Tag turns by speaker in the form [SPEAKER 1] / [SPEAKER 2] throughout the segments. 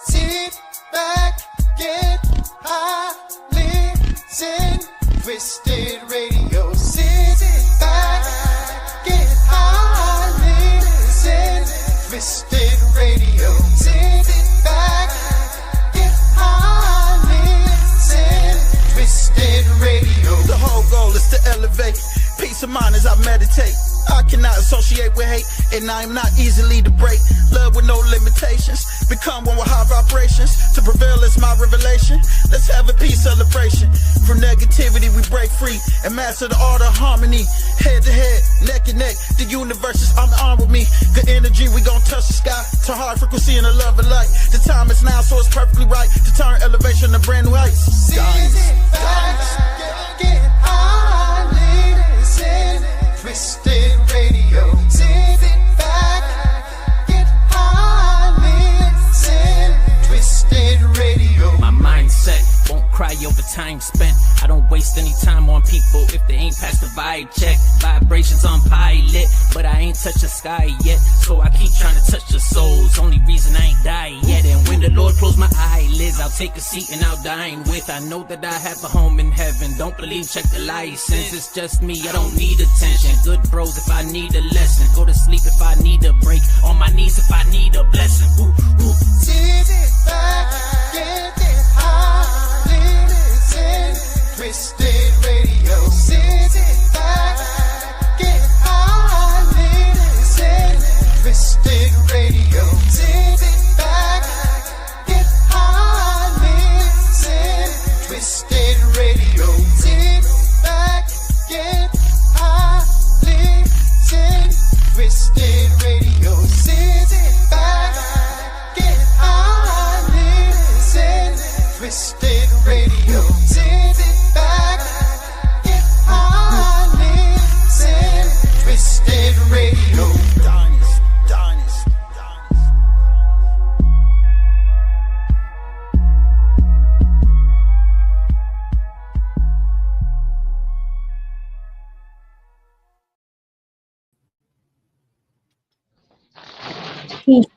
[SPEAKER 1] Sit back, get high, listen, Twisted Radio. Sit back, get high, listen, Twisted Radio. Sit back, get high, listen, Twisted Radio.
[SPEAKER 2] The whole goal is to elevate peace of mind as I meditate. I cannot associate with hate, and I am not easily to break. Love with no limitations, become one with high vibrations. To prevail is my revelation. Let's have a peace celebration. From negativity we break free and master the art of harmony. Head to head, neck and neck, the universe is on the arm with me. Good energy, we gon' touch the sky. To high frequency and the love of light. The time is now, so it's perfectly right to turn elevation to brand new heights.
[SPEAKER 1] Sit back, get high, listen, Twisted Radio. Sit back, get high, listen, Twisted Radio.
[SPEAKER 3] My mindset won't cry over time spent. I don't waste any time on people if they ain't past the vibe check. Vibrations on pilot, but I ain't touched the sky yet. So I keep trying to touch the souls. Only reason I ain't died yet. And when the Lord close my eyelids, I'll take a seat and I'll dine with. I know that I have a home in heaven. Don't believe, check the license. It's just me, I don't need attention. Good bros if I need a lesson. Go to sleep if I need a break. On my knees if I need a blessing. Ooh, ooh.
[SPEAKER 1] Sit back, get high, listen, Twisted Radio. Sit back, get high, listen, Twisted Radio. Sit back, get high, listen, Twisted Radio. Sit back, get high, listen, Twisted Radio. Sit back, get high, listen, Twisted Radio. Sit back, get high, listen, Twisted Radio.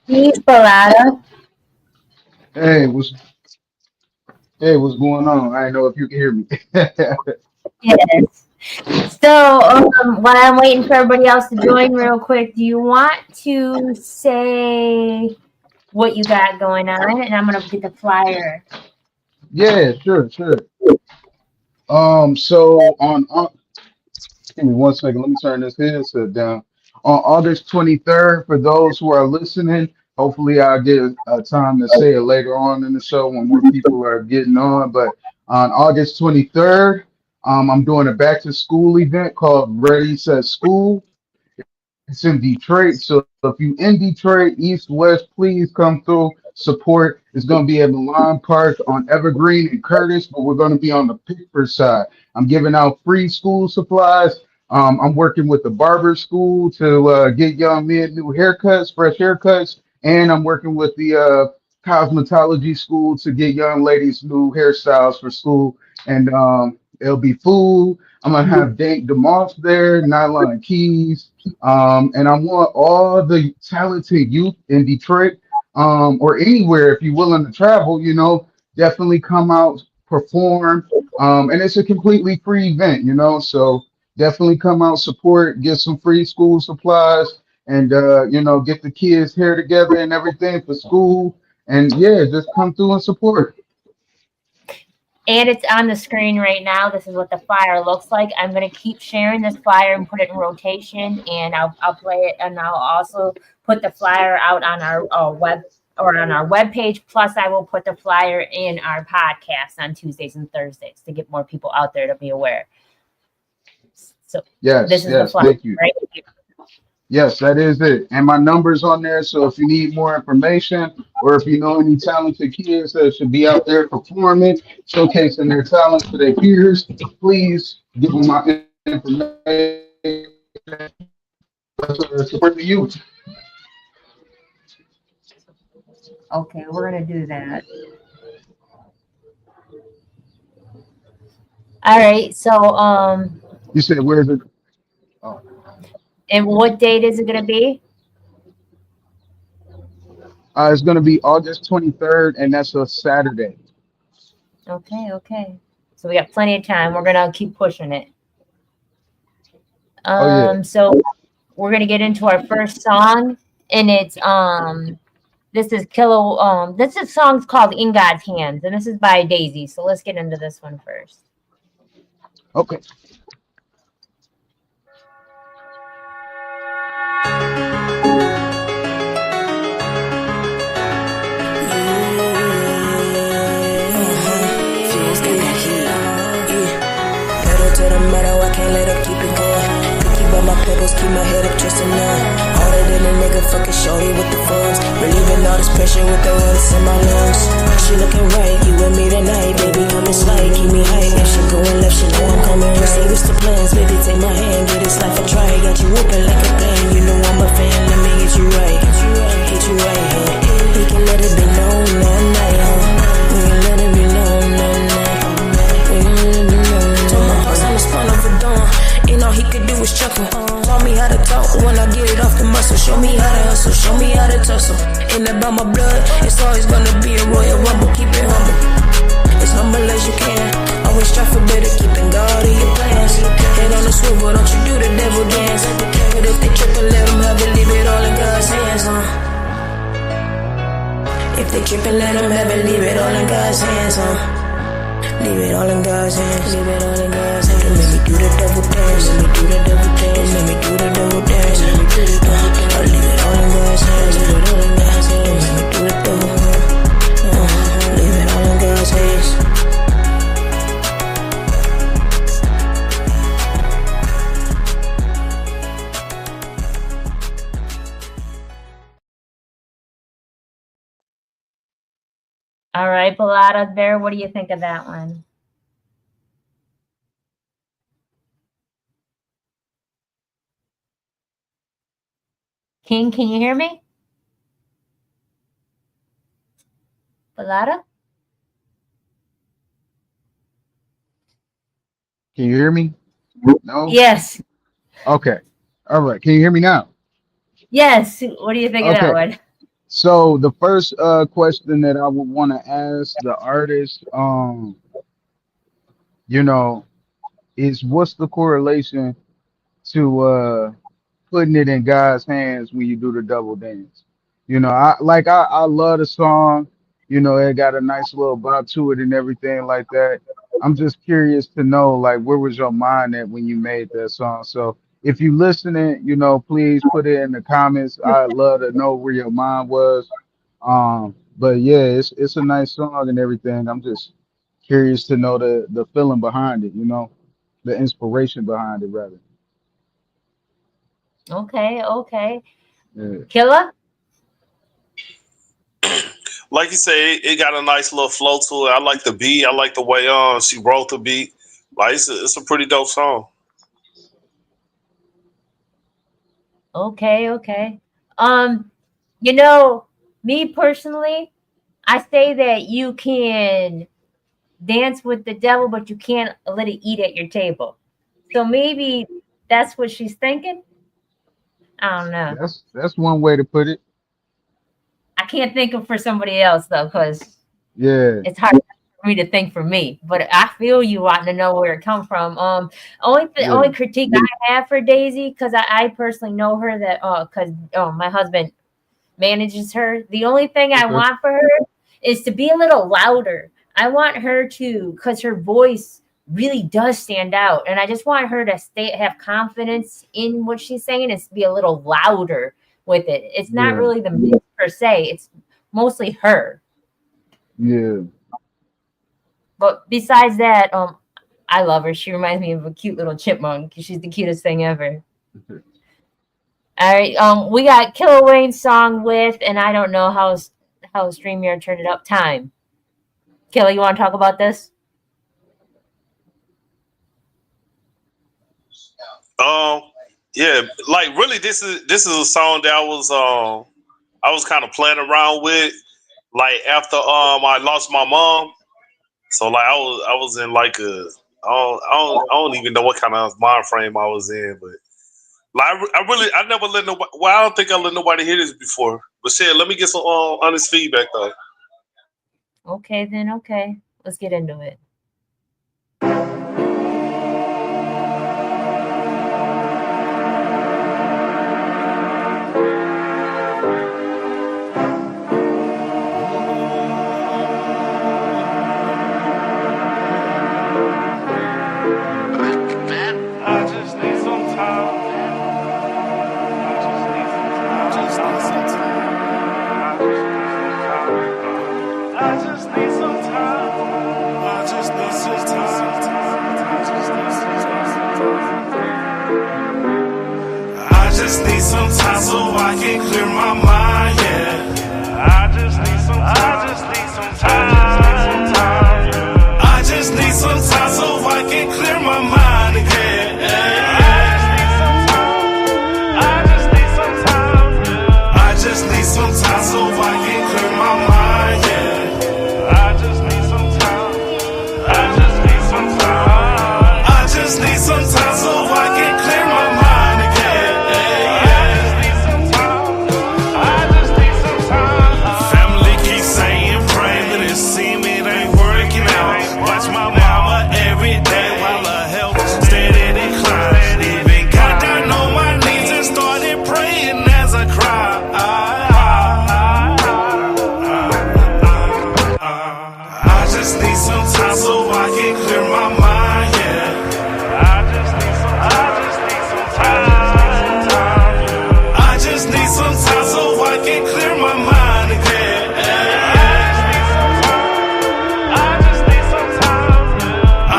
[SPEAKER 4] Peace, Barada.
[SPEAKER 5] Hey, what's going on? I didn't know if you can hear me.
[SPEAKER 4] Yes. So, while I'm waiting for everybody else to join real quick, do you want to say what you got going on? And I'm going to get the flyer.
[SPEAKER 5] Yeah, sure. So on give me 1 second. Let me turn this headset down. On August 23rd, for those who are listening, hopefully I'll get time to say it later on in the show when more people are getting on. But on August 23rd, I'm doing a back to school event called Ready Set School. It's in Detroit. So if you in Detroit, East, West, please come through, support. It's going to be at Milan Park on Evergreen and Curtis, but we're going to be on the Pickford side. I'm giving out free school supplies. I'm working with the barber school to get young men new haircuts, fresh haircuts, and I'm working with the cosmetology school to get young ladies new hairstyles for school. And it'll be food. I'm gonna have Dank DeMoss there, Nylon Keys, and I want all the talented youth in Detroit or anywhere, if you're willing to travel, definitely come out, perform, and it's a completely free event, so definitely come out, support, get some free school supplies, and get the kids' hair together and everything for school, and yeah, just come through and support.
[SPEAKER 4] And it's on the screen right now. This is what the flyer looks like. I'm going to keep sharing this flyer and put it in rotation, and I'll play it, and I'll also put the flyer out on our web or on our webpage. Plus, I will put the flyer in our podcast on Tuesdays and Thursdays to get more people out there to be aware. So
[SPEAKER 5] yes,
[SPEAKER 4] this is the flyer,
[SPEAKER 5] thank you.
[SPEAKER 4] right here.
[SPEAKER 5] Yes, that is it. And my number's on there. So if you need more information or if you know any talented kids that should be out there performing, showcasing their talents to their peers, please give them my information. Support the youth.
[SPEAKER 4] Okay, we're going to do that. All right. So,
[SPEAKER 5] you said, where's it? Oh.
[SPEAKER 4] And what date is it going to be?
[SPEAKER 5] It's gonna be August 23rd, and that's a Saturday.
[SPEAKER 4] Okay, okay. So we got plenty of time. We're gonna keep pushing it.
[SPEAKER 5] Oh yeah.
[SPEAKER 4] So we're gonna get into our first song, and it's this is Kilo. This is song's called "In God's Hands," and this is by Daisy. So let's get into this one first.
[SPEAKER 5] Okay.
[SPEAKER 6] To the meadow, I can't let her keep it going. Picky by my pebbles, keep my head up, trusting none. Harder than a nigga, fucking shorty with the funds. Relieving all this pressure with the words in my lungs. She looking right, you and me tonight, baby, come and slide, keep me high. If she going left, she know I'm coming right. See what's the plans, baby, take my hand, get this life a try. Got you open like a plane, you know I'm a fan, let me get you right. Get you right, huh? We can let it be known all night, huh? We can let it be known all night. We can let it be known. Told my boss I'm a spawn of a dawn. And all he could do was chuckle. Taught me how to talk when I get it off the muscle. Show me how to hustle, show me how to tussle. Ain't about my blood, it's always gonna be a royal rumble. Keep it humble, as humble as you can. Always strive for better, keeping God in your plans. Head on the swivel, don't you do the devil dance. But if they trippin', let them have it, leave it all in God's hands, huh? If they trippin', let them have it, leave it all in God's hands, huh? Leave it all in God's hands. Leave it all in God's hands. Don't make me do the double dance. Let me do the double dance. Don't make me do the double dance. Let me do the double dance. I'll leave it all in God's hands. Leave it all in God's hands. Don't make me do the double dance. Leave it all in God's hands.
[SPEAKER 4] All right, Pilata there. What do you think of that one? King, can you hear me? Pilata?
[SPEAKER 5] Can you hear me? No?
[SPEAKER 4] Yes.
[SPEAKER 5] Okay. All right. Can you hear me now?
[SPEAKER 4] Yes. What do you think of that
[SPEAKER 5] Okay.
[SPEAKER 4] one?
[SPEAKER 5] So the first question that I would want to ask the artist, you know, is what's the correlation to putting it in God's hands when you do the double dance? You know, I love the song, you know, it got a nice little bop to it and everything like that. I'm just curious to know like where was your mind at when you made that song? So if you listening, you know, please put it in the comments. I'd love to know where your mind was. But yeah, it's a nice song and everything. I'm just curious to know the feeling behind it, you know, the inspiration behind it rather.
[SPEAKER 4] Okay, okay.
[SPEAKER 5] Yeah.
[SPEAKER 4] Killa?
[SPEAKER 7] Like you say, it got a nice little flow to it. I like the beat. I like the way she wrote the beat. Like it's a pretty dope song.
[SPEAKER 4] Okay, okay. Um, you know, me personally, I say that you can dance with the devil, but you can't let it eat at your table. So maybe that's what she's thinking. I don't know.
[SPEAKER 5] That's one way to put it.
[SPEAKER 4] I can't think of for somebody else though, because
[SPEAKER 5] Yeah,
[SPEAKER 4] it's hard for me to think for me. But I feel you wanting to know where it come from.
[SPEAKER 5] yeah.
[SPEAKER 4] Only critique I have for Daisy, because I personally know her that because my husband manages her. The only thing I
[SPEAKER 5] Okay.
[SPEAKER 4] want for her is to be a little louder. I want her to, because her voice really does stand out, and I just want her to have confidence in what she's saying and be a little louder with it. It's not
[SPEAKER 5] Yeah,
[SPEAKER 4] really the mix per se; it's mostly her.
[SPEAKER 5] yeah.
[SPEAKER 4] But besides that, I love her. She reminds me of a cute little chipmunk. She's the cutest thing ever. All right, we got Killer Wayne's song with, and I don't know how StreamYard turned it up. Time. Killer, you want to talk about this?
[SPEAKER 7] Um, yeah, like really, this is a song that I was kind of playing around with, like after I lost my mom. So like I was in like I don't even know what kind of mind frame I was in, but Like I never let nobody. Well, I don't think I let nobody hear this before. But shit, let me get some honest feedback though.
[SPEAKER 4] Okay, then. Okay, let's get into it.
[SPEAKER 1] I just need some time. I just need some time. I just need some time. I just need some time. I just need some time so I can clear my mind, yeah. I just need some time. I just need some time. I just need some time so I can clear my mind again. I just need some time. I just need some time. I just need some time so I can clear my mind, yeah. I just need some time. I just need some time. I just need some time so I can clear my mind again. I just need some time. I just need some time. Family keeps saying, pray, but it seems it ain't working out. Watch my mama every day while her health steady decline. Even got down on my knees and started praying as I cry. I just need some time so I can clear my mind, yeah. I just need some time. I just need some time so I can clear my mind again.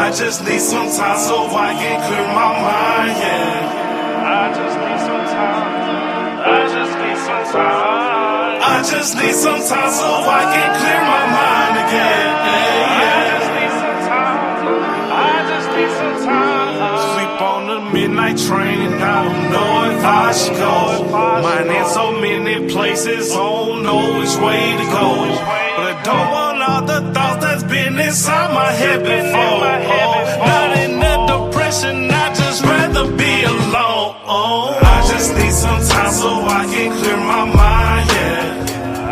[SPEAKER 1] I just need some time so I can clear my mind, yeah. I just need some time. I just need some time. I just need some time so I can clear my mind again. I just need some time. I just need some time. Sleep on the midnight train and I don't know if I should go. Mine in so many places, I don't know which way to go. But I don't want all the thoughts that's been inside my head before. Not in the depression, I just rather be alone. I just need some time so I can clear my mind, yeah.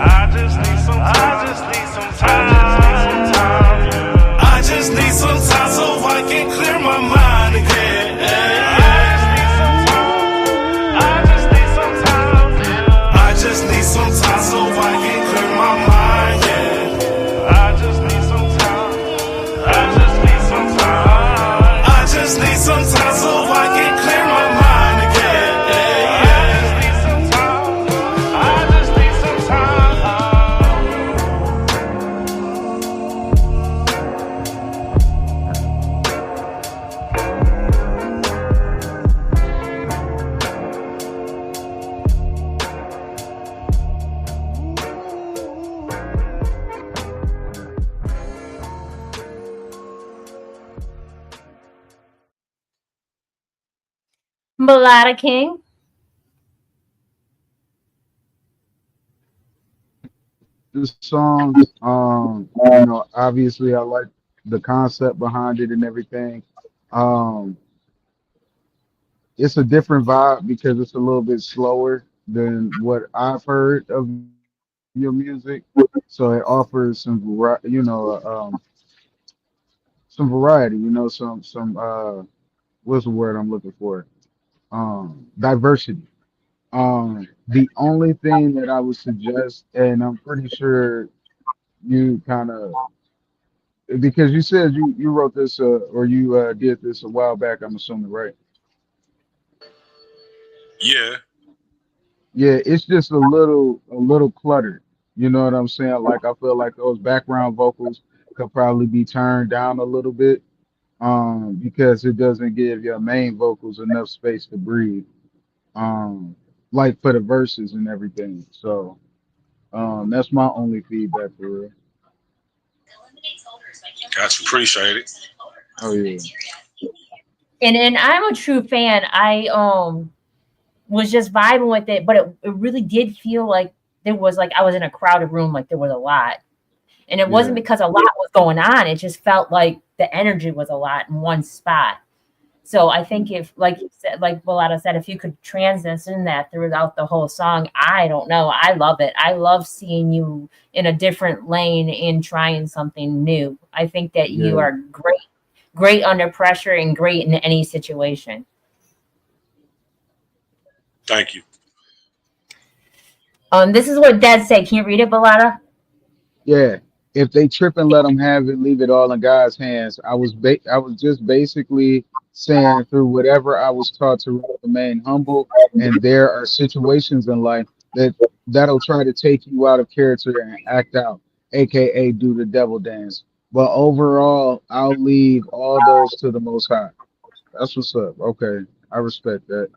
[SPEAKER 1] I just need some time. I just need some time. I just need some time so I can clear my mind again. I just need some time. I just need some time. I just need some time so I can clear my mind, yeah. I just need some time. I just need some time. I just need some time so I can clear my mind again. I just need some time. I just need some time.
[SPEAKER 4] Mulatto King.
[SPEAKER 5] This song, you know, obviously I like the concept behind it and everything. Um, it's a different vibe because it's a little bit slower than what I've heard of your music. So it offers some variety, what's the word I'm looking for? Diversity. The only thing that I would suggest, and I'm pretty sure you kind of, because you said you wrote this or you did this a while back, I'm assuming, right?
[SPEAKER 7] Yeah.
[SPEAKER 5] Yeah, it's just a little cluttered. You know what I'm saying? Like I feel like those background vocals could probably be turned down a little bit, because it doesn't give your main vocals enough space to breathe. Um, like for the verses and everything. So that's my only feedback for real.
[SPEAKER 7] Gotcha. Appreciate it.
[SPEAKER 5] Oh yeah.
[SPEAKER 4] And I'm a true fan. I was just vibing with it, but it really did feel like there was like I was in a crowded room, like there was a lot. And it wasn't
[SPEAKER 5] Yeah.
[SPEAKER 4] because a lot was going on. It just felt like the energy was a lot in one spot. So I think if, like you said, like Bellotta said, if you could transition that throughout the whole song, I don't know. I love it. I love seeing you in a different lane and trying something new. I think that you are great under pressure and great in any situation.
[SPEAKER 7] Thank you.
[SPEAKER 4] This is what Dad said. Can you read it, Bellotta?
[SPEAKER 5] Yeah. If they trip and let them have it, leave it all in God's hands. I was just basically saying through whatever I was taught to remain humble, and there are situations in life that'll try to take you out of character and act out, aka do the devil dance. But overall, I'll leave all those to the Most High. That's what's up. Okay, I respect that.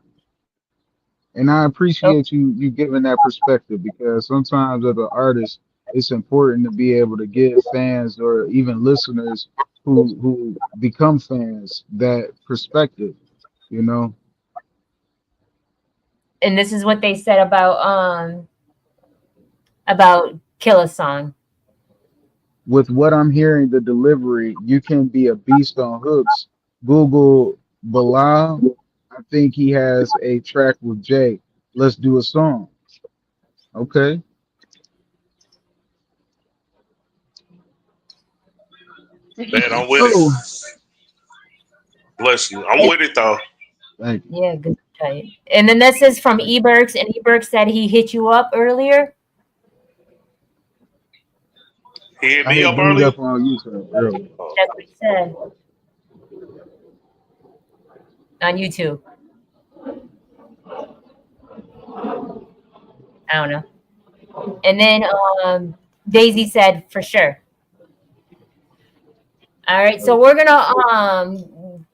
[SPEAKER 5] And I appreciate you giving that perspective, because sometimes as an artist, it's important to be able to give fans or even listeners who become fans that perspective, you know.
[SPEAKER 4] And this is what they said about Killa Song.
[SPEAKER 5] With what I'm hearing, the delivery, you can be a beast on hooks. Google Bilal. I think he has a track with Jay. Let's do a song. Okay.
[SPEAKER 7] Man, I'm with it. Bless you. I'm with it though.
[SPEAKER 5] Thank you.
[SPEAKER 4] Yeah, good. And then this is from Eberks, and Eberks said he hit you up earlier.
[SPEAKER 7] He hit
[SPEAKER 5] I
[SPEAKER 7] me
[SPEAKER 5] hit
[SPEAKER 7] up
[SPEAKER 5] Boomed
[SPEAKER 7] earlier.
[SPEAKER 5] up on YouTube earlier.
[SPEAKER 4] That's what he said on YouTube. I don't know. And then Daisy said for sure. All right, so we're gonna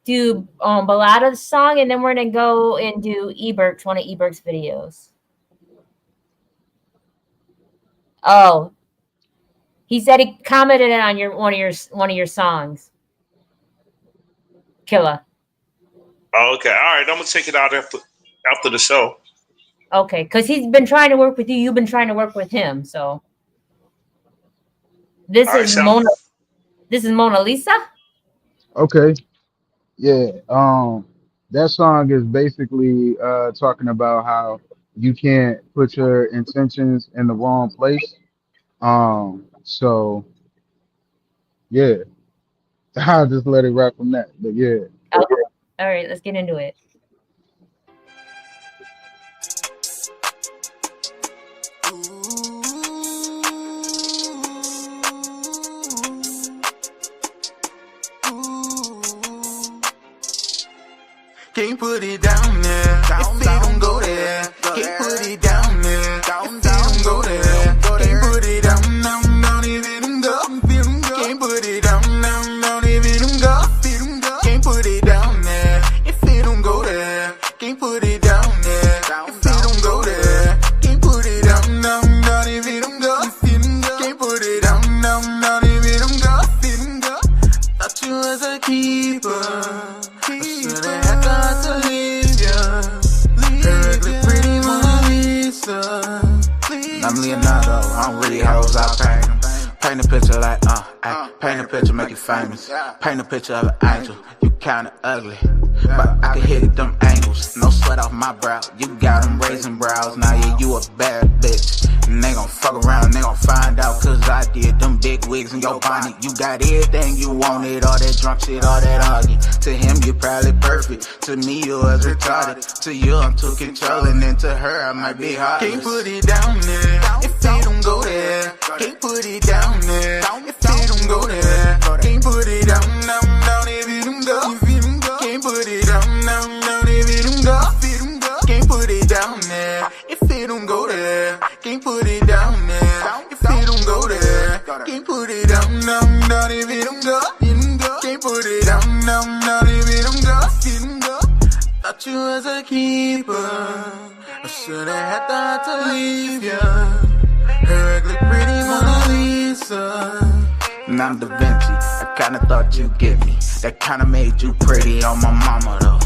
[SPEAKER 4] do Bellotta's song, and then we're gonna go and do Eberks, one of Eberks' videos. Oh, he said he commented on one of your songs, Killa.
[SPEAKER 7] Oh, okay, all right. I'm gonna check it out after the show.
[SPEAKER 4] Okay, because he's been trying to work with you. You've been trying to work with him. So this
[SPEAKER 7] All right,
[SPEAKER 4] is
[SPEAKER 7] so-
[SPEAKER 4] Mona. This is Mona Lisa.
[SPEAKER 5] Okay. Yeah. That song is basically talking about how you can't put your intentions in the wrong place. So yeah. I'll just let it rap from that. But yeah.
[SPEAKER 4] Okay. All right, let's get into it.
[SPEAKER 2] Can't put it down there. If it don't go there, can't put it down there. If it don't go there, can't put it down, if it don't go. Can't put it down, if it don't go. Can't put it down there. If it don't go there, can't put it down there. If it don't go there, can't put it down, if it don't go. Can't put it down, if it don't go. Thought you was a keeper. Should've had to leave ya. Her ugly pretty Mona Lisa. I'm Leonardo, I'm really hoes, I paint them. Paint a picture like, paint a picture, make it famous. Paint a picture of an angel, you kinda ugly, but I can hit them angles. No sweat off my brow, you got them raising brows. Now yeah, you a bad bitch, and they gon' fuck around, they gon' find out. Cause I did them big wigs in your bonnet. You got everything you wanted, all that drunk shit, all that arguing. To him you probably perfect, to me you was retarded. To you I'm too controlling, and to her I might be hard. Can't put it down there, if it don't go there. Can't put it down there, if it don't go there. Can't put it down, if it don't go. Can't put it down, if it don't go. Can't put it down there, if it don't go there. Can't put it down there, if it don't go there. Can't put it down, if it don't go. Can't put it down, if it don't go. Thought you was a keeper. I should've had to leave ya. Her ugly pretty Mona Lisa. And I'm Da Vinci, I kinda thought you'd get me. That kinda made you pretty on my mama though.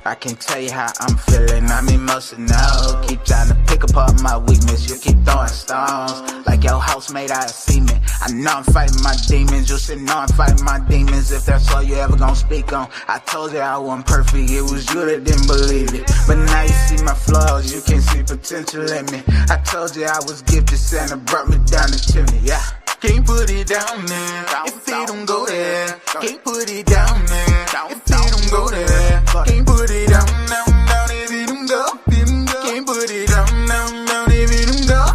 [SPEAKER 2] I can't tell you how I'm feeling, I'm emotional. Keep trying to pick apart my weakness, you keep throwing stones like your house made out of cement. I know I'm fighting my demons, you should know I'm fighting my demons. If that's all you ever gonna speak on, I told you I wasn't perfect, it was you that didn't believe it. But now you see my flaws, you can see potential in me. I told you I was gifted, Santa brought me down the chimney, yeah. Can't put it down there if it don't go there. Can't put it down there if it don't go there. Can't put it down, down, down if it don't go. Can't put it down, down, down if it don't go.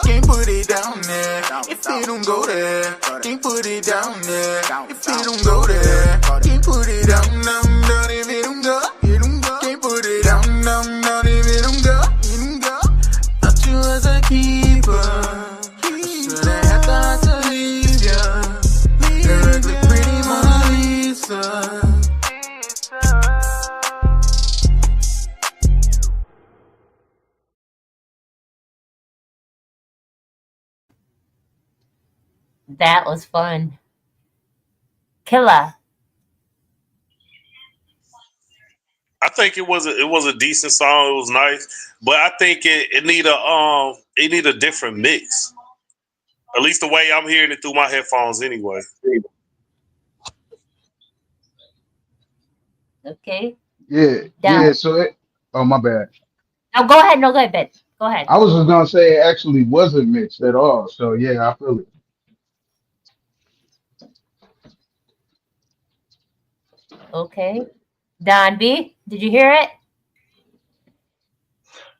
[SPEAKER 2] Can't put it down there if it don't go there. Can't put it down there if it don't go there. Can't put it down, down, down if it don't go. Can't put it down, down, down if it don't go. Thought you was a keeper.
[SPEAKER 4] That was fun. Killa.
[SPEAKER 7] I think it was a decent song. It was nice, but I think it need a different mix. At least the way I'm hearing it through my headphones, anyway.
[SPEAKER 4] Okay.
[SPEAKER 5] Yeah,
[SPEAKER 4] Down.
[SPEAKER 5] yeah. So, oh my bad.
[SPEAKER 4] Oh, go ahead. No, go ahead, Ben. Go ahead.
[SPEAKER 5] I was just gonna say it actually wasn't mixed at all. So yeah, I feel it.
[SPEAKER 4] Okay. Don B, did you hear it?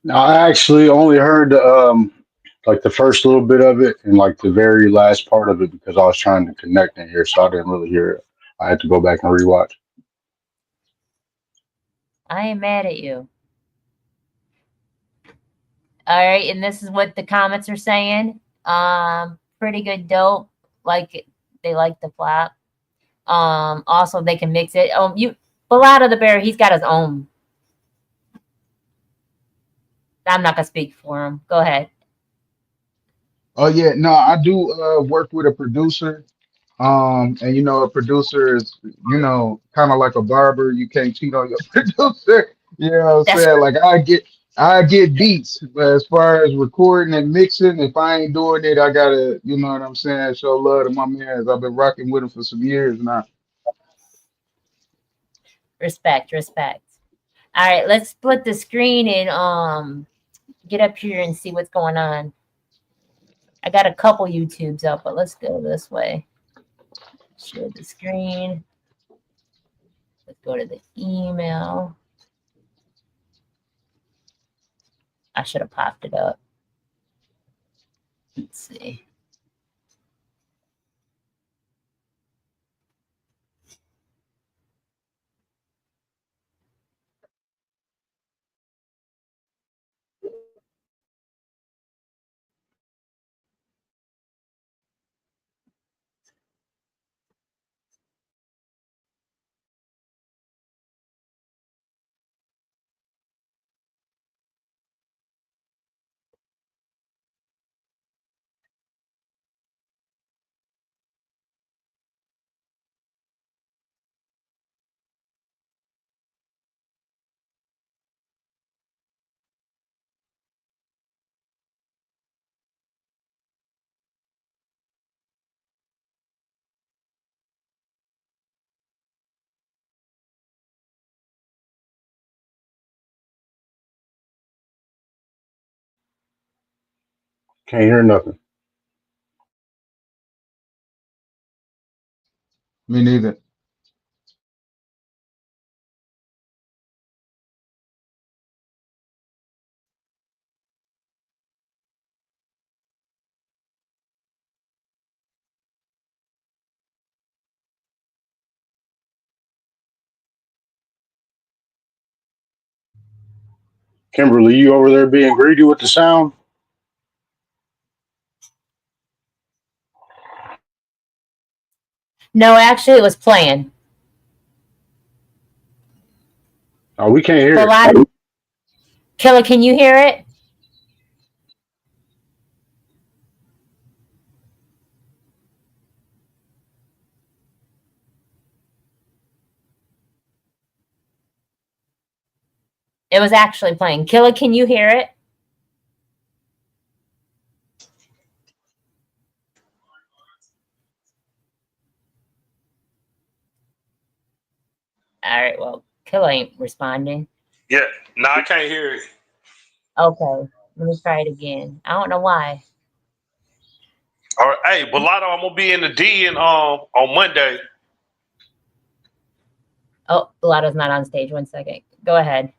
[SPEAKER 8] No, I actually only heard like the first little bit of it and like the very last part of it because I was trying to connect in here, so I didn't really hear it. I had to go back and rewatch.
[SPEAKER 4] I ain't mad at you. All right, and this is what the comments are saying. Pretty good dope. Like they like the flap. Also they can mix it. Balada the Bear, he's got his own. I'm not gonna speak for him. Go ahead.
[SPEAKER 5] Oh yeah, no, I do work with a producer. And a producer is, kind of like a barber. You can't cheat on your producer. You know what I'm
[SPEAKER 4] That's
[SPEAKER 5] saying? Like I get beats, but as far as recording and mixing, if I ain't doing it, I gotta, you know what I'm saying, show love to my man. I've been rocking with him for some years now.
[SPEAKER 4] respect. All right, let's split the screen and get up here and see what's going on. I got a couple YouTubes up, but let's go this way. Share the screen. Let's go to the email. I should have popped it up. Let's see.
[SPEAKER 8] Can't hear nothing.
[SPEAKER 5] Me neither.
[SPEAKER 8] Kimberly, you over there being greedy with the sound?
[SPEAKER 4] No, actually, it was playing.
[SPEAKER 8] Oh, we can't hear it.
[SPEAKER 4] Balada. Killer, can you hear it? It was actually playing. Killer, can you hear it? All right, well, Killer ain't responding.
[SPEAKER 7] Yeah, no, I can't hear it.
[SPEAKER 4] Okay, let me try it again. I don't know why.
[SPEAKER 7] All right, hey, Bellotto, I'm gonna be in the D and on Monday.
[SPEAKER 4] Oh, Lotto's not on stage. 1 second. Go ahead.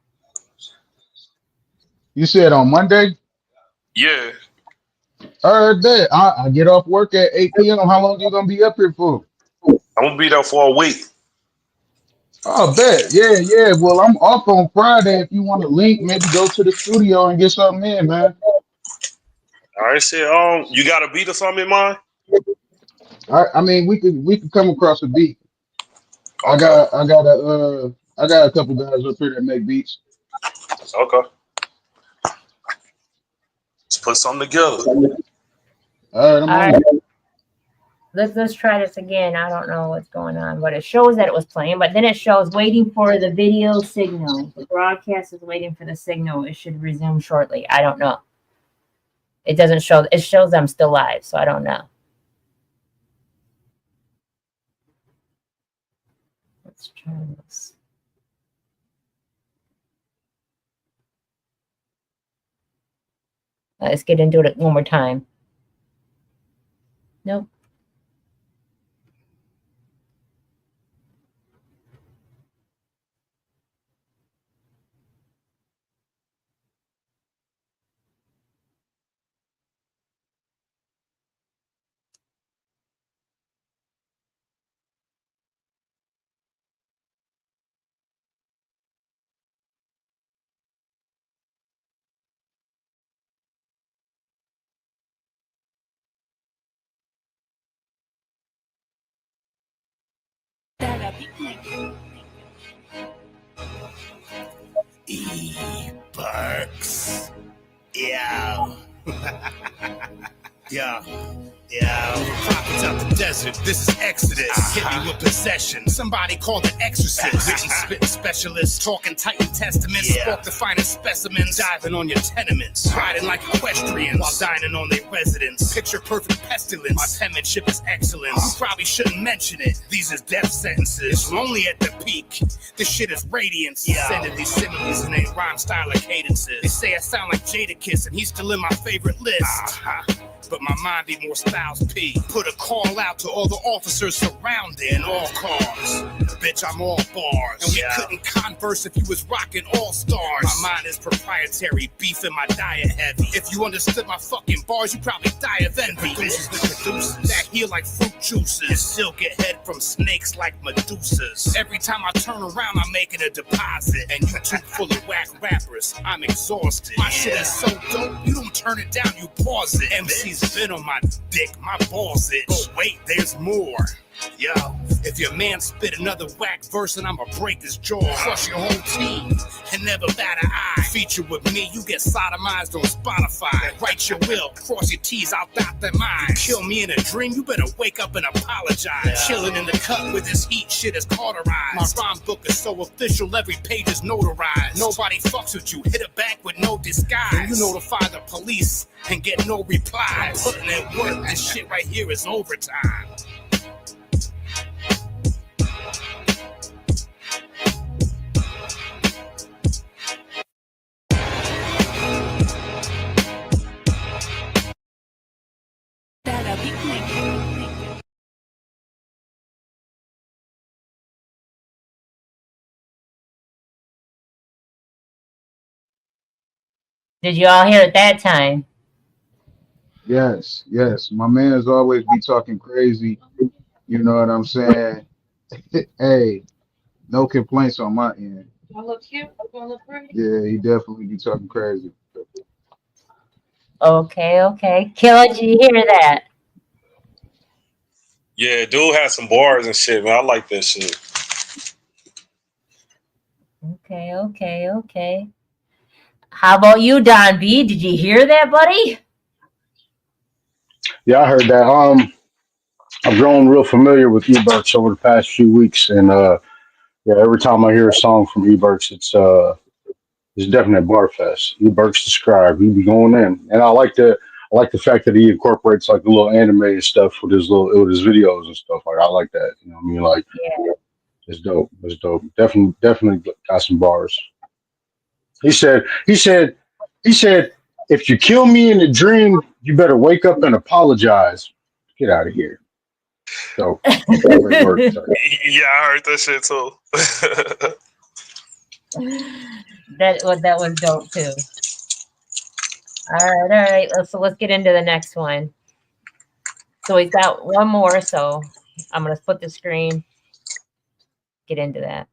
[SPEAKER 5] You said on Monday?
[SPEAKER 7] Yeah.
[SPEAKER 5] Bet. I get off work at 8 p.m. How long you gonna be up here for?
[SPEAKER 7] I'm gonna be there for a week.
[SPEAKER 5] Oh, bet. Yeah. Well, I'm off on Friday. If you want to link, maybe go to the studio and get something in, man.
[SPEAKER 7] All right, shit. You got a beat or something in mind?
[SPEAKER 5] I mean, we could come across a beat.
[SPEAKER 7] Okay.
[SPEAKER 5] I got a couple guys up here that make beats.
[SPEAKER 7] Okay. Let's put something together.
[SPEAKER 5] All right.
[SPEAKER 4] Let's try this again. I don't know what's going on, but it shows that it was playing, but then it shows waiting for the video signal. The broadcast is waiting for the signal. It should resume shortly. I don't know. It doesn't show. It shows I'm still live, so I don't know. Let's try this. Let's get into it one more time. Nope.
[SPEAKER 9] E-Burks. Yeah. Yeah. Prophets out the desert, this is Exodus. Hit me with possession. Somebody called the exorcist. Written spitting specialist, talking Titan testaments. Spoke the finest specimens, diving on your tenements. Riding like equestrians while dining on their residence. Picture perfect pestilence. My penmanship is excellence. You probably shouldn't mention it. These is death sentences. It's lonely at the peak. This shit is radiance. Sending these similes and ain't rhyme style or cadences. They say I sound like Jadakiss and he's still in my favorite list. But my mind be more Styles P. Put a call out to all the officers surrounding all cars. Bitch, I'm all bars. And we couldn't converse if you was rocking all stars. My mind is proprietary, beef in my diet heavy. If you understood my fucking bars, you probably die of envy. Producers the producers that heal like fruit juices. And still get head from snakes like Medusas. Every time I turn around, I'm making a deposit. And you too full of whack rappers, I'm exhausted. My shit is so dope, you don't turn it down, you pause it. MC's been on my dick, my balls itch. But wait, there's more. Yo, if your man spit another whack verse and I'ma break his jaw, crush your whole team and never bat an eye. Feature with me, you get sodomized on Spotify. Write your will, cross your T's, I'll dot them I's. You kill me in a dream, you better wake up and apologize. Chilling in the cut with this heat, shit is cauterized. My rhyme book is so official, every page is notarized. Nobody fucks with you, hit a bank with no disguise. And you notify the police and get no reply. Putting in work, this shit right here is overtime.
[SPEAKER 4] Did you all hear it that time?
[SPEAKER 5] Yes. My man's always be talking crazy. You know what I'm saying? Hey, no complaints on my end.
[SPEAKER 10] I look cute. I look pretty.
[SPEAKER 5] Yeah, he definitely be talking crazy.
[SPEAKER 4] Okay. Killer, did you hear that?
[SPEAKER 7] Yeah, dude has some bars and shit, man. I like that shit.
[SPEAKER 4] Okay. How about you, Don B? Did you hear that, buddy?
[SPEAKER 8] Yeah, I heard that. I've grown real familiar with E-Burks over the past few weeks, and yeah, every time I hear a song from E-Burks, it's It's definitely bar fest. He Burks the scribe. He be going in, and I like the fact that he incorporates like the little animated stuff with his videos and stuff. Like I like that. You know what I mean? Like
[SPEAKER 4] Yeah.
[SPEAKER 8] it's dope. It's dope. Definitely got some bars. He said, if you kill me in a dream, you better wake up and apologize. Get out of here. So great work. Sorry.
[SPEAKER 7] Yeah, I heard that shit too.
[SPEAKER 4] That was dope too. All right. Let's get into the next one. So he's got one more. So I'm gonna split the screen. Get into that.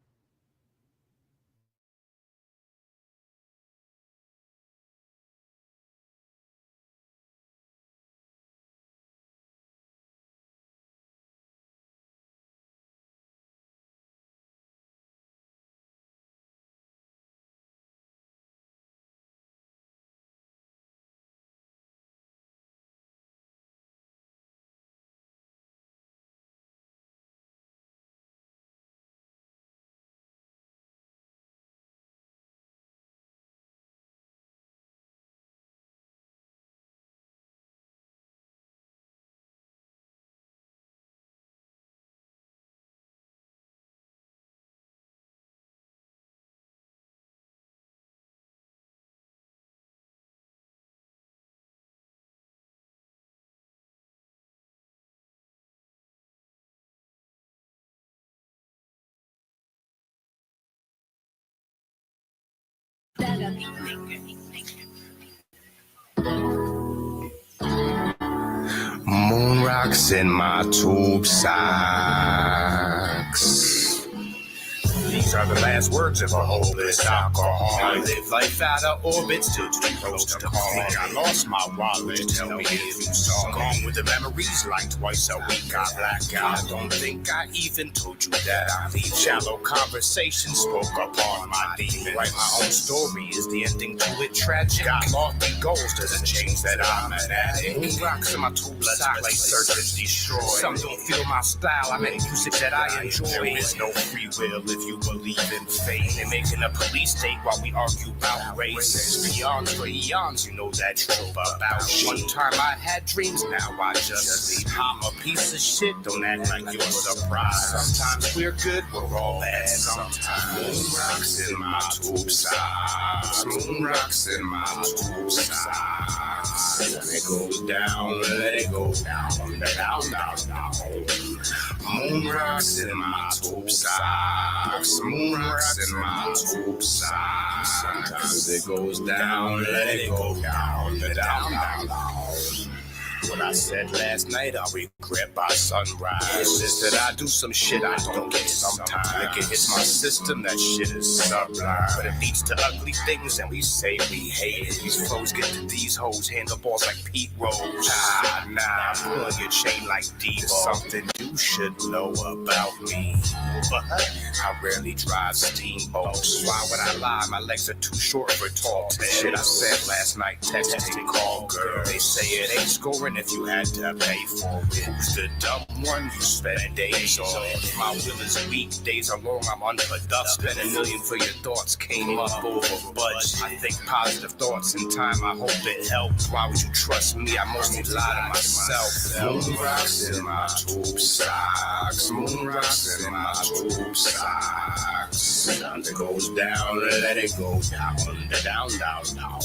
[SPEAKER 9] Moon rocks in my tube socks. These are the last words of a hopeless alcohol. I live life out of orbit, still too close to call. I lost my wallet, tell me if you saw. Gone with the memories like twice a week. I black out. I don't think I even told you that I leave. Shallow conversation spoke upon my demon. Write my own story, is the ending to it tragic? Got lofty goals, doesn't change that I'm an addict. Moon rocks in my tube socks, play search and destroy. Some don't feel my style, I make music that I enjoy. There is no free will if you believe in fate. They're making a police state while we argue about race. Beyond for eons, you know that trope about shit. One time I had dreams, now I just sleep. I'm a piece of shit, don't act like you're surprised. Sometimes we're good, we're all bad. Sometimes moon rocks in my tube socks. Moon rocks in my tube socks. Let it go down, let it go down, down, down, down. Moon rocks in my tube socks. Moon rocks in my tube socks. Sometimes it goes down, let it go down, down, down, down. What I said last night, I regret by sunrise. It's just that I do some shit I don't get sometimes. Like it hits my system, that shit is sublime. But it leads to ugly things, and we say we hate it. These flows get to these hoes, handlebars like Pete Rose. Nah, pulling your chain like Devo. There's something you should know about me. But I rarely drive steamboats. Why would I lie? My legs are too short for tall. Shit I said last night, texting, call girl. They say it ain't scoring if you had to pay for it. Who's the dumb one you spend days on? My will is weak, days are long, I'm unproductive. Spent $1 million for your thoughts, came up over budget. I think positive thoughts in time, I hope it helps. Why would you trust me? I mostly lie to myself. Moon rocks in my tube socks. Moon rocks in my tube socks. Sometimes it goes down, let it go down, down, down, down.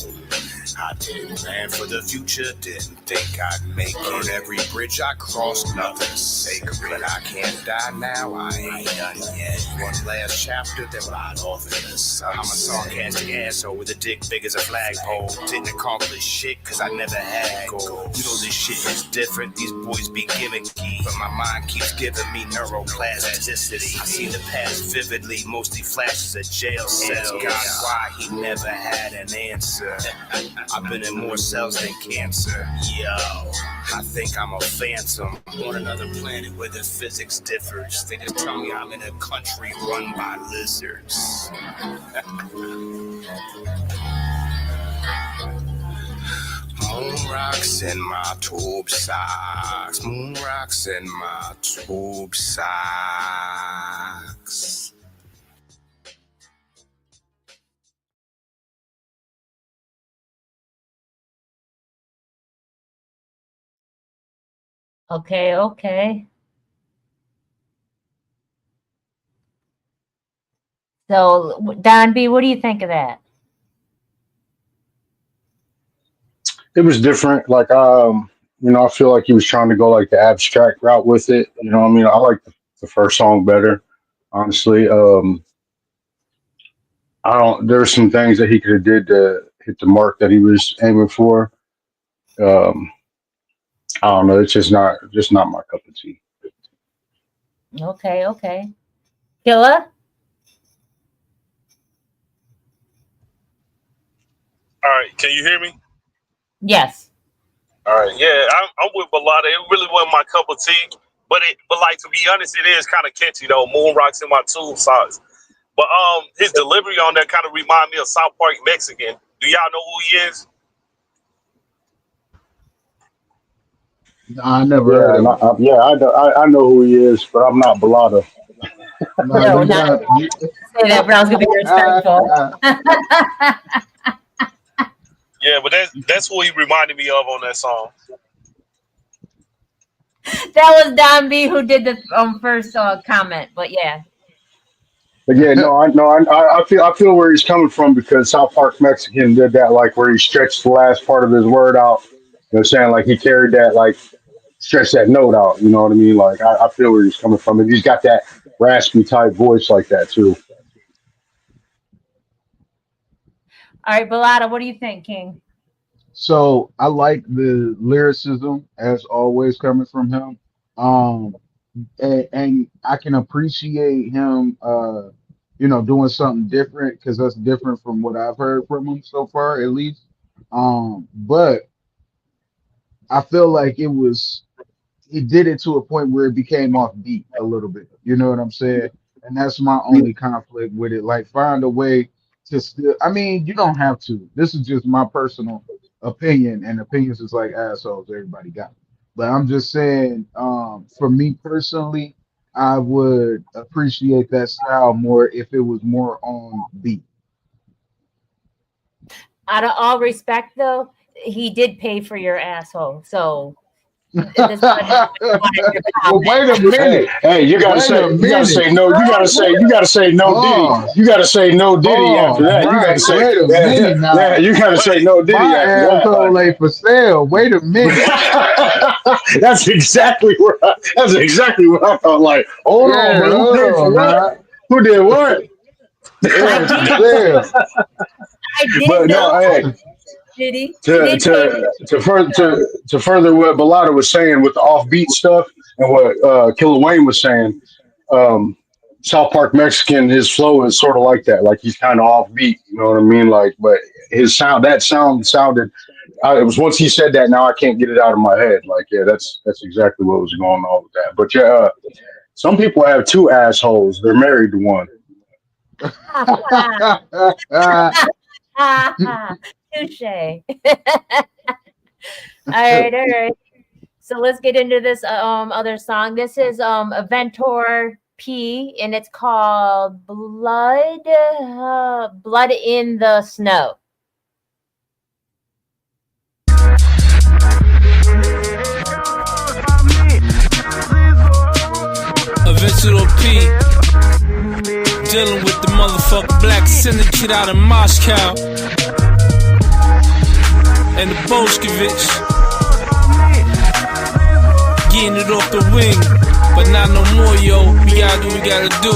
[SPEAKER 9] I didn't plan for the future, didn't think I'd make it. On every bridge I crossed, nothing's sacred. But I can't die now, I ain't done yet. One last chapter, then ride off in the sun. I'm a sarcastic asshole with a dick big as a flagpole. Didn't accomplish shit, cause I never had goals. You know this shit is different, these boys be gimmicky. But my mind keeps giving me neuroplasticity. I see the past vividly, mostly flashes of jail cells. God, why he never had an answer. I've been in more cells than cancer. Yo, I think I'm a phantom on another planet where the physics differs. They just tell me I'm in a country run by lizards. Moon rocks in my tube socks. Moon rocks in my tube socks.
[SPEAKER 4] Okay, okay. So, Don B, what do you think of that?
[SPEAKER 8] It was different. Like, I feel like he was trying to go like the abstract route with it. You know what I mean? I like the first song better, honestly. I don't. There's some things that he could have did to hit the mark that he was aiming for. Um, I don't know. It's just not my cup of tea.
[SPEAKER 4] Okay, okay. Killa?
[SPEAKER 7] All right, can you hear me?
[SPEAKER 4] Yes.
[SPEAKER 7] All right, yeah, I'm with Balada. It really wasn't my cup of tea, but like to be honest, it is kind of catchy though. Moon rocks in my tube socks. But his delivery on that kind of remind me of South Park Mexican. Do y'all know who he is?
[SPEAKER 5] Nah, I never heard
[SPEAKER 8] Yeah,
[SPEAKER 5] of him.
[SPEAKER 8] I know who he is, but I'm not Balada.
[SPEAKER 5] No,
[SPEAKER 4] No,
[SPEAKER 5] you
[SPEAKER 4] not
[SPEAKER 5] got.
[SPEAKER 4] say that, but I was gonna be respectful.
[SPEAKER 7] Yeah, but that's who he reminded me of on that song.
[SPEAKER 4] That was Don B who did the first comment, but yeah.
[SPEAKER 8] But yeah, I feel where he's coming from because South Park Mexican did that, like where he stretched the last part of his word out. You know what I'm saying? Like he carried that, like stretched that note out. You know what I mean? Like I feel where he's coming from, and he's got that raspy type voice like that too.
[SPEAKER 4] All right, Balada, what do you think, King?
[SPEAKER 5] So I like the lyricism as always coming from him. Um, and I can appreciate him, doing something different because that's different from what I've heard from him so far, at least. But I feel like he did it to a point where it became offbeat a little bit. You know what I'm saying? And that's my only conflict with it. Like, find a way to still. I mean, you don't have to. This is just my personal opinion, and opinions is like assholes. Everybody got. But I'm just saying, for me personally, I would appreciate that style more if it was more on beat.
[SPEAKER 4] Out of all respect, though, he did pay for your asshole. So this
[SPEAKER 5] Well, wait a minute.
[SPEAKER 8] Hey, you gotta
[SPEAKER 5] Wait a minute.
[SPEAKER 8] say no. You gotta say no
[SPEAKER 5] Pause.
[SPEAKER 8] Diddy. You gotta say no Diddy after that. You
[SPEAKER 5] Right.
[SPEAKER 8] gotta say
[SPEAKER 5] Wait a minute now.
[SPEAKER 8] yeah. You gotta say no Diddy
[SPEAKER 5] My
[SPEAKER 8] after that.
[SPEAKER 5] asshole ain't for sale. Wait a minute.
[SPEAKER 8] That's exactly what I thought. Like, hold on, bro. Who paid for what? Who did what?
[SPEAKER 5] Yeah.
[SPEAKER 4] I did
[SPEAKER 8] But
[SPEAKER 4] know.
[SPEAKER 8] no, hey,
[SPEAKER 4] Did he?
[SPEAKER 8] to further what Balada was saying with the offbeat stuff and what Killer Wayne was saying, South Park Mexican, his flow is sort of like that. Like he's kind of offbeat, you know what I mean? Like, but his sound sounded. It was once he said that. Now I can't get it out of my head. Like, yeah, that's exactly what was going on with that. But yeah, some people have two assholes. They're married to one.
[SPEAKER 4] Touche. All right. So let's get into this other song. This is Aventor P, and it's called Blood in the Snow.
[SPEAKER 11] Aventor P, dealing with the motherfucking black syndicate out in Moscow. And the Bolshevich getting it off the wing, but not no more, yo. We gotta do what we gotta do.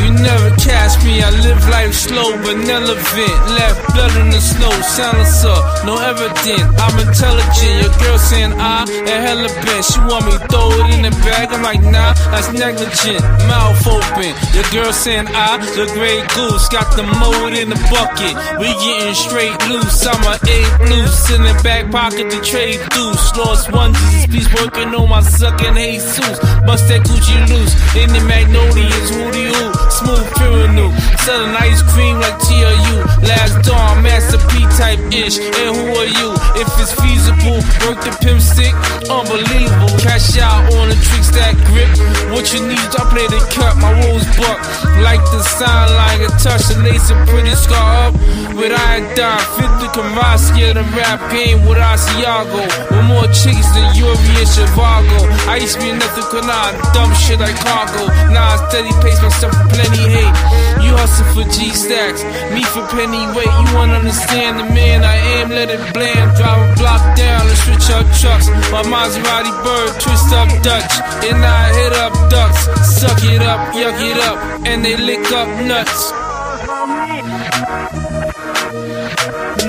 [SPEAKER 11] You never catch me, I live life slow but relevant. Left blood in the snow, silencer, no evidence. I'm intelligent, your girl saying I and hella bent. She want me throw it in the bag, I'm like nah, that's negligent. Mouth open, your girl saying I, the gray goose, got the mold in the bucket. We getting straight loose, I'm a A loose in the back pocket to trade deuce. Lost one Jesus, please working on my sucking Jesus. Bust that Gucci loose, in the Magnolias, hootie hoo. Smooth criminal, selling ice cream like TRU. Last dawn, Master P type ish. And who are you? If it's feasible, work the pimp stick, unbelievable. Cash out on the tricks that grip. What you need, I play the cut, my rose buck. Like the sign, like a touch, the lace a pretty scar up. with iodine. 50 Kavasky of the rap game with Asiago. With more chicks than Yuri and Chivago. I used to be nothing could not dumb shit like cargo. Now I steady pace myself for plenty hate. You hustle for G-stacks, me for penny weight. You won't understand the man I am, let it bland. Drive a block down and switch up trucks. My Maserati bird, twist up Dutch. And I hit up ducks, suck it up, yuck it up, and they lick up nuts.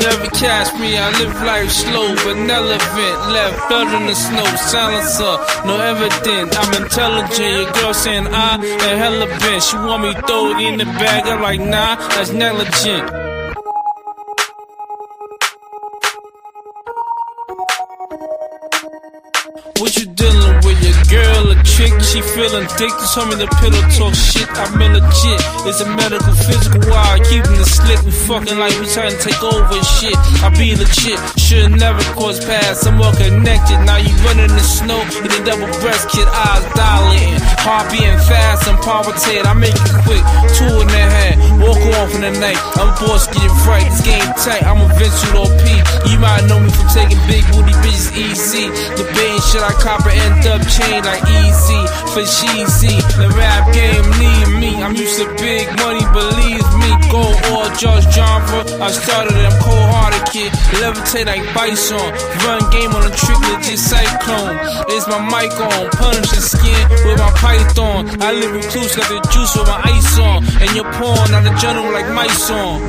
[SPEAKER 11] Never catch me, I live life slow, but relevant. Left blood in the snow, silencer, no evidence. I'm intelligent, your girl saying I and hella bent. She want me to throw it in the bag, I'm like nah, that's negligent. What you dealing with, your girl, a chick? She feeling dick, just told me the pillow talk shit. I'm legit, it's a medical, physical wild, keeping it slick. We fucking like we trying to take over shit. I be legit, should never cross paths. I'm well connected, now you running the snow in a double breast kid, eyes dilating, heart beating fast, I'm palpitating. I make it quick, 2 in the head, walk off in the night. I'm boss, get it right, this game tight. I'm a Vincent OP. You might know me from taking big booty bitches easy. Debating shit, I copper end up chain like easy for cheesy. The rap game need me. I'm used to big money, believe me. Go all Judge Jumper. I started them cold-hearted kid. Levitate like bison. Run game on a trick, legit cyclone. Is my mic on? Punish the skin with my python. I live recluse, got the juice with my ice on. And your pawn on the general like mice on.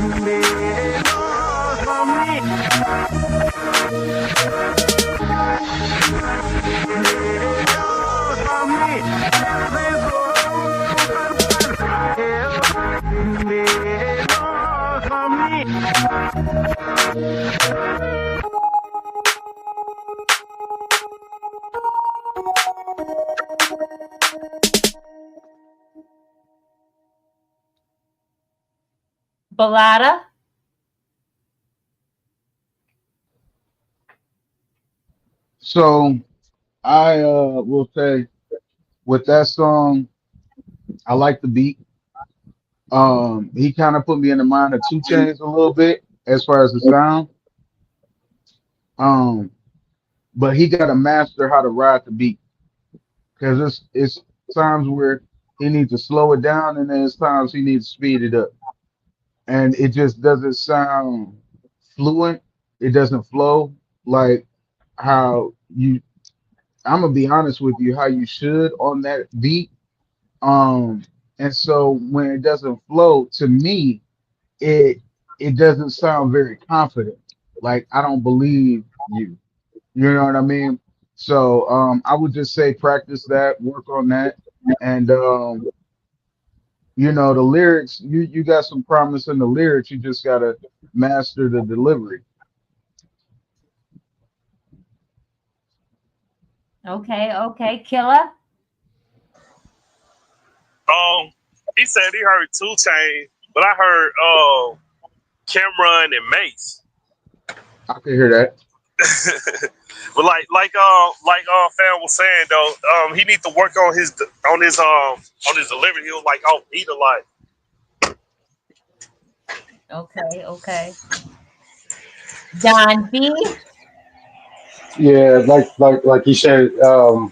[SPEAKER 4] Balada?
[SPEAKER 5] So I will say with that song, I like the beat. He kind of put me in the mind of 2 Chainz a little bit as far as the sound. But he got to master how to ride the beat because it's times where he needs to slow it down, and then there's times he needs to speed it up, and it just doesn't sound fluent. It doesn't flow like how you. I'm gonna be honest with you, how you should on that beat. And so when it doesn't flow, to me, it doesn't sound very confident. Like I don't believe you. You know what I mean? So I would just say practice that, work on that, and you know the lyrics. You got some promise in the lyrics. You just gotta master the delivery.
[SPEAKER 4] Okay, Killer.
[SPEAKER 7] He said he heard 2 Chainz, but I heard Cameron and Mace.
[SPEAKER 5] I can hear that.
[SPEAKER 7] But like Fan was saying though, he needs to work on his delivery. He was like off beat a lot.
[SPEAKER 4] Okay. Don B.
[SPEAKER 8] Yeah, like he said, the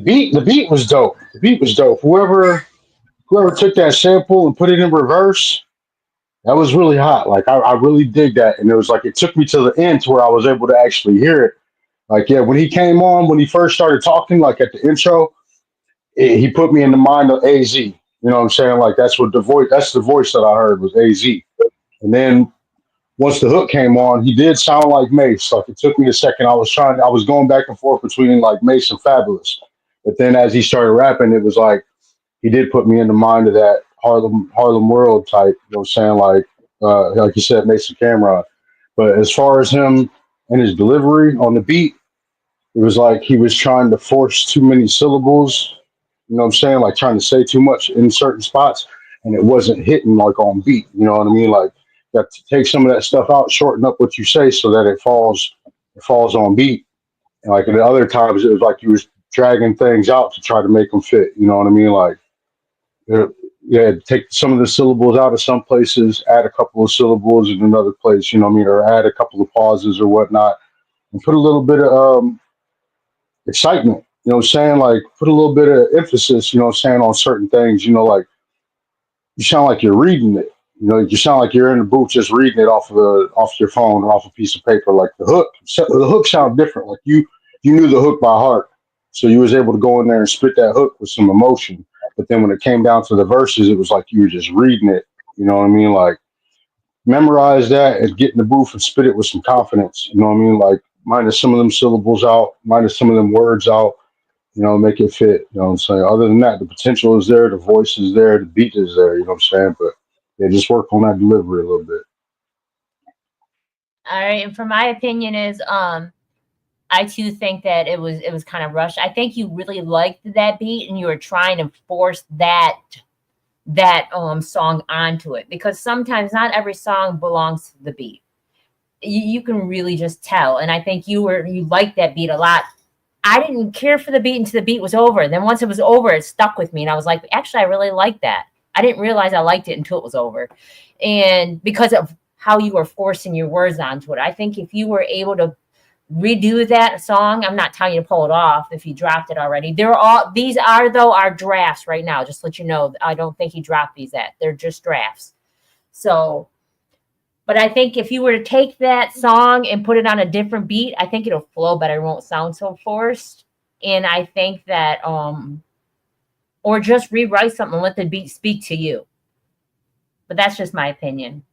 [SPEAKER 8] beat was dope. The beat was dope. Whoever took that sample and put it in reverse, that was really hot. Like I really dig that, and it was like it took me to the end to where I was able to actually hear it. Like yeah, when he came on, when he first started talking, like at the intro, he put me in the mind of AZ. You know what I'm saying? Like that's the voice that I heard was AZ. And then once the hook came on, he did sound like Mace. Like it took me a second. I was going back and forth between like Mace and Fabulous. But then as he started rapping, it was like he did put me in the mind of that Harlem World type. You know what I'm saying? Like you said, Mason Cameron. But as far as him and his delivery on the beat, it was like he was trying to force too many syllables. You know what I'm saying? Like trying to say too much in certain spots, and it wasn't hitting like on beat. You know what I mean? Like you got to take some of that stuff out, shorten up what you say so that it falls on beat. And like at other times, it was like you was dragging things out to try to make them fit. You know what I mean? Like yeah, take some of the syllables out of some places, add a couple of syllables in another place, you know what I mean, or add a couple of pauses or whatnot, and put a little bit of excitement, you know what I'm saying? Like put a little bit of emphasis, you know what I'm saying, on certain things, you know, like you sound like you're reading it. You know, you sound like you're in the booth just reading it off your phone or off a piece of paper. Like the hook sound different. Like you knew the hook by heart, so you was able to go in there and spit that hook with some emotion. But then when it came down to the verses, it was like you were just reading it. You know what I mean? Like memorize that and get in the booth and spit it with some confidence. You know what I mean? Like minus some of them syllables out, minus some of them words out. You know, make it fit. You know what I'm saying? Other than that, the potential is there, the voice is there, the beat is there. You know what I'm saying? But yeah, just work on that delivery a little bit.
[SPEAKER 4] All right, and for my opinion is, I too think that it was kind of rushed. I think you really liked that beat, and you were trying to force that song onto it, because sometimes not every song belongs to the beat. You can really just tell, and I think you liked that beat a lot. I didn't care for the beat until the beat was over. Then once it was over, it stuck with me. And I was like, actually, I really like that. I didn't realize I liked it until it was over. And because of how you were forcing your words onto it, I think if you were able to redo that song, I'm not telling you to pull it off if you dropped it already. These are our drafts right now. Just to let you know, I don't think he dropped these at. They're just drafts. So, but I think if you were to take that song and put it on a different beat, I think it'll flow better. It won't sound so forced. And I think that, or just rewrite something and let the beat speak to you. But that's just my opinion.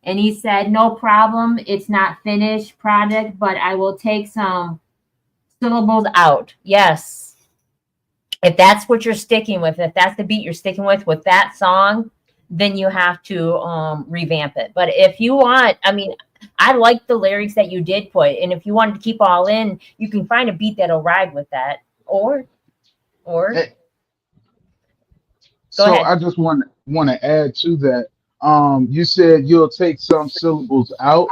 [SPEAKER 4] And he said, no problem. It's not finished product, but I will take some syllables out. Yes. If that's what you're sticking with, if that's the beat you're sticking with that song, then you have to revamp it. But if you want, I mean, I like the lyrics that you did put, and if you wanted to keep all in, you can find a beat that'll ride with that. Or
[SPEAKER 5] Hey,
[SPEAKER 4] go
[SPEAKER 5] so
[SPEAKER 4] ahead.
[SPEAKER 5] I just want to add to that. You said you'll take some syllables out.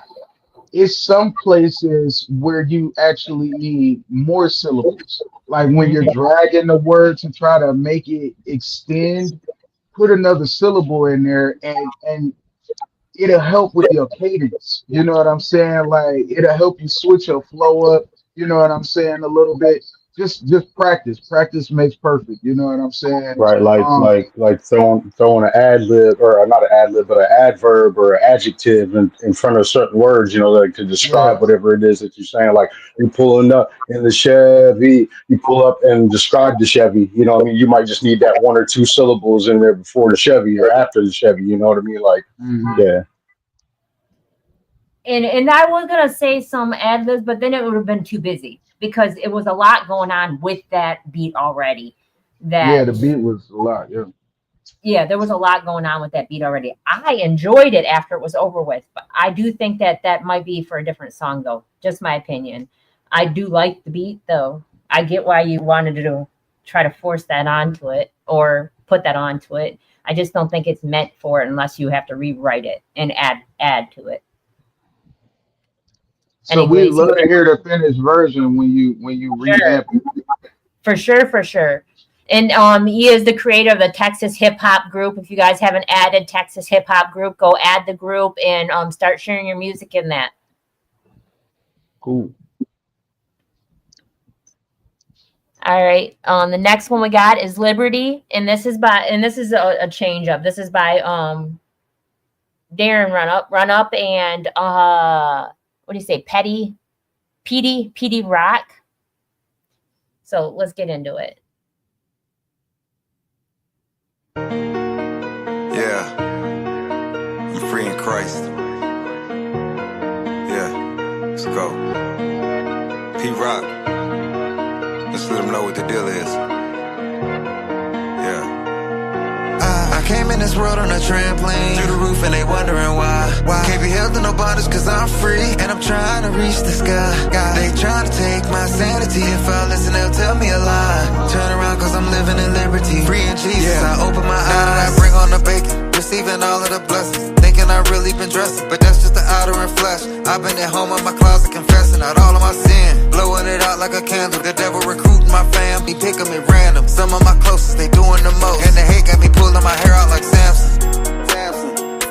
[SPEAKER 5] It's some places where you actually need more syllables. Like when you're dragging the word to try to make it extend, put another syllable in there, and it'll help with your cadence. You know what I'm saying? Like it'll help you switch your flow up. You know what I'm saying? A little bit. Just practice. Practice makes perfect. You know what I'm saying?
[SPEAKER 8] Right, like throwing an ad lib, or not an ad lib, but an adverb or an adjective in front of certain words, you know, like to describe
[SPEAKER 5] Yeah.
[SPEAKER 8] whatever it is that you're saying. Like you're pulling up in the Chevy, you pull up and describe the Chevy. You know what I mean? You might just need that one or two syllables in there before the Chevy or after the Chevy. You know what I mean? Like, yeah.
[SPEAKER 4] And I was gonna say some ad libs, but then it would have been too busy because it was a lot going on with that beat already.
[SPEAKER 5] Yeah, the beat was a lot. Yeah.
[SPEAKER 4] Yeah, there was a lot going on with that beat already. I enjoyed it after it was over with, but I do think that might be for a different song, though. Just my opinion. I do like the beat, though. I get why you wanted to try to force that onto it or put that onto it. I just don't think it's meant for it unless you have to rewrite it and add to it.
[SPEAKER 5] So we'd love to hear the finished version when you revamp it.
[SPEAKER 4] For sure. And he is the creator of the Texas hip hop group. If you guys haven't added Texas hip hop group, go add the group and start sharing your music in that.
[SPEAKER 5] Cool.
[SPEAKER 4] All right. The next one we got is Liberty, and this is a change up. This is by Darren Run Up, and what do you say, PD Rock. So let's get into it.
[SPEAKER 12] Yeah, I'm free in Christ. Yeah, let's go. P Rock, let's let them know what the deal is. Yeah. I came in this world on a trampoline, through the roof and they wondering why. Can't be held to no borders cause I'm free, and I'm trying to reach the sky. They trying to take my sanity, if I listen they'll tell me a lie. Turn around cause I'm living in liberty, free in Jesus, I open my eyes. I bring on the bacon, receiving all of the blessings. Thinking I really been dressing, but that's just the outer and flesh. I've been at home in my closet confessing out all of my sin, blowing it out like a candle. The devil recruiting my fam, he picking me random. Some of my closest, they doing the most, and the hate got me pulling my hair out like Samson.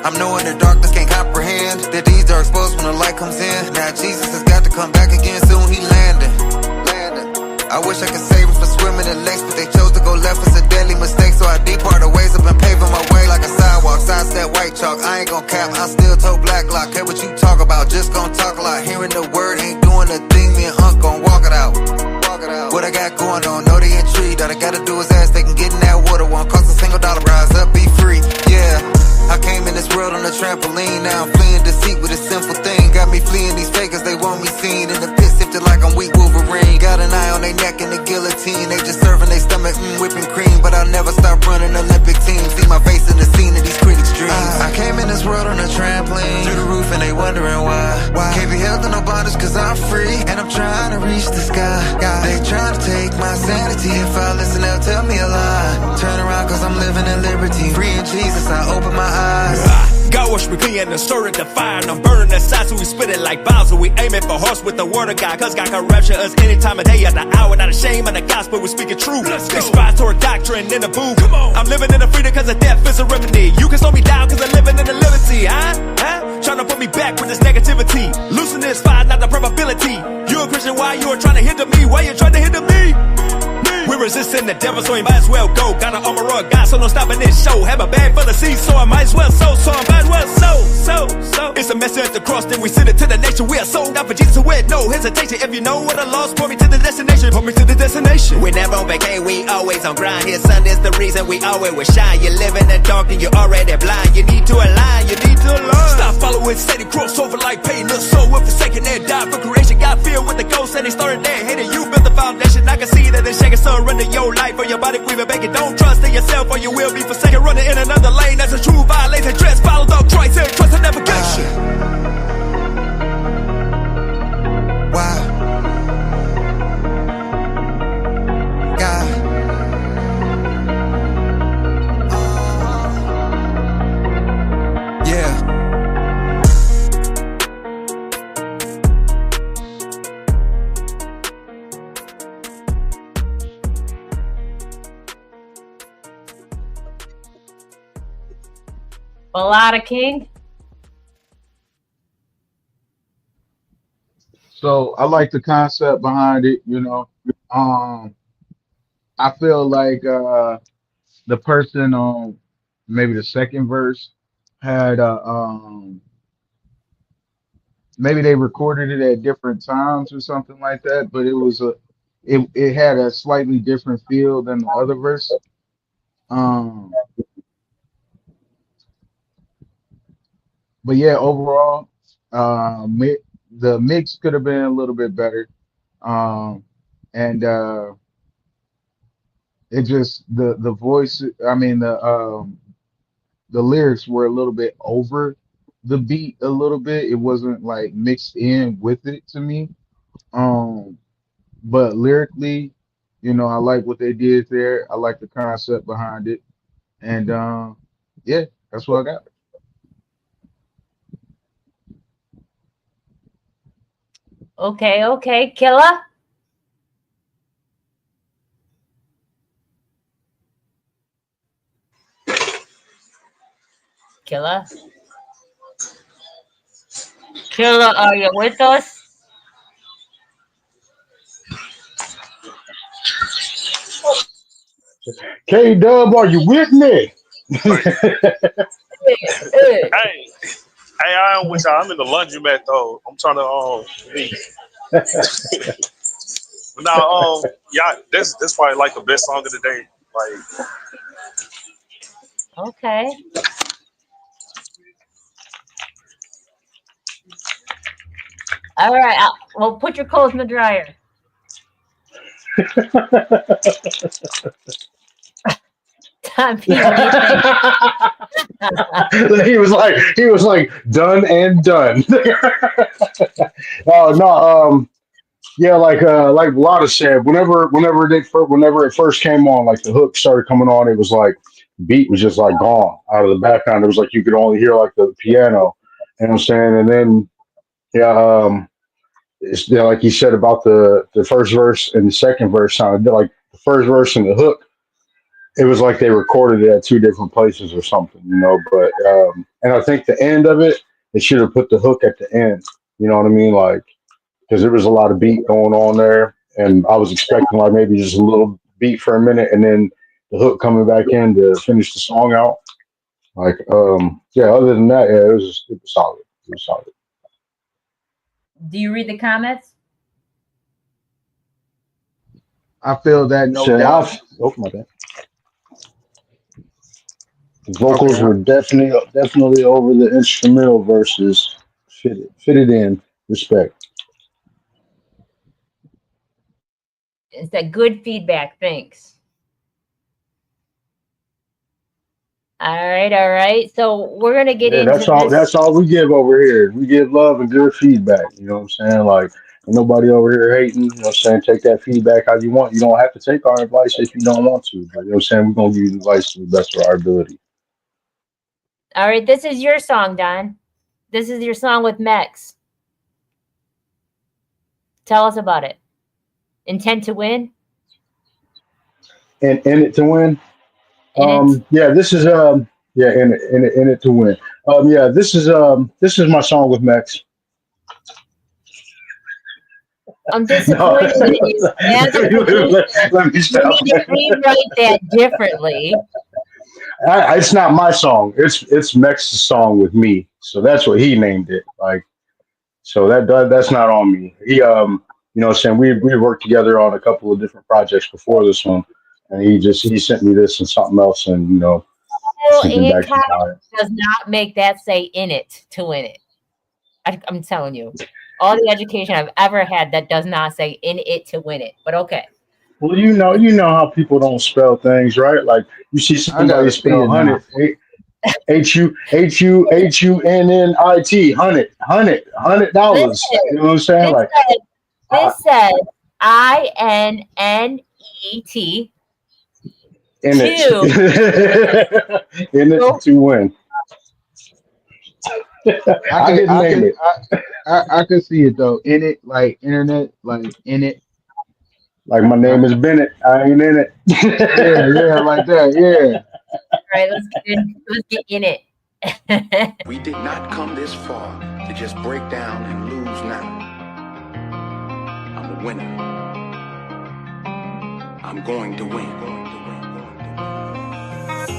[SPEAKER 12] I'm knowing the darkness can't comprehend that these are exposed when the light comes in. Now Jesus has got to come back again soon, he landing. I wish I could save him from swimming in lakes, but they chose to go left. It's a deadly mistake, so I depart the ways. I've been paving my way like a sidewalk. Sidestep white chalk, I ain't gon' cap, I still toe black lock. Care what you talk about, just gon' talk a lot. Hearing the word ain't doing a thing, me and Unc gon' walk it out. What I got going on, know they intrigued. All I gotta do is ask, they can get in that water. Won't cost a single dollar, rise up, be free, yeah. I came in this world on a trampoline, now I'm fleeing deceit with a simple thing. Got me fleeing these fakers, they want me seen in the pit, sifted like I'm weak Wolverine. Got an eye on their neck in the guillotine, they just serving their stomach, whipping cream. But I'll never stop running Olympic team, see my face in the scene of these critics' dreams. I came in this world on a trampoline, through the roof and they wondering why. Can't be held in no bondage cause I'm free, and I'm trying to reach the sky. They trying to take my sanity, if I listen they'll tell me a lie. Turn around cause I'm living in liberty, free in Jesus, I open my eyes.
[SPEAKER 13] God wash me clean and stir it the fire, and I'm burning the side, so we spit it like Bowser. We aiming for horse with the word of God, cause God can rapture us any time of day or the hour. Not ashamed of the gospel, we speaking true. Expository doctrine in the booth. I'm living in the freedom cause the death is a remedy. You can slow me down cause I'm living in the liberty, huh? Trying to put me back with this negativity. Loosen this fire, not the probability. You a Christian, why you are trying to hinder me? Why you trying to hinder me? We're resisting the devil, so he might as well go. Got an armor of God, so no stopping this show. Have a bag full of seeds, so I might as well sow. So I might as well sow. It's a message at the cross, then we send it to the nation. We are sold out for Jesus, with no hesitation. If you know what I lost, point me to the destination. Point me to the destination. We're never on vacation, we always on grind. Here, Sunday's the reason we always will shine. You're living in the dark and you're already blind. You need to align, you need to align. Stop following steady, crossover like pain. Look so with forsaken and die for creation. Got filled with the ghost and they started there. Hated you built the foundation. I can see that it's shaking, surrender your life or your body weaving back. Don't trust in yourself or you will be forsaken. Running in another lane, that's a true violation. Dress, follow dog, Christ, and trust in navigation.
[SPEAKER 12] Wow. God. Yeah.
[SPEAKER 4] Balada King.
[SPEAKER 5] So I like the concept behind it, I feel like the person on maybe the second verse had maybe they recorded it at different times or something like that, but it had a slightly different feel than the other verse. But yeah, overall, the mix could have been a little bit better. And it just the voice, I mean the lyrics were a little bit over the beat a little bit. It wasn't like mixed in with it to me. But lyrically, I like what they did there. I like the concept behind it. And yeah, that's what I got.
[SPEAKER 4] Okay, Killa. Killa, are you with us?
[SPEAKER 8] K Dub, are you with me?
[SPEAKER 7] Hey, I am with y'all. I'm in the laundromat though. I'm trying to leave. Now, yeah, this probably like the best song of the day. Like,
[SPEAKER 4] Okay. All right. Well, put your clothes in the dryer. Tom P, what do you think?
[SPEAKER 8] he was like done and done. No, yeah, like Lotta said, whenever it first came on, like the hook started coming on, it was like beat was just like gone out of the background. It was like you could only hear like the piano. You know what I'm saying? And then it's like he said about the first verse and the second verse sounded like the first verse and the hook. It was like they recorded it at two different places or something, you know. But and I think the end of it, they should have put the hook at the end. You know what I mean? Like, because there was a lot of beat going on there, and I was expecting like maybe just a little beat for a minute, and then the hook coming back in to finish the song out. Like, other than that, it was solid. It was solid.
[SPEAKER 4] Do you read the comments?
[SPEAKER 5] I feel that no doubt.
[SPEAKER 8] Oh my bad. The vocals were definitely over the instrumental verses. Fitted in. Respect.
[SPEAKER 4] It's that good feedback. Thanks. All right. So we're gonna get into
[SPEAKER 8] that's all we give over here. We give love and good feedback. You know what I'm saying? Like, ain't nobody over here hating. You know what I'm saying? Take that feedback how you want. You don't have to take our advice if you don't want to. But you know what I'm saying? We're gonna give you advice to the best of our ability.
[SPEAKER 4] All right, this is your song, Don. This is your song with Mex. Tell us about it. Intent to win?
[SPEAKER 8] And in it to win? This is in it to win. This is my song with Mex.
[SPEAKER 4] I'm disappointed in you.
[SPEAKER 8] Let me stop.
[SPEAKER 4] You need to rewrite that differently.
[SPEAKER 8] It's not my song. It's Mex's song with me. So that's what he named it. Like, so that's not on me. He you know what I'm saying, we worked together on a couple of different projects before this one, and he sent me this and something else, and you know,
[SPEAKER 4] does not make that say in it to win it. I'm telling you, all the education I've ever had, that does not say in it to win it. But okay.
[SPEAKER 8] Well, you know how people don't spell things, right? Like you see somebody spell $100, HUNNIT, $100. You know what I'm saying?
[SPEAKER 4] This says INNET.
[SPEAKER 8] In it to win.
[SPEAKER 5] I could see it though. In it, like internet, like in it.
[SPEAKER 8] Like my name is Bennett. I ain't in it.
[SPEAKER 5] yeah, like that. Yeah.
[SPEAKER 4] All right, let's get in it.
[SPEAKER 14] We did not come this far to just break down and lose now. I'm a winner. I'm going to win.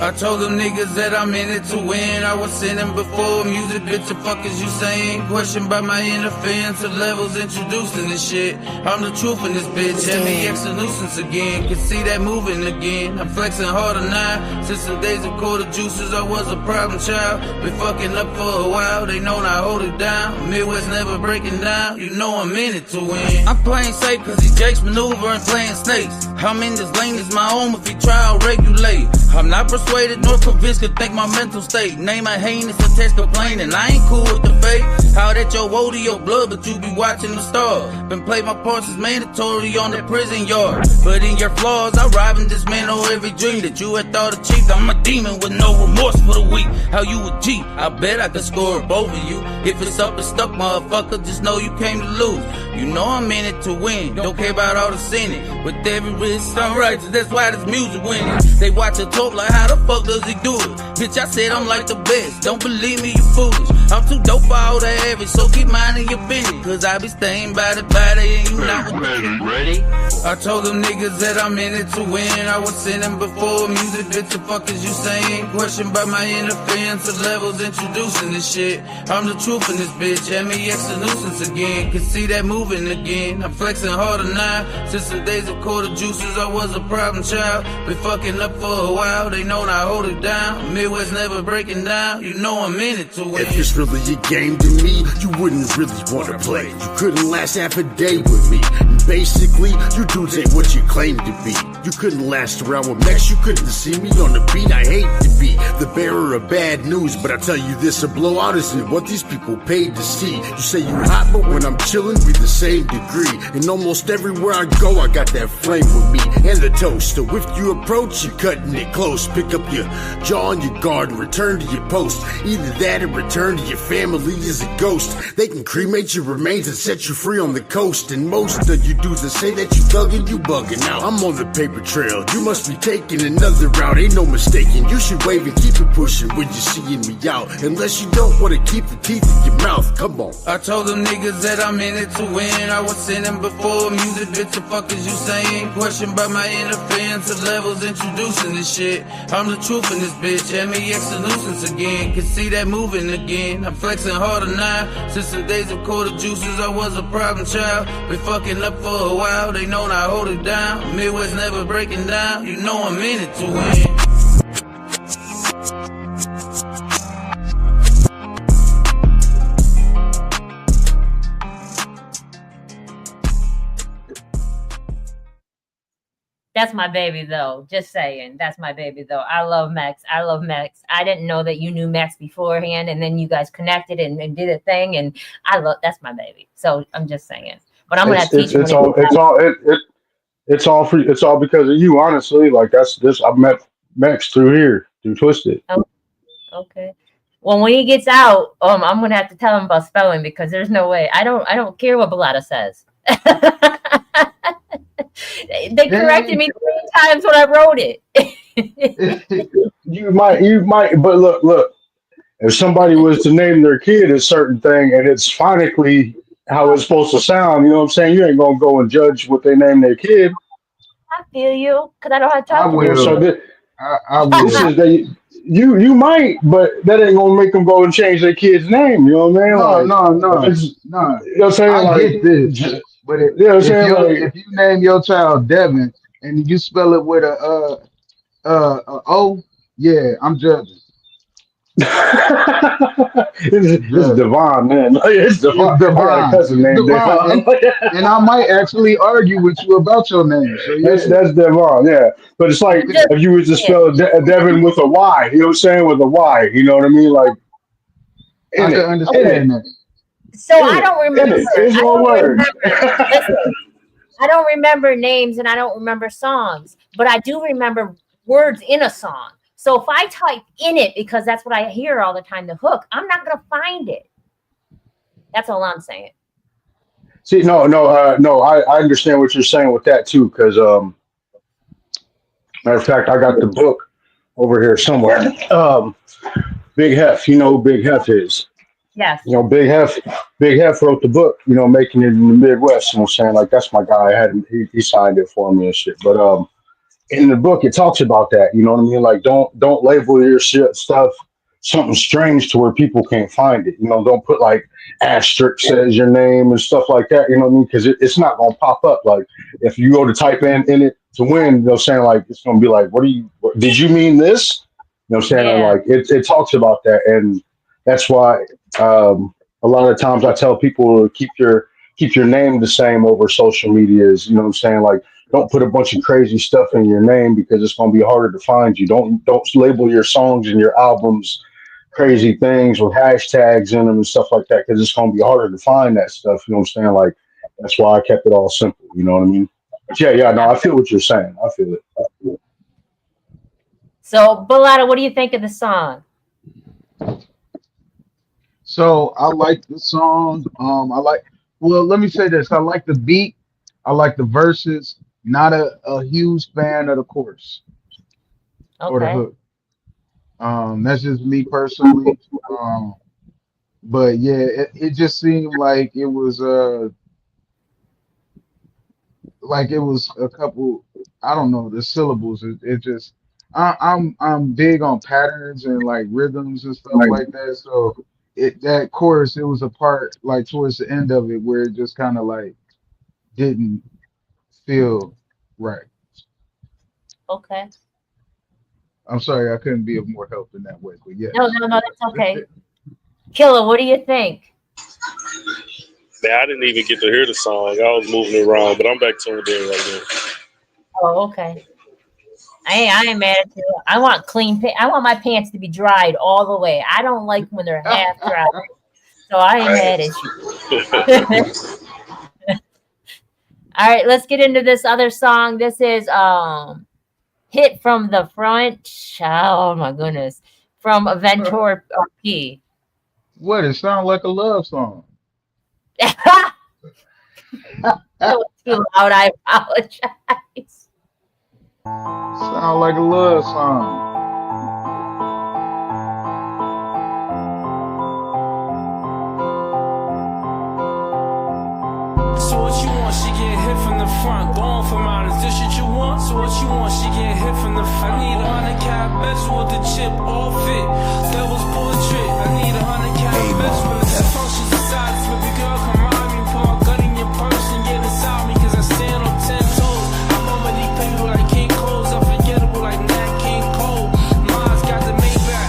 [SPEAKER 11] I told them niggas that I'm in it to win. I was sinning before music, bitch, the fuck is you saying? Questioned by my interference of levels introducing this shit. I'm the truth in this bitch, MEX a nuisance again. Can see that moving again. I'm flexing harder now. Since the days of quarter juices, I was a problem child. Been fucking up for a while, they know I hold it down. Midwest never breaking down, you know I'm in it to win. I'm playing safe cause these jakes maneuver and playing snakes. I'm in this lane, it's my home if you try, I'll regulate. I'm not persuaded nor convinced, could think my mental state. Name a heinous and text complaining, I ain't cool with the fate. How that your woe to your blood, but you be watching the stars. Been played my parts as mandatory on the prison yard. But in your flaws, I rob and dismantle every dream that you had thought achieved. I'm a demon with no remorse for the weak. How you a G? I bet I could score both of you. If it's up, it's stuck, motherfucker, just know you came to lose. You know I'm in it to win, don't care about all the sinning. With every risk, I'm righteous, that's why this music winning. They watch it talk like, how the fuck does he do it? Bitch, I said I'm like the best, don't believe me, you foolish. I'm too dope for all the average, so keep minding your business. Cause I be staying by the body and you not with me. Ready? I told them niggas that I'm in it to win. I was sinning before music, bitch, the fuck is you saying? Questioned by my interference of levels introducing this shit. I'm the truth in this bitch, MEX a nuisance again. Can see that moving again. I'm flexing harder now. Since the days of quarter juices, I was a problem child. Been fucking up for a while, they know I hold it down. Midwest never breaking down, you know I'm in it to win.
[SPEAKER 15] If it's really a game to me, you wouldn't really want to play. You couldn't last half a day with me. And basically, you dudes ain't what you claim to be. You couldn't last around with Mex, you couldn't see me on the beat. I hate to be the bearer of bad news, but I tell you this, a blowout isn't what these people paid to see. You say you hot, but when I'm chilling, we the same degree. And almost everywhere I go, I got that flame with meat and the toast. So if you approach, you're cutting it close. Pick up your jaw and your guard and return to your post. Either that or return to your family as a ghost. They can cremate your remains and set you free on the coast. And most of you dudes that say that you thugging, you bugging out. I'm on the paper trail, you must be taking another route. Ain't no mistaking, you should wave and keep it pushing when you're seeing me out. Unless you don't want to keep the teeth in your mouth, come on.
[SPEAKER 11] I told them niggas that I'm in it to win. I was sinning before music, bitch, the fuck is you saying? Question about my interference of levels introducing this shit. I'm the truth in this bitch, MEX the nuisance again. Can see that moving again. I'm flexing harder now. Since the days of quarter juices, I was a problem child. Been fucking up for a while, they know I hold it down. Midwest never breaking down, you know I'm in it to win.
[SPEAKER 4] That's my baby, though. Just saying. That's my baby, though. I love Max. I love Max. I didn't know that you knew Max beforehand, and then you guys connected and did a thing, and that's my baby. So I'm just saying. But I'm gonna have to teach him.
[SPEAKER 8] It's all because of you, honestly. Like I met Max through Twisted.
[SPEAKER 4] Oh, okay. Well, when he gets out, I'm gonna have to tell him about spelling because there's no way. I don't care what Bellata says. They corrected me 3 times when I wrote it.
[SPEAKER 8] you might, but look. If somebody was to name their kid a certain thing and it's phonetically how it's supposed to sound, you know what I'm saying? You ain't gonna go and judge what they name their kid.
[SPEAKER 4] I feel you, because I know how to talk
[SPEAKER 5] I
[SPEAKER 4] to
[SPEAKER 5] will.
[SPEAKER 4] them.
[SPEAKER 5] I will.
[SPEAKER 8] You might, but that ain't gonna make them go and change their kid's name. You know what I mean?
[SPEAKER 5] No.
[SPEAKER 8] You know what I'm saying?
[SPEAKER 5] I get this, but if you name your child Devin and you spell it with a O, yeah, I'm judging.
[SPEAKER 8] It's Devon, man. It's Devon. I got a cousin named Devon.
[SPEAKER 5] And I might actually argue with you about your name. So yeah.
[SPEAKER 8] That's Devon, yeah. But it's like if you was to spell Devin with a Y, you know what I'm saying? With a Y, you know what I mean? Like,
[SPEAKER 5] I can understand that.
[SPEAKER 4] So I don't remember.
[SPEAKER 8] Listen,
[SPEAKER 4] I don't remember names and I don't remember songs, but I do remember words in a song. So if I type in it, because that's what I hear all the time, the hook, I'm not going to find it. That's all I'm saying.
[SPEAKER 8] See, no. I understand what you're saying with that too, because matter of fact, I got the book over here somewhere. Big Hef, you know who Big Hef is.
[SPEAKER 4] Yes.
[SPEAKER 8] You know, Big Hef wrote the book, you know, Making It in the Midwest. You know what I'm saying? Like, that's my guy. He signed it for me and shit. But in the book, it talks about that. You know what I mean? Like, don't label your stuff something strange to where people can't find it. You know, don't put like asterisk says your name and stuff like that. You know what I mean? Because it's not gonna pop up. Like, if you go to type in it to win, they're saying like it's gonna be like, did you mean this? You know what I'm saying?
[SPEAKER 4] Yeah.
[SPEAKER 8] Like it talks about that, and that's why a lot of times I tell people to keep your name the same over social medias. You know what I'm saying? Like, don't put a bunch of crazy stuff in your name because it's going to be harder to find you. Don't label your songs and your albums crazy things with hashtags in them and stuff like that because it's going to be harder to find that stuff. You know what I'm saying? Like, that's why I kept it all simple. You know what I mean? But yeah. No, I feel what you're saying. I feel it.
[SPEAKER 4] So, Bellata, what do you think of the song?
[SPEAKER 5] So I like the song. Well, let me say this. I like the beat. I like the verses. Not a huge fan of the chorus or the hook. That's just me personally. But yeah, it just seemed like it was a couple. I don't know the syllables. It just I'm big on patterns and like rhythms and stuff like that. So that chorus, it was a part like towards the end of it where it just kind of like didn't feel right.
[SPEAKER 4] Okay.
[SPEAKER 5] I'm sorry, I couldn't be of more help in that way, but yeah.
[SPEAKER 4] No, that's okay. Killer, what do you think?
[SPEAKER 7] Man, I didn't even get to hear the song. I was moving around, but I'm back tuned in right now.
[SPEAKER 4] Oh, okay. I ain't mad at you. I want clean pants. I want my pants to be dried all the way. I don't like when they're half dry. So I ain't mad at you. All right, let's get into this other song. This is Hit from the Front. Oh my goodness. From Ventura P.
[SPEAKER 5] What? It sound like a love song.
[SPEAKER 4] That was too loud. I apologize.
[SPEAKER 5] Sound like a love song.
[SPEAKER 11] So what you want? She get hit from the front, born from out. Is this what you want? So what you want? She get hit from the front. I need 100 cat bezel with the chip all fit. That was portrait. I need 100 cat bezel with the functions inside. This baby girl, come ride me, put my gun in your purse and get inside me, cause I stand on 10 toes. I'm over these people like King Cole's, unforgettable like Nat King Cole. Mine's got the Maybach.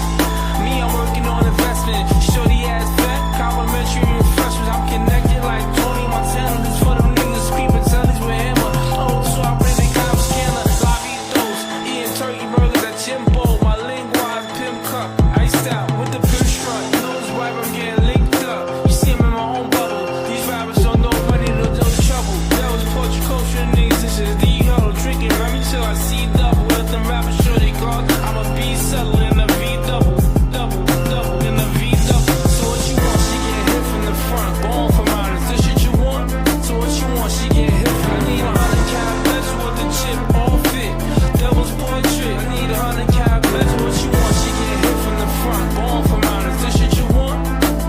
[SPEAKER 11] Me, I'm working on investment. Shorty ass fat, complimentary refreshments. I'm connected like Tony Montana. This for them niggas creeping tellies with hammer. Oh, so I bring the cop scanner. Lavitos, eating turkey burgers at Jimbo. My lingua is pimp cup, iced out with the fish strut. Nose wipe, I'm getting linked up. You see him in my own bubble. These rappers don't know money, no trouble. That was Portugal culture, niggas. This is the huddle. Drinking Remy till I see double. Let them rappers show they guard. I'm a B settle in a V double. Double, double, in a V double. So what you want? She get hit from the front, born from out. Is this shit you want? So what you want? She get hit from. I need 100 cat bezel with the chip all fit. Devil's portrait. I need 100 cat bezel. What you want? She get hit from the front, born from out. Is this shit you want?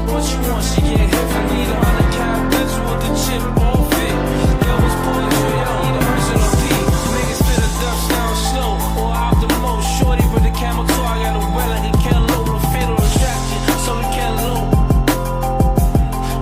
[SPEAKER 11] What you want? She get hit. I need 100 cat bezel with the chip all fit. Devil's portrait. I need a versatile P. Niggas spit a dust down slow or out the most. Shorty with the camel toe. I got a wet like a cantaloupe with fatal attraction. So we can't low.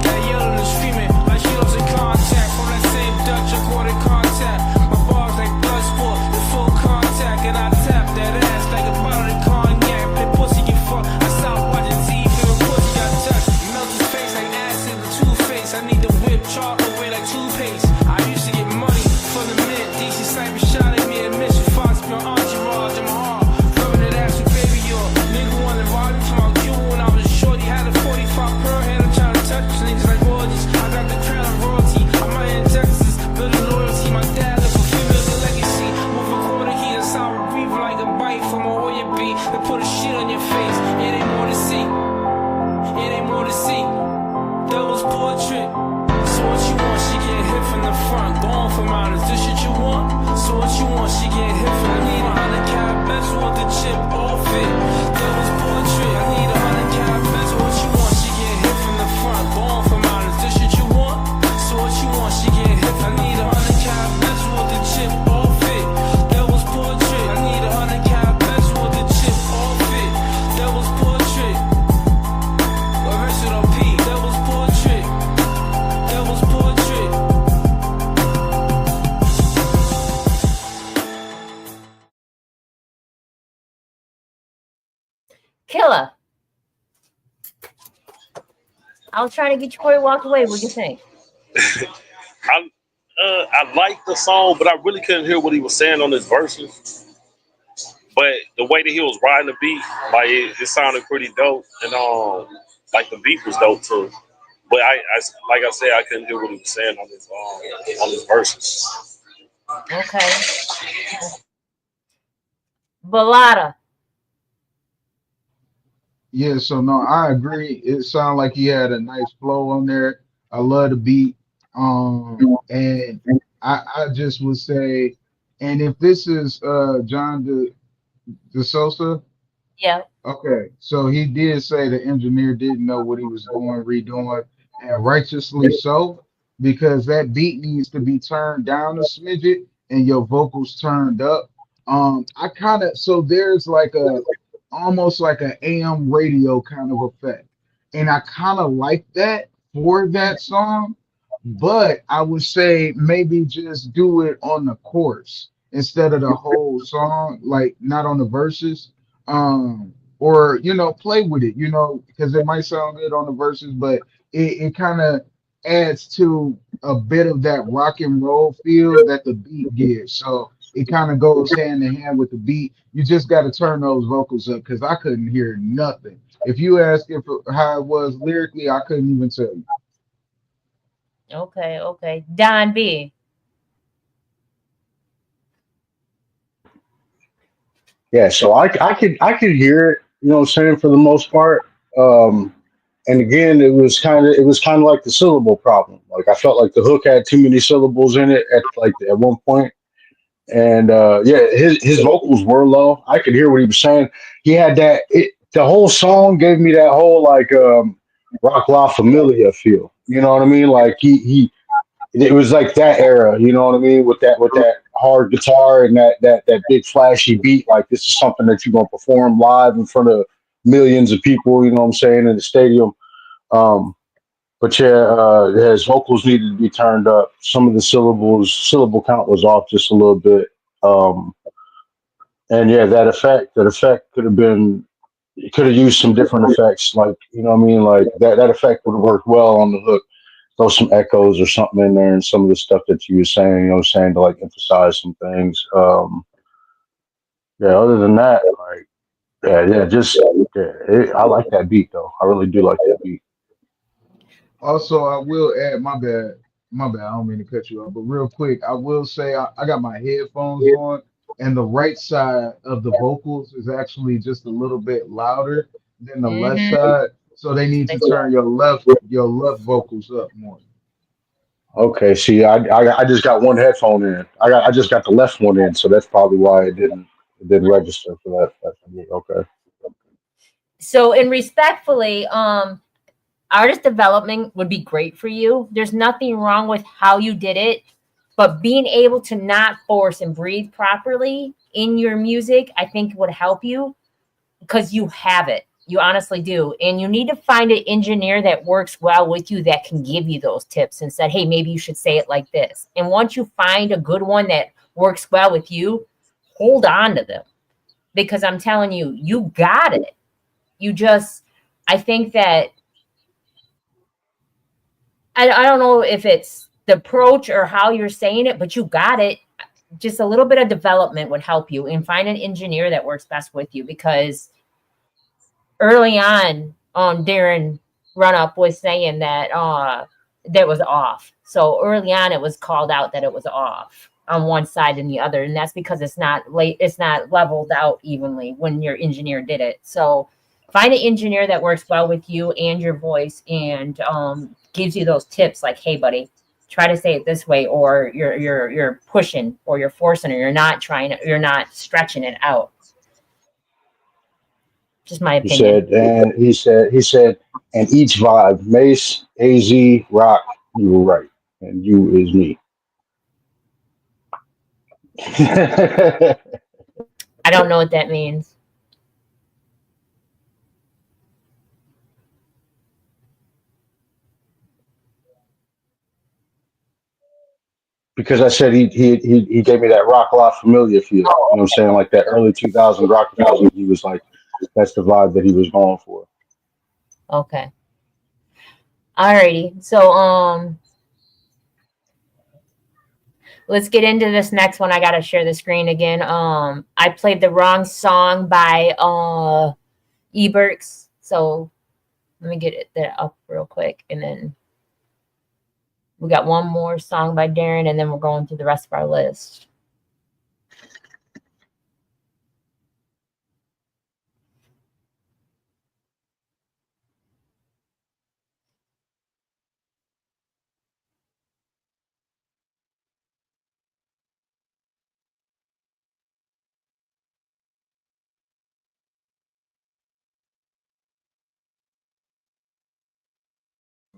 [SPEAKER 11] Got yelling and screaming like she lost in contact. From that same Dutch recorded contact. My bars like blood sport with full contact. And I tap that ass like a bottle of cognac. That pussy get fucked. I stop watching TV. Feeling pussy got touched. Melt his face like acid with Two-Face. I need the whip chocolate away like toothpaste. I used to get money for the mint. DC Cypher shot at me and Mission Fox. Pure entourage in my heart. Rubbing that ass with baby yo. Nigga wanted volume from my Cuba when I was a shorty. Had a 45 pearl hand. I'm trying to touch niggas like royalties. I got the crown of royalty. I'm out in Texas, building loyalty. My dad left a female the legacy. With a quarter key and sour breathing like a bite from a Oya B. They put a shit on your face. It ain't more to see. It ain't more to see. Devil's portrait. So what you want? She get hit from the front, born from out. Is this shit you want? So what you want? She get hit from. I need 100 cat bezel with the chip all fit. Devil's portrait. I need 100 cat bezel. What you want? She get hit from the front, born from out. Is this shit you want? So what you want? She get hit. I need 100 cat bezel with the chip all fit. Devil's portrait. I need 100 cat bezel with the chip all fit. Devil's portrait. Versatile P. Devil's portrait. Devil's portrait.
[SPEAKER 4] Killer. I was trying to get you before you walked away. What do you think?
[SPEAKER 7] I liked the song, but I really couldn't hear what he was saying on his verses. But the way that he was riding the beat, like it sounded pretty dope, and like the beat was dope too. But I like I said, I couldn't hear what he was saying on his verses.
[SPEAKER 4] Okay. Balada.
[SPEAKER 5] Yeah, so no, I agree. It sounded like he had a nice flow on there. I love the beat. And I just would say, and if this is John De Sosa,
[SPEAKER 4] Yeah.
[SPEAKER 5] okay, so he did say the engineer didn't know what he was doing, redoing, and righteously so, because that beat needs to be turned down a smidget and your vocals turned up. I kind of so there's like a almost like an AM radio kind of effect, and I kind of like that for that song, but I would say maybe just do it on the chorus instead of the whole song, like not on the verses. Or play with it, because it might sound good on the verses, but it kind of adds to a bit of that rock and roll feel that the beat gives. So it kind of goes hand in hand with the beat. You just got to turn those vocals up because I couldn't hear nothing. If you ask how it was lyrically, I couldn't even tell you.
[SPEAKER 4] Okay. Don B.
[SPEAKER 8] Yeah, so I could hear it, you know what I'm saying, for the most part. And again, it was kind of like the syllable problem. Like I felt like the hook had too many syllables in it at one point. And yeah, his vocals were low. I could hear what he was saying. He had the whole song gave me that whole like Rock La Familia feel. You know what I mean? Like he it was like that era, you know what I mean, with that hard guitar and that big flashy beat. Like this is something that you're gonna perform live in front of millions of people, you know what I'm saying, in the stadium. Um, but yeah, his vocals needed to be turned up. Some of the syllable count was off just a little bit. Um, and yeah, that effect could have been, it could have used some different effects, like you know what I mean, like that effect would have worked well on the hook. Throw some echoes or something in there, and some of the stuff that you were saying, you know, saying to like emphasize some things. Yeah, other than that, like yeah, just I like that beat though. I really do like that beat.
[SPEAKER 5] Also, I will add, my bad. I don't mean to cut you off, but real quick, I will say I got my headphones on, and the right side of the vocals is actually just a little bit louder than the left
[SPEAKER 4] Mm-hmm.
[SPEAKER 5] side, so they need to turn your left vocals up more.
[SPEAKER 8] Okay, see, I just got one headphone in. I just got the left one in, so that's probably why it didn't register for that. Okay.
[SPEAKER 4] So, and respectfully, artist development would be great for you. There's nothing wrong with how you did it, but being able to not force and breathe properly in your music, I think would help you because you have it. You honestly do. And you need to find an engineer that works well with you that can give you those tips and said, hey, maybe you should say it like this. And once you find a good one that works well with you, hold on to them because I'm telling you, you got it. You just, I think that I don't know if it's the approach or how you're saying it, but you got it. Just a little bit of development would help you and find an engineer that works best with you because early on, Darren Run Up was saying that that was off. So early on, it was called out that it was off on one side and the other, and that's because it's not leveled out evenly when your engineer did it. So find an engineer that works well with you and your voice and gives you those tips like, hey, buddy, try to say it this way, or you're pushing or you're forcing, or you're not stretching it out. Just my
[SPEAKER 8] He
[SPEAKER 4] opinion.
[SPEAKER 8] said, and he said, and each vibe, Mace, Az, Rock, you were right, and you is me.
[SPEAKER 4] I don't know what that means.
[SPEAKER 8] Because I said he gave me that Rock La Familia feel. You know what I'm saying? Like that early 2000 rock music. He was like, that's the vibe that he was going for.
[SPEAKER 4] Okay. Alrighty. So let's get into this next one. I gotta share the screen again. I played the wrong song by Eberks. So let me get that up real quick, and then we got one more song by Darren, and then we're going through the rest of our list.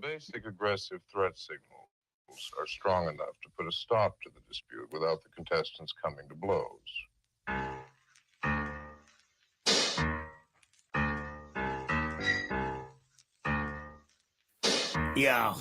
[SPEAKER 16] Basic aggressive threat signals are strong enough to put a stop to the dispute without the contestants coming to blows.
[SPEAKER 9] Yo.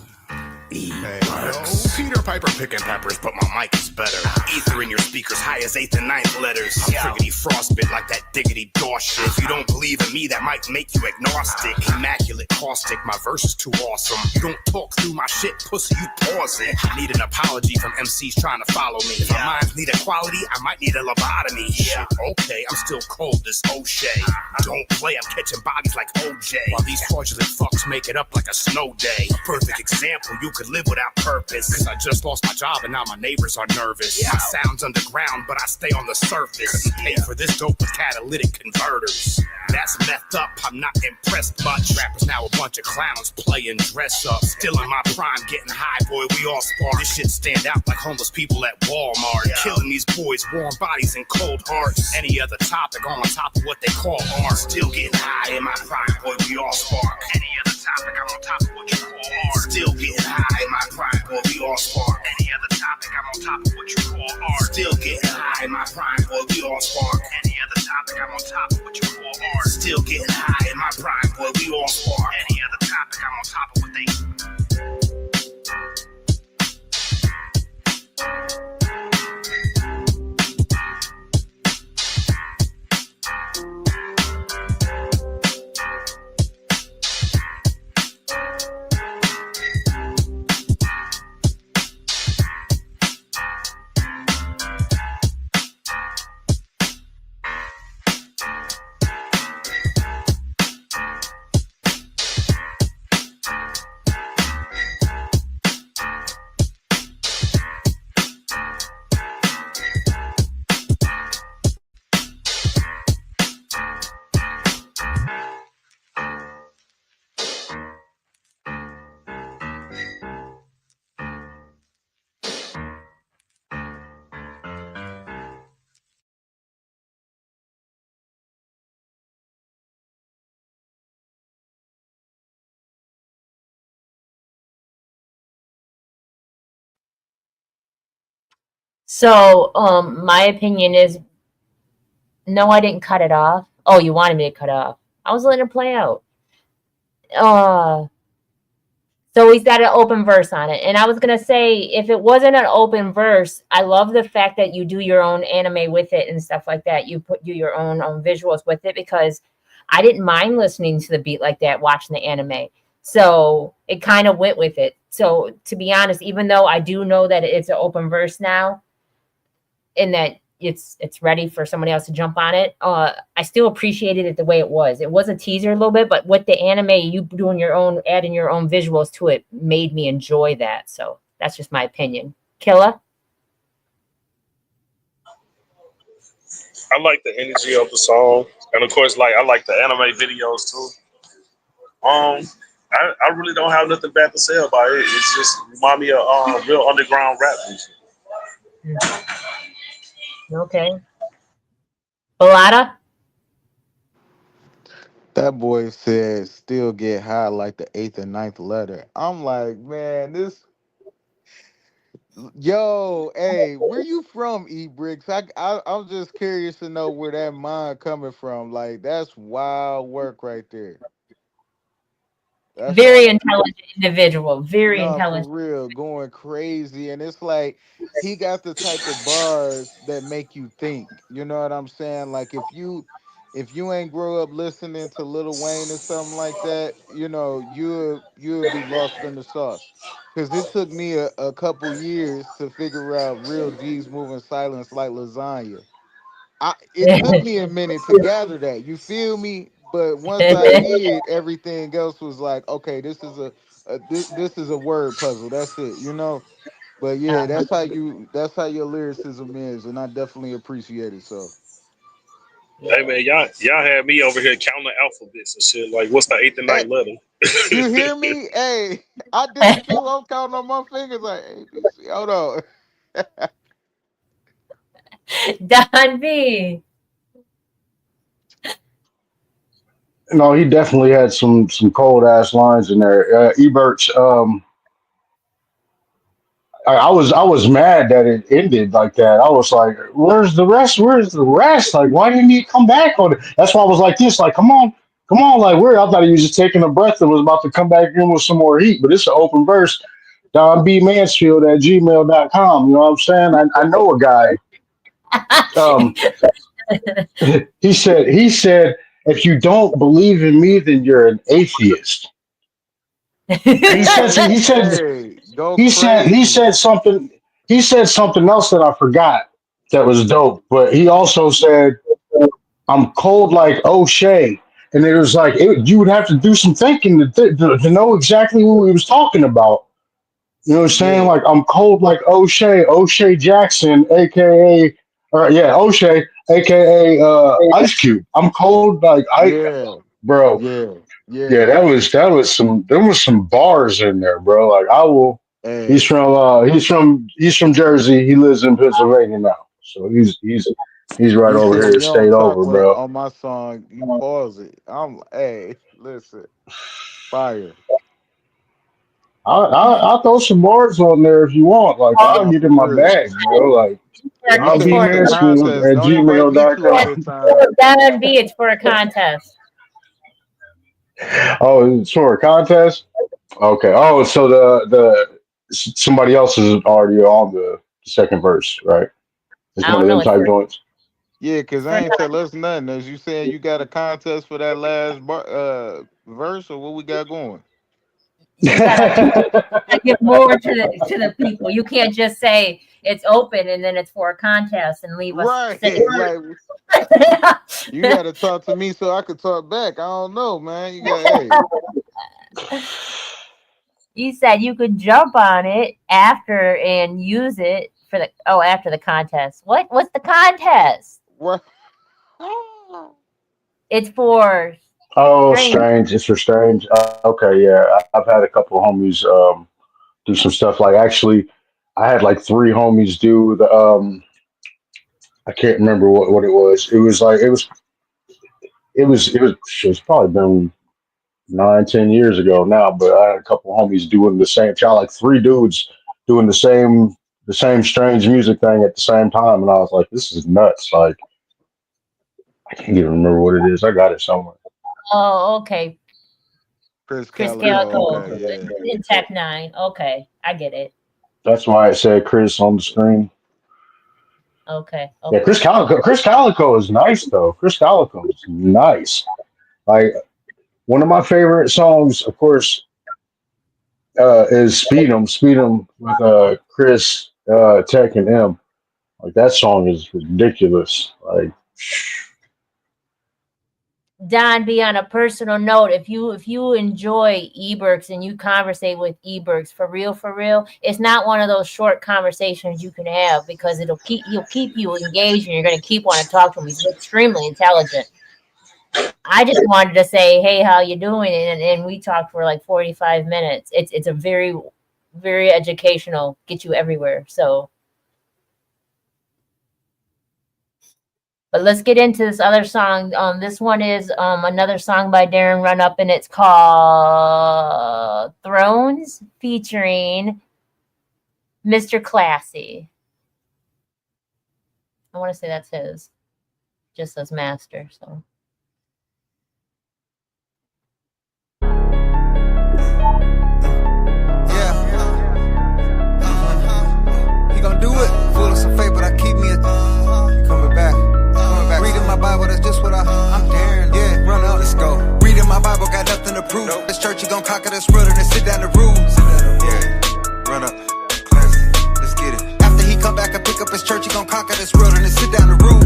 [SPEAKER 9] Hey, yo, Peter Piper picking peppers, but my mic is better. Ether in your speakers, high as 8th and 9th letters. I'm friggity frostbit like that diggity doss shit. If you don't believe in me, that might make you agnostic. Immaculate caustic, my verse is too awesome. You don't talk through my shit, pussy, you pause it. I need an apology from MCs trying to follow me. If my minds need equality, I might need a lobotomy. Yeah, okay, I'm still cold as O'Shea. Don't play, I'm catching bodies like OJ. While these fraudulent fucks make it up like a snow day. A perfect example, you could live without purpose. Cause I just lost my job and now my neighbors are nervous. My sound's underground, but I stay on the surface. Couldn't pay for this dope with catalytic converters. That's messed up, I'm not impressed much. Rappers now a bunch of clowns playing dress up. Still in my prime, getting high, boy, we all spar. This shit stand out like homeless people at Walmart. Killing these boys, warm bodies and cold hearts. Any other topic on top of what they call art. Still getting high in my prime, boy, we all spark. Any other topic, I'm on top of what you call art. Still getting high in my prime, boy, we all spark. Any other topic, I'm on top of what you call art. Still getting high in my prime, boy, we all spark. Any other topic, I'm on top of what you call art. Still getting high in my prime, boy, we all spark. Any other topic, I'm on top of what they.
[SPEAKER 4] So, my opinion is, no, I didn't cut it off. Oh, you wanted me to cut it off. I was letting it play out. So he's got an open verse on it. And I was going to say, if it wasn't an open verse, I love the fact that you do your own anime with it and stuff like that. You do your own visuals with it, because I didn't mind listening to the beat like that, watching the anime. So it kind of went with it. So to be honest, even though I do know that it's an open verse now, and that it's ready for somebody else to jump on it, I still appreciated it the way it was. It was a teaser a little bit, but with the anime, you doing your own, adding your own visuals to it, made me enjoy that. So that's just my opinion. Killa?
[SPEAKER 7] I like the energy of the song, and of course, like I like the anime videos too. I really don't have nothing bad to say about it. It's just remind me of real underground rap music.
[SPEAKER 4] Okay. Balada?
[SPEAKER 5] That boy said, "Still get high like the eighth and ninth letter." I'm like, man, this. Yo, hey, where you from, E Bricks? I'm just curious to know where that mind coming from. Like, that's wild work right there. That's
[SPEAKER 4] Very
[SPEAKER 5] all.
[SPEAKER 4] intelligent individual. Very
[SPEAKER 5] No, for
[SPEAKER 4] intelligent.
[SPEAKER 5] real, going crazy. And it's like he got the type of bars that make you think. You know what I'm saying? Like if you ain't grow up listening to Lil Wayne or something like that, you'll be lost in the sauce. Cause it took me a couple years to figure out real G's moving silence like lasagna. It took me a minute to gather that. You feel me? But once I did, everything else was like, okay, this is a word puzzle. That's it. But yeah, that's how your lyricism is, and I definitely appreciate it. So
[SPEAKER 7] Hey man, y'all had me over here counting the alphabets and shit. Like, what's the eighth and
[SPEAKER 5] hey,
[SPEAKER 7] ninth letter?
[SPEAKER 5] you hear me? Hey, I did it too. I'm counting on my fingers like ABC. Hold on.
[SPEAKER 4] Don B.
[SPEAKER 8] No, he definitely had some cold ass lines in there. Ebert's. I was mad that it ended like that. I was like, "Where's the rest? Where's the rest? Like, why didn't he come back on it?" That's why I was like this. Like, come on. Like, where? I thought he was just taking a breath and was about to come back in with some more heat. But it's an open verse. Don B. Mansfield at gmail.com. You know what I'm saying? I know a guy. Um, he said, if you don't believe in me, then you're an atheist. He said
[SPEAKER 5] Hey, go
[SPEAKER 8] he
[SPEAKER 5] crazy.
[SPEAKER 8] said something else that I forgot that was dope. But he also said, "I'm cold like O'Shea," and it was like you would have to do some thinking to know exactly who he was talking about. You know what I'm saying? Like I'm cold like O'Shea Jackson, aka O'Shea, aka Ice Cube. I'm cold like bro. Yeah, there was some bars in there, bro. Like I will. He's from Jersey. He lives in Pennsylvania now, so he's right
[SPEAKER 17] He
[SPEAKER 8] over
[SPEAKER 17] said,
[SPEAKER 8] here,
[SPEAKER 17] "You don't
[SPEAKER 8] state
[SPEAKER 17] talk,
[SPEAKER 8] over,
[SPEAKER 17] but
[SPEAKER 8] bro.
[SPEAKER 17] on my song, you pause it." Hey, listen, fire.
[SPEAKER 8] I'll throw some bars on there if you want. Like I'll
[SPEAKER 17] Nah,
[SPEAKER 8] get
[SPEAKER 17] for
[SPEAKER 8] in my
[SPEAKER 17] real.
[SPEAKER 8] bag, bro. Like
[SPEAKER 17] You
[SPEAKER 8] I'll
[SPEAKER 17] said
[SPEAKER 8] be
[SPEAKER 17] it's a
[SPEAKER 8] manscaped
[SPEAKER 17] contest.
[SPEAKER 8] at
[SPEAKER 17] Don't invite me to it
[SPEAKER 8] gmail.com.
[SPEAKER 17] this time.
[SPEAKER 4] Don B, it's for a contest.
[SPEAKER 8] Oh, it's for a contest? Okay. Oh, so the somebody else is already on the second verse, right? It's
[SPEAKER 4] I
[SPEAKER 8] one
[SPEAKER 4] don't
[SPEAKER 8] of
[SPEAKER 4] know.
[SPEAKER 8] them
[SPEAKER 4] It's
[SPEAKER 8] type
[SPEAKER 4] for,
[SPEAKER 8] joints.
[SPEAKER 17] Yeah, because
[SPEAKER 4] for
[SPEAKER 17] I ain't tell us nothing. As you saying, you got a contest for that last verse, or what we got going?
[SPEAKER 4] you gotta give more to the people. You can't just say it's open and then it's for a contest and leave us
[SPEAKER 17] Right.
[SPEAKER 4] sitting.
[SPEAKER 17] Like you got to talk to me so I could talk back. I don't know, man. You got
[SPEAKER 4] You said you could jump on it after and use it for the after the contest. What's the contest?
[SPEAKER 17] What?
[SPEAKER 4] It's for
[SPEAKER 8] Oh,
[SPEAKER 4] strange.
[SPEAKER 8] strange. It's for strange. Okay, yeah. I've had a couple of homies do some stuff. Like actually, I had like three homies do the I can't remember what it was. It was like it's probably been 9, 10 years ago now, but I had a couple of homies doing the same child, like three dudes doing the same strange music thing at the same time, and I was like, this is nuts. Like I can't even remember what it is. I got it somewhere.
[SPEAKER 4] Oh, okay.
[SPEAKER 17] Chris
[SPEAKER 4] Calico.
[SPEAKER 17] Okay,
[SPEAKER 4] in Tech 9. Okay, I get it.
[SPEAKER 8] That's why I said Chris on the screen.
[SPEAKER 4] Okay.
[SPEAKER 8] Yeah, Chris Calico is nice though. Chris Calico is nice. Like one of my favorite songs, of course, is Speed 'Em with Chris, Tech, and M. Like that song is ridiculous. Like
[SPEAKER 4] Don B, on a personal note, if you enjoy Eberks and you conversate with Eberks for real, it's not one of those short conversations you can have because he'll keep you engaged and you're gonna keep wanting to talk to him. He's extremely intelligent. I just wanted to say, hey, how you doing? And we talked for like 45 minutes. It's a very, very educational, get you everywhere. So but let's get into this other song. This one is another song by Darren Run Up, and it's called Thrones, featuring Mr. Classy. I want to say that's his. Just says master, so.
[SPEAKER 12] He gonna do it. Full of some faith, but I keep me coming back. Reading my Bible, that's just what I'm daring. Yeah, run up, let's go. Reading my Bible, got nothing to prove. This church, you gon' conquer this world and then sit down the rule. Yeah, run up, classy, let's get it. After he come back and pick up his church, he gon' conquer this world and then sit down the rule.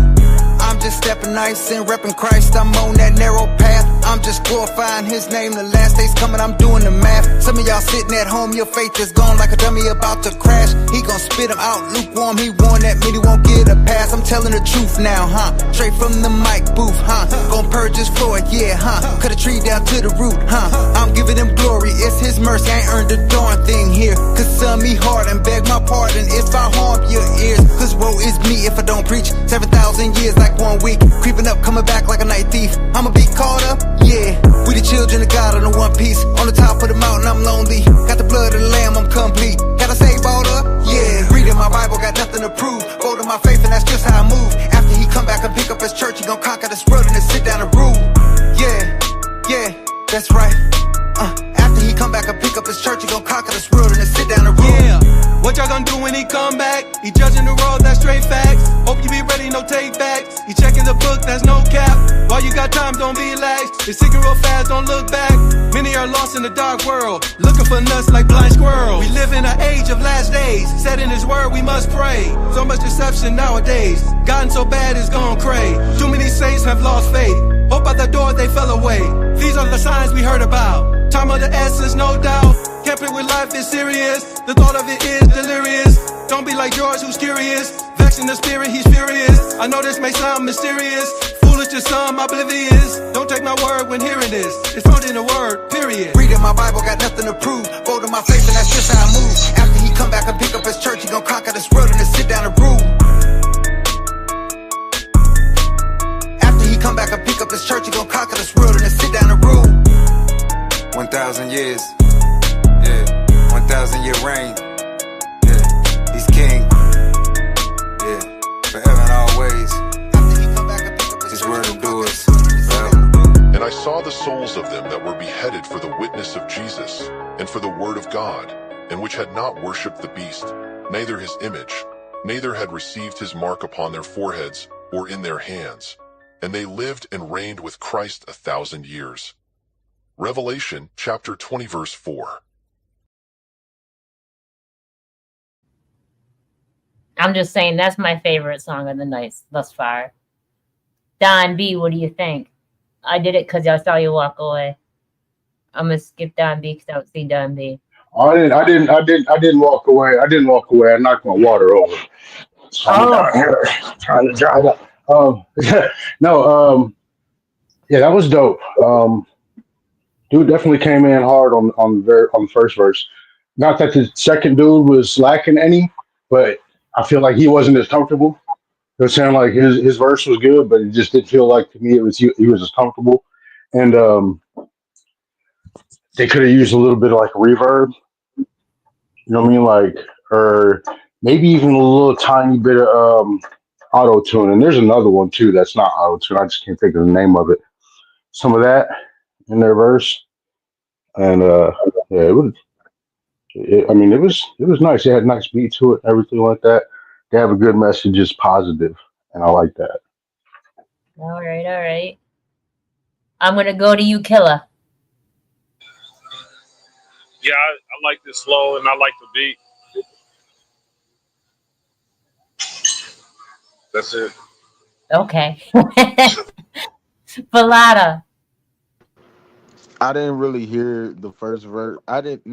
[SPEAKER 12] I'm just stepping nice and repping Christ. I'm on that narrow path. I'm just glorifying his name. The last day's coming, I'm doing the math. Some of y'all sitting at home, your faith is gone like a dummy about to crash. He gon' spit him out lukewarm. He warned that mean he won't get a pass. I'm telling the truth now, huh? Straight from the mic booth, huh? Gon' purge his floor, yeah, huh? Cut a tree down to the root, huh? I'm giving him glory. It's his mercy. I ain't earned a darn thing here. Cause some me hard and beg my pardon if I harm your ears. Cause woe is me if I don't preach. 7,000 years like 1 week. Creeping up, coming back like a night thief. I'ma be caught up, yeah. We the children of God on the one piece. On the top of the mountain, I'm lonely. Got the blood of the lamb, I'm complete. Gotta save all up, yeah. Reading my Bible, got nothing to prove. Vote in my faith, and that's just how I move. After he come back and pick up his church, he gon' conquer this world and then sit down and rule. Yeah, that's right. After he come back and pick up his church, he gon' conquer this world and then sit down and rule.
[SPEAKER 13] Yeah, what y'all gonna do when he come back? He judging the world, that's straight facts. Hope you be ready, no take backs. He checking the book, that's no cap. While you got time, don't be lax. It's sinking real fast, don't look back. Many are lost in the dark world, looking for nuts like blind squirrels. We live in an age of last days. Said in his word, we must pray. So much deception nowadays. Gotten so bad, it's gone cray. Too many saints have lost faith. Hope by the door they fell away. These are the signs we heard about. Time of the essence, no doubt.
[SPEAKER 18] Can't play with life, it's serious. The thought of it is delirious. Don't be like George, who's curious. Vexing the spirit, he's furious. I know this may sound mysterious. Foolish to some, oblivious. Don't take my word when hearing this. It's found in the word, period.
[SPEAKER 12] Reading my Bible, got nothing to prove. Folding my faith, and that's just how I move. After he come back and pick up his church, he gon' conquer this world and sit down and rule. After he come back and pick up his church, he gon' conquer this world and sit down and rule. 1,000 years, yeah. 1,000 year reign, yeah. He's king, yeah. Forever and always. After he come back and pick up his word endures.
[SPEAKER 16] And I saw the souls of them that were beheaded for the witness of Jesus, and for the word of God, and which had not worshipped the beast, neither his image, neither had received his mark upon their foreheads, or in their hands. And they lived and reigned with Christ 1,000 years. Revelation chapter 20 verse 4.
[SPEAKER 4] I'm just saying that's my favorite song of the night thus far. Don B, what do you think? I did it because I saw you walk away. I'm gonna skip Don B because I don't see Don B.
[SPEAKER 8] I didn't walk away. I didn't walk away. I knocked my water over. So I'm down here trying to dry it up. Yeah, that was dope. Dude definitely came in hard on the first verse. Not that the second dude was lacking any, but I feel like he wasn't as comfortable. It sounded like his verse was good, but it just didn't feel like to me he was as comfortable. And they could have used a little bit of like reverb. You know what I mean? Like, or maybe even a little tiny bit of auto tune. And there's another one too that's not auto tune. I just can't think of the name of it. Some of that in their verse. And yeah, it was nice. It had a nice beat to it, everything like that. They have a good message, it's positive, and I like that.
[SPEAKER 4] All right. I'm gonna go to you, Killa.
[SPEAKER 7] Yeah, I like this flow and I like the beat. That's it.
[SPEAKER 4] Okay. Balada.
[SPEAKER 17] I didn't really hear the first verse. I didn't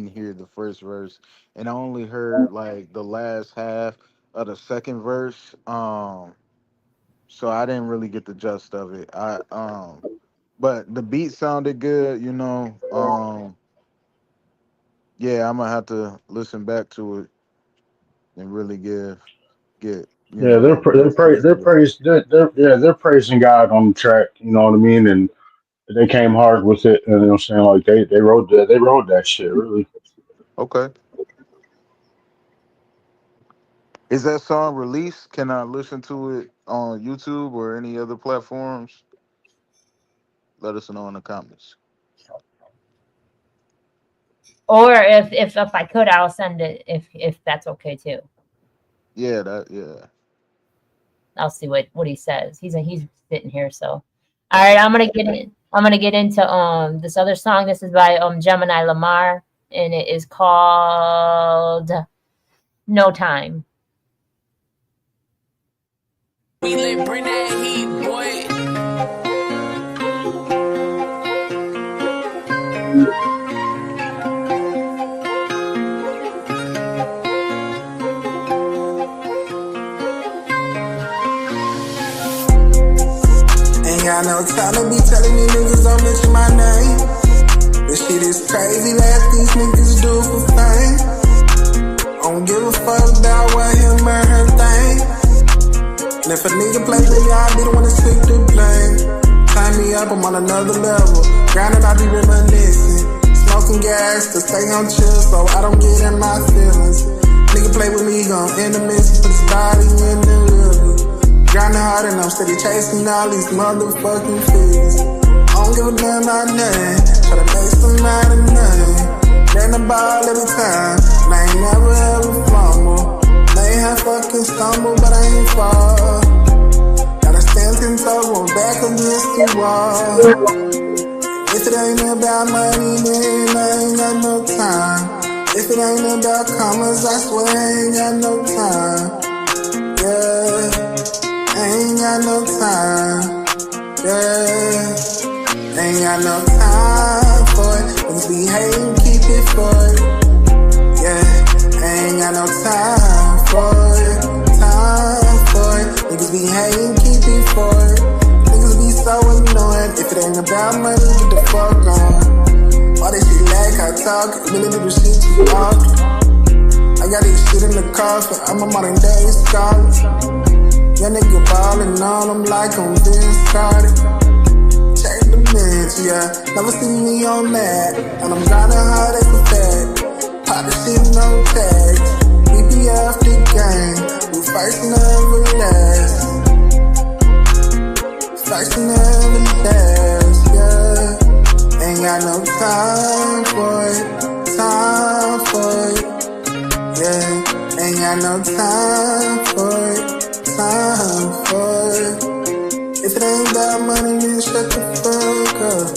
[SPEAKER 17] hear the first verse, and I only heard like the last half of the second verse. So I didn't really get the gist of it. But the beat sounded good, you know. Yeah, I'm gonna have to listen back to it and really get
[SPEAKER 8] Yeah, they're praising God on the track. You know what I mean? And they came hard with it. And you know what I'm saying? Like they wrote that shit really.
[SPEAKER 17] Okay. Is that song released? Can I listen to it on YouTube or any other platforms? Let us know in the comments.
[SPEAKER 4] Or if I could, I'll send it if that's okay too.
[SPEAKER 17] Yeah,
[SPEAKER 4] I'll see what he says. He's sitting here, so all right. I'm gonna get into this other song. This is by Gemini Lamar, and it is called No Time.
[SPEAKER 3] We lit, bring that heat, boy.
[SPEAKER 12] Ain't got no time to be telling these niggas don't mention my name. This shit is crazy, last these niggas do for fame. I don't give a fuck about what him or her think. And if a nigga play with me, I be the one to stick the blame. Tie me up, I'm on another level. Grinding, I be reminiscing. Smoking gas to stay on chill so I don't get in my feelings. Nigga play with me, gon' end the miss, put his body in the river. Grinding hard and I'm steady chasing all these motherfucking figures. I don't give a damn about nothing. Try to make some out of nothing. Ran the ball every time, and I ain't never ever fumble. May have fucking stumble, but I ain't fall. Gotta stand 10 toes, one back against the wall. If it ain't about money, then I ain't got no time. If it ain't about commas, I swear I ain't got no time. Yeah, I ain't got no time. Yeah. Ain't got no time for it. Niggas be hating, keep it for it. Yeah, ain't got no time for it. Time for it. Niggas be hating, keep it for it. Niggas be so annoying. If it ain't about money, get the fuck on. Why they shit like I talk? Really do the shit you walk. I got this shit in the coffin. I'm a modern day scholar. Young nigga ballin' on them like I'm Vince Carter. Check the minutes, yeah. Never seen me on that. And I'm grinding hard as a fact. Pop the shit no tags. BPF the game. We first never last. First never last, yeah. Ain't got no time for it. Time for it. Yeah. Ain't got no time for it. Time for it. If it ain't about money, then shut the fuck up.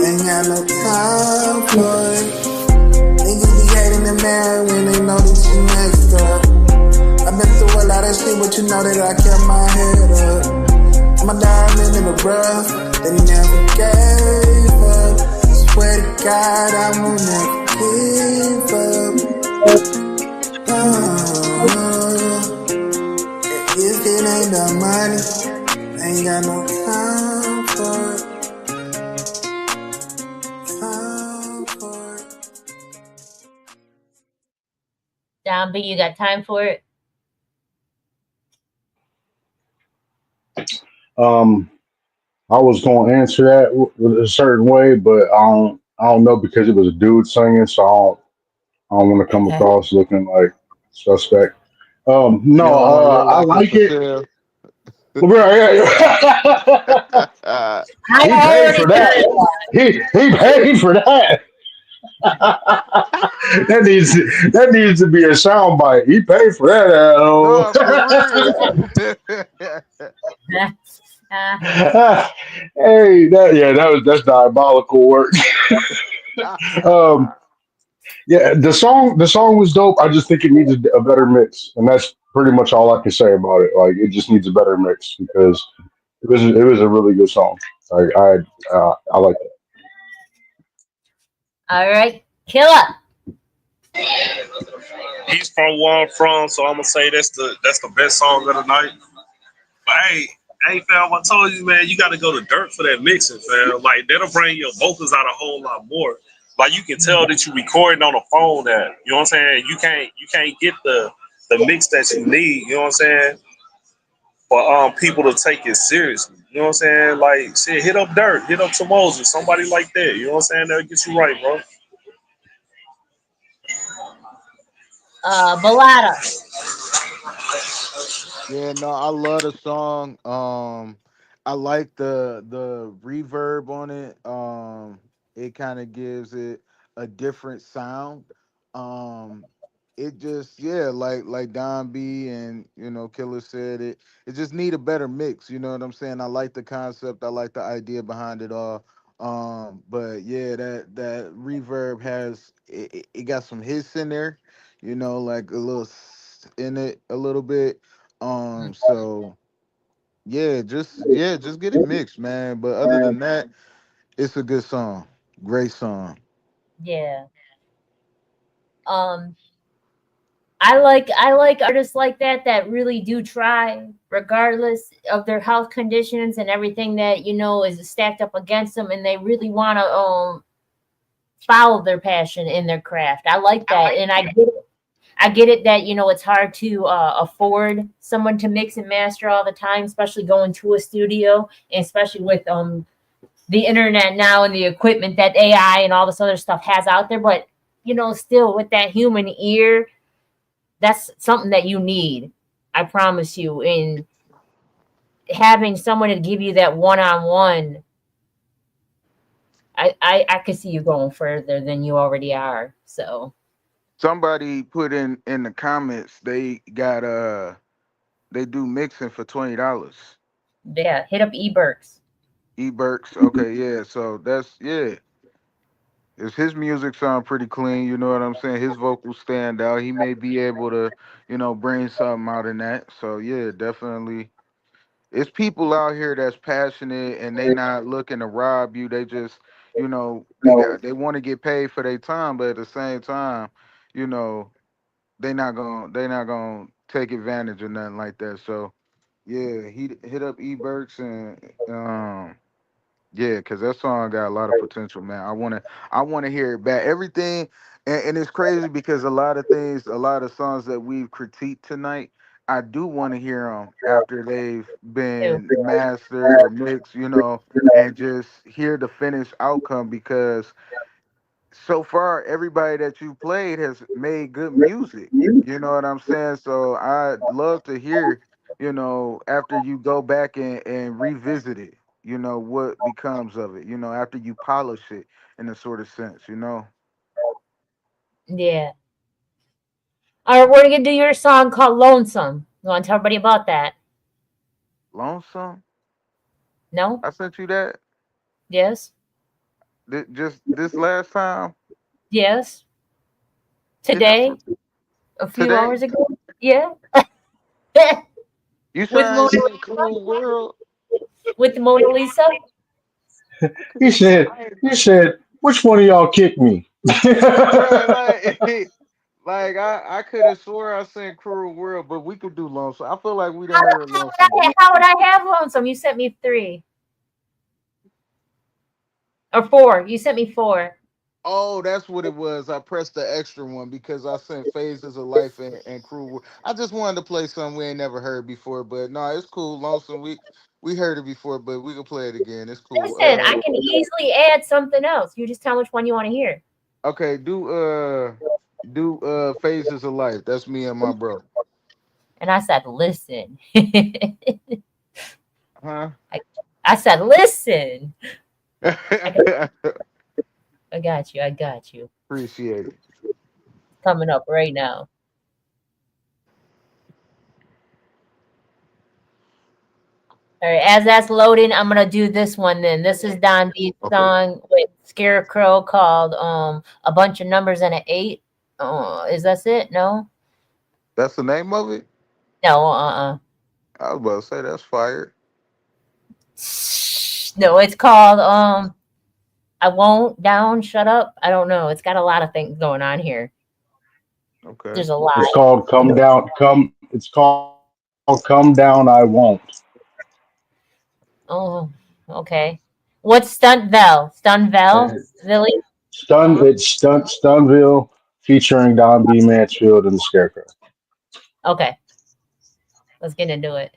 [SPEAKER 12] Ain't got no time for it. Niggas be hating the man when they know that you next up. I've been through a lot of shit, but you know that I kept my head up. I'm a diamond in the rough, they never gave up. Swear to God, I will never give up. If it ain't about money, ain't got no time for it. Time for it.
[SPEAKER 4] Don B, you got time for it?
[SPEAKER 8] I was gonna answer that with a certain way, but I don't know because it was a dude singing, so I don't want to come across looking like suspect.
[SPEAKER 17] You
[SPEAKER 8] No,
[SPEAKER 17] don't want to look
[SPEAKER 8] I
[SPEAKER 17] like a
[SPEAKER 8] like it.
[SPEAKER 17] facil.
[SPEAKER 8] Right, yeah.
[SPEAKER 4] I
[SPEAKER 8] He paid
[SPEAKER 4] already
[SPEAKER 8] for that.
[SPEAKER 4] heard
[SPEAKER 8] He paid for that. That needs to be a soundbite. He paid for that.
[SPEAKER 17] No, for real.
[SPEAKER 4] that.
[SPEAKER 8] Hey, that's diabolical work. um, yeah, the song was dope. I just think it needs a better mix, and that's pretty much all I can say about it. Like, it just needs a better mix because it was a really good song. I like it.
[SPEAKER 4] All right, Killer.
[SPEAKER 7] He's from where I'm from, so I'm gonna say that's the best song of the night. But hey, fam, I told you, man, you got to go to Dirt for that mixing, fam. Like, that'll bring your vocals out a whole lot more. Like, you can tell that you recording on a phone. That, you know what I'm saying. You can't get the mix that you need. You know what I'm saying. For people to take it seriously. You know what I'm saying. Like, shit, hit up Dirt, hit up Moses, somebody like that. You know what I'm saying. That'll get you right, bro.
[SPEAKER 4] Balada.
[SPEAKER 17] Yeah, no, I love the song. I like the reverb on it. It kind of gives it a different sound. Um, it just like Don B and Killer said it just need a better mix. You know what I'm saying? I like the concept. I like the idea behind it all. But yeah, that reverb it got some hits in there. Like a little in it a little bit. So just get it mixed, man. But other than that, it's a good song. Great song.
[SPEAKER 4] Yeah. Um, I like artists like that really do try, regardless of their health conditions and everything that is stacked up against them, and they really want to follow their passion in their craft. I like that, and I get it that it's hard to afford someone to mix and master all the time, especially going to a studio, and especially with the internet now and the equipment that AI and all this other stuff has out there. But still with that human ear, that's something that you need. I promise you. And having someone to give you that one-on-one, I could see you going further than you already are. So
[SPEAKER 17] Somebody put in the comments they do mixing for $20.
[SPEAKER 4] yeah, hit up eBurks.
[SPEAKER 17] eBurks. Okay, yeah. So that's yeah. If his music sound pretty clean, you know what I'm saying? His vocals stand out. He may be able to, bring something out in that. So yeah, definitely it's people out here that's passionate and they not looking to rob you. They just, they want to get paid for their time, but at the same time, you know, they not gonna take advantage of nothing like that. So yeah, he hit up Eberks and yeah, because that song got a lot of potential, man. I wanna hear it back. Everything, and it's crazy because a lot of things, a lot of songs that we've critiqued tonight, I do want to hear them after they've been mastered or mixed, and just hear the finished outcome because so far everybody that you played has made good music. You know what I'm saying? So I'd love to hear, after you go back and revisit it, what becomes of it, after you polish it in a sort of sense.
[SPEAKER 4] Yeah. All right, we're gonna do your song called "Lonesome." You want to tell everybody about that?
[SPEAKER 17] Lonesome?
[SPEAKER 4] No?
[SPEAKER 17] I sent you that
[SPEAKER 4] Yes?
[SPEAKER 17] just this last time.
[SPEAKER 4] Yes?
[SPEAKER 17] Didn't I
[SPEAKER 4] Today? A few
[SPEAKER 17] today?
[SPEAKER 4] hours ago? Yeah?
[SPEAKER 17] You
[SPEAKER 4] With
[SPEAKER 17] sure I
[SPEAKER 4] Mona
[SPEAKER 17] ain't seen
[SPEAKER 4] Lisa?
[SPEAKER 17] Cruel World?
[SPEAKER 4] With Mona Lisa?
[SPEAKER 8] He said, which one of y'all kicked me?
[SPEAKER 17] Bro, like I could have swore I sent Cruel World, but we could do Lonesome. I feel like we done heard Lonesome before.
[SPEAKER 4] How would I have Lonesome? You sent me 3. Or 4. You sent me 4.
[SPEAKER 17] Oh, that's what it was. I pressed the extra one because I sent Phases of Life and Cruel World. I just wanted to play something we ain't never heard before, but no, it's cool. Lonesome, we heard it before, but we can play it again. It's cool.
[SPEAKER 4] Listen, I can easily add something else. You just tell which one you want to hear.
[SPEAKER 17] Okay, do Phases of Life. That's me and my bro.
[SPEAKER 4] And I said, listen.
[SPEAKER 17] Huh?
[SPEAKER 4] I said, listen. I got you.
[SPEAKER 17] Appreciate it.
[SPEAKER 4] Coming up right now. All right, as that's loading, I'm gonna do this one then. This is Don B's song with Scarecrow called A Bunch of Numbers and an 8. Is that it? No?
[SPEAKER 17] That's the name of it?
[SPEAKER 4] No,
[SPEAKER 17] I was about to say that's fire.
[SPEAKER 4] No, it's called I Won't Down, Shut Up. I don't know. It's got a lot of things going on here.
[SPEAKER 17] Okay.
[SPEAKER 4] There's a lot.
[SPEAKER 8] It's called Come Down. It's called Come Down, I Won't.
[SPEAKER 4] Oh, okay. What's Stuntville? Villy?
[SPEAKER 8] Stuntville featuring Don B. Mansfield and the Scarecrow.
[SPEAKER 4] Okay. Let's get into it.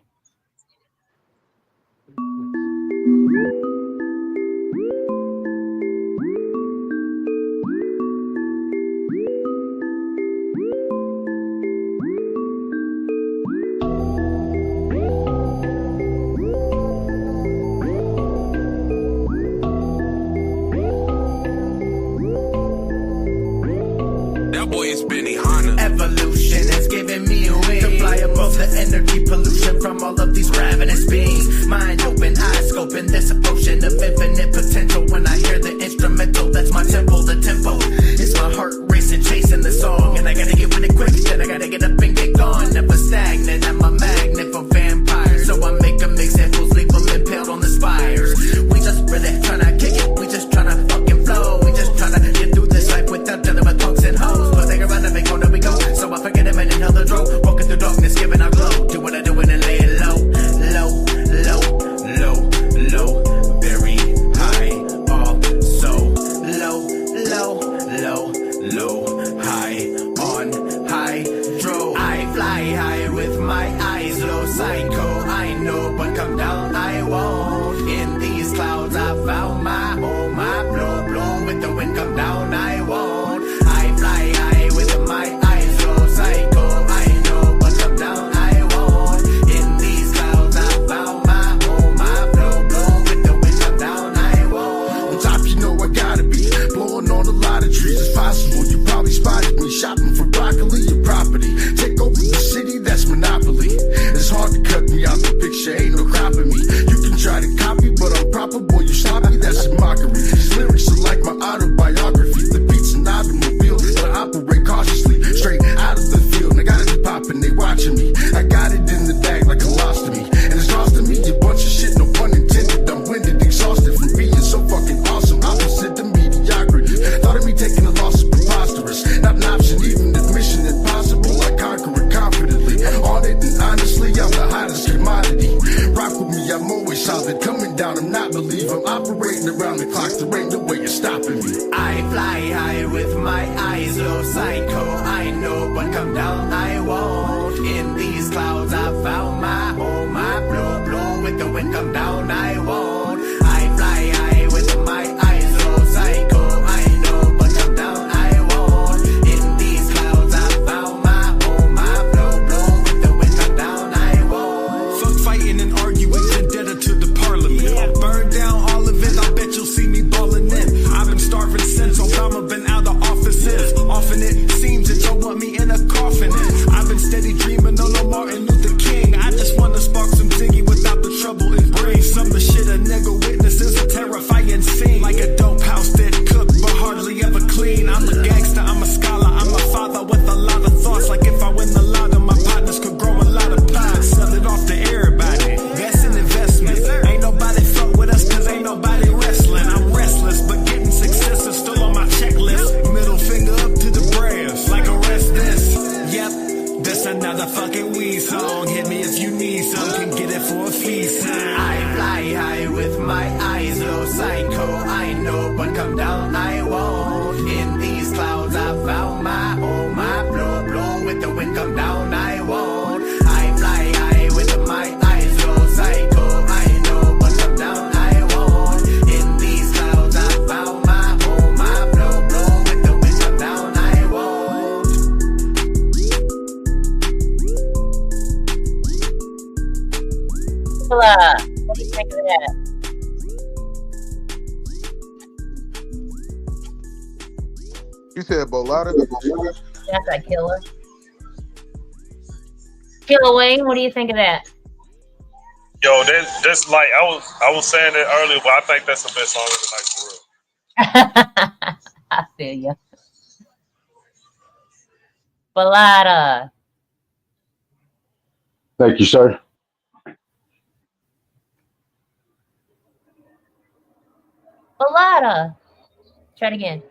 [SPEAKER 19] Evolution is giving me a wing to fly above the energy pollution from all of these ravenous beings. Mind open, eyes scoping this ocean of infinite potential. When I hear the instrumental, that's my tempo, the tempo. It's my heart racing, chasing the song. And I gotta get with it quick, then I gotta get up and get gone. Never stagnant, I'm a magnet for vampires. So I make them examples, leave them impaled on the spires. We just really tryna kick it, we just tryna fucking flow. We just tryna get through this life without dealing with punks and hoes. But they around every corner we go, so I forget them and inhale the drove. Walking through darkness, giving out glow. Do what I do and then lay it low, low, low, low, low, very high. All so low, low, low, low, high on hydro. I fly high with my eyes low, psycho. I know, but come down I won't. In these clouds I found my home. I blow with the wind. Come down I won't. I fly high with my eyes low, psycho. I know, but come down I won't. In these clouds I found my home. I blow with the wind. Come down I won't.
[SPEAKER 15] On top, you know I gotta be blowing on a lot of trees. It's possible you probably spotted me shopping for broccoli or property. Take over the city, that's monopoly. It's hard to cut me
[SPEAKER 19] eyes, little psycho. I know, but come down, I won't. In these clouds, I found my home. My blue, with the wind come down, I won't. I fly high with my eyes, little psycho. I know, but come down, I won't. In these clouds, I found my home. My blue, with the wind come down, I won't.
[SPEAKER 13] Fuck fighting and arguing, vendetta to the parliament. Burn down all of it, I bet you'll see me balling in. I've been starving since Obama been out of offices. Often it seems that y'all want me in a coffin. I've been steady dreaming on no Martin Luther King. I just wanna spark some Ziggy without the trouble and bring some of the shit a nigga witnesses a terrifying scene. Like a dope house that cook but hardly ever clean. I'm a gangster, I'm a scholar, I'm a father with a lot of thoughts. Like if I win the lotto, my partners could grow a lot of pies. Sell it off to everybody, that's an investment. Ain't nobody fuck with us cause ain't nobody wrestling. I'm restless but getting success is still on my checklist. Middle finger up to the brass, like arrest this. Yep, that's another fucking weed song. Hit me if you need some, can get it for a fee.
[SPEAKER 19] I fly high with my eyes, little psycho. I know, but come down, I won't. In these clouds, I found my home. My blue, with the wind come down, I won't. I fly high with my eyes, little psycho. I know, but come down, I won't. In these clouds, I found my home. My blue, with the wind come down, I won't.
[SPEAKER 4] Killa, what do you think of that?
[SPEAKER 17] You said Bolada?
[SPEAKER 4] That's a killer. Killa Wayne, what do you think of that?
[SPEAKER 7] Yo, that's like I was saying that earlier, but I think that's the best song of the night for real.
[SPEAKER 4] I feel you. Bolada.
[SPEAKER 8] Thank you, sir.
[SPEAKER 4] Bolada. Try it again.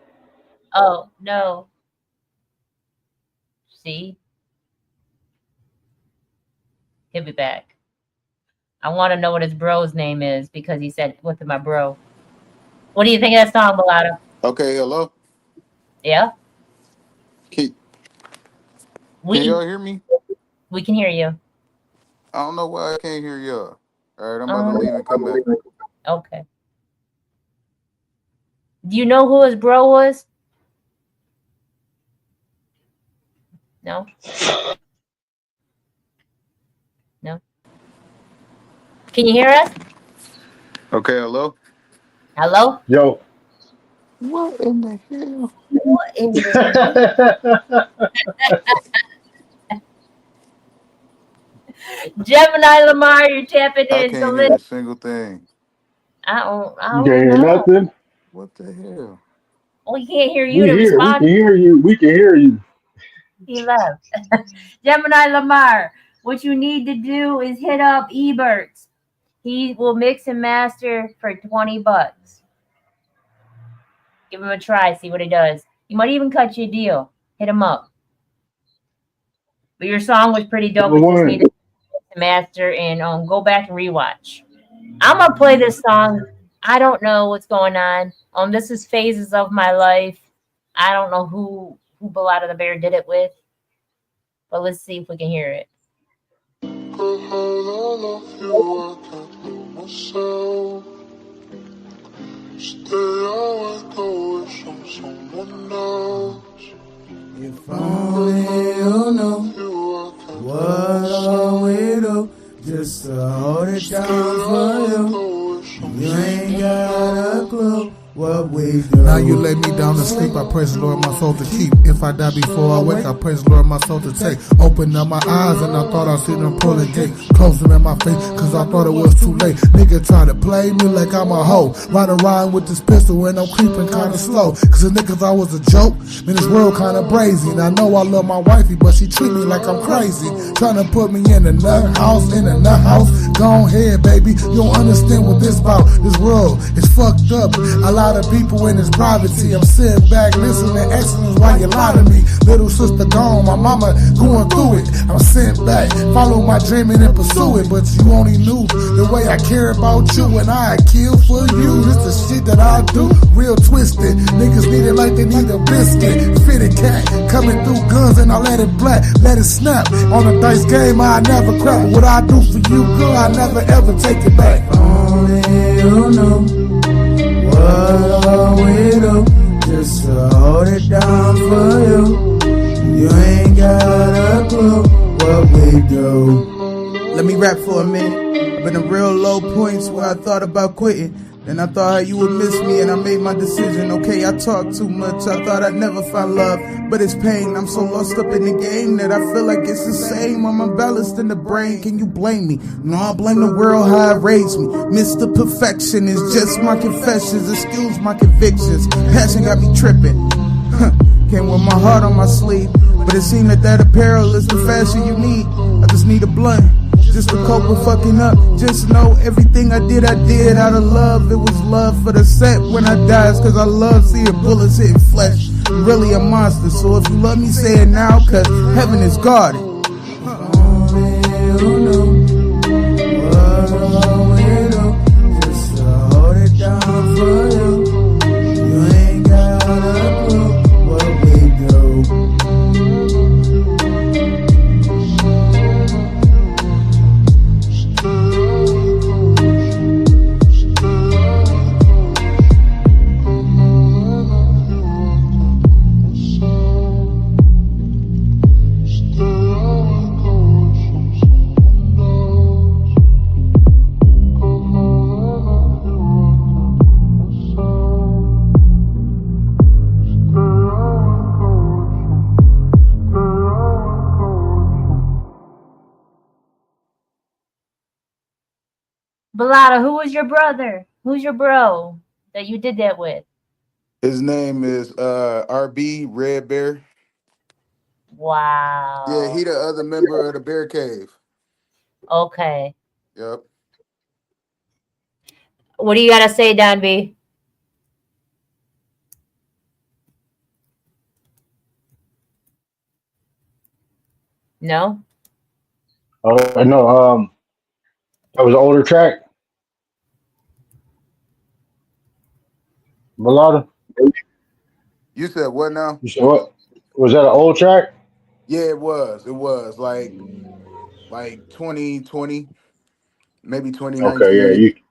[SPEAKER 4] Oh, no. See? He'll be back. I want to know what his bro's name is because he said, "What's my bro?" What do you think of that song, Bolada?
[SPEAKER 17] Okay, hello?
[SPEAKER 4] Yeah?
[SPEAKER 17] Can y'all hear me?
[SPEAKER 4] We can hear you.
[SPEAKER 17] I don't know why I can't hear y'all. All right, I'm about to leave and come back.
[SPEAKER 4] Okay. Do you know who his bro was? No? No? Can you hear us?
[SPEAKER 17] Okay, hello?
[SPEAKER 4] Hello?
[SPEAKER 8] Yo.
[SPEAKER 17] What in the hell?
[SPEAKER 4] What in the Gemini Lamar, you're tapping
[SPEAKER 17] I
[SPEAKER 4] in.
[SPEAKER 17] can't
[SPEAKER 4] So
[SPEAKER 17] hear a single thing.
[SPEAKER 4] I don't
[SPEAKER 8] You can't hear
[SPEAKER 4] know.
[SPEAKER 8] nothing?
[SPEAKER 17] What the hell?
[SPEAKER 4] We can't hear you
[SPEAKER 8] We
[SPEAKER 4] to
[SPEAKER 8] can
[SPEAKER 4] respond.
[SPEAKER 8] hear you. We can hear you.
[SPEAKER 4] He left. Gemini Lamar, what you need to do is hit up Eberts. He will mix and master for $20. Give him a try, see what he does. He might even cut you a deal. Hit him up. But your song was pretty dope. We just need to master and go back and rewatch. I'm gonna play this song. I don't know what's going on. This is Phases of My Life. I don't know who Bolada the Bear did it with, but let's see if we can hear it.
[SPEAKER 20] If only you know what all we do just to hold it down for you. You ain't got a clue what we do.
[SPEAKER 21] Now you lay me down to sleep, I praise the Lord my soul to keep. If I die before I wake, I praise the Lord my soul to take. Open up my eyes and I thought I seen them pull the gate. Closing in my face, cause I thought it was too late. Nigga try to play me like I'm a hoe. Ride around with this pistol and I'm creeping kinda slow. Cause the niggas I was a joke, man this world kinda brazy. And I know I love my wifey, but she treat me like I'm crazy. Trying to put me in a nut house, Go ahead, baby, you don't understand what this about. This world is fucked up. A lot of people in this privacy. I'm sitting back, listening to excellence while you lie to me. Little sister gone, my mama going through it. I'm sitting back, follow my dreaming and pursue it. But you only knew the way I care about you, and I kill for you. This the shit that I do, real twisted. Niggas need it like they need a biscuit. Fitted cat, coming through guns and I let it black, let it snap. On a dice game, I never crap. What I do for you, girl, I never ever take it back.
[SPEAKER 20] Only you know what all we do, just to hold it down for you. You ain't got a clue what we do. Let me rap for a minute. I've been in real low points where I thought about quitting. Then I thought how you would miss me and I made my decision. Okay, I talk too much, I thought I'd never find love, but it's pain. I'm so lost up in the game that I feel like it's the same. I'm unbalanced in the brain, can you blame me? No, I blame the world how it raised me. Mr. Perfection is just my confessions, excuse my convictions. Passion got me tripping. Came with my heart on my sleeve, but it seemed that apparel is the fashion you need. I just need a blunt, just to cope with fucking up. Just know everything I did out of love. It was love for the set when I die. It's cause I love seeing bullets hitting flesh. I'm really a monster, so if you love me, say it now, cause heaven is guarded. Only you know what all we do, just to hold it down for you. You ain't got a clue what we do.
[SPEAKER 4] Balada, who was your brother? Who's your bro that you did that with?
[SPEAKER 17] His name is RB Red Bear.
[SPEAKER 4] Wow.
[SPEAKER 17] Yeah, he the other member of the Bear Cave.
[SPEAKER 4] Okay.
[SPEAKER 17] Yep.
[SPEAKER 4] What do you gotta say, Don B? No?
[SPEAKER 8] No, that was an older track. Mulatto.
[SPEAKER 17] You said what now?
[SPEAKER 8] You said what? Was that an old track?
[SPEAKER 17] Yeah, it was. It was like 2020, maybe
[SPEAKER 8] Okay, yeah,
[SPEAKER 17] 2019.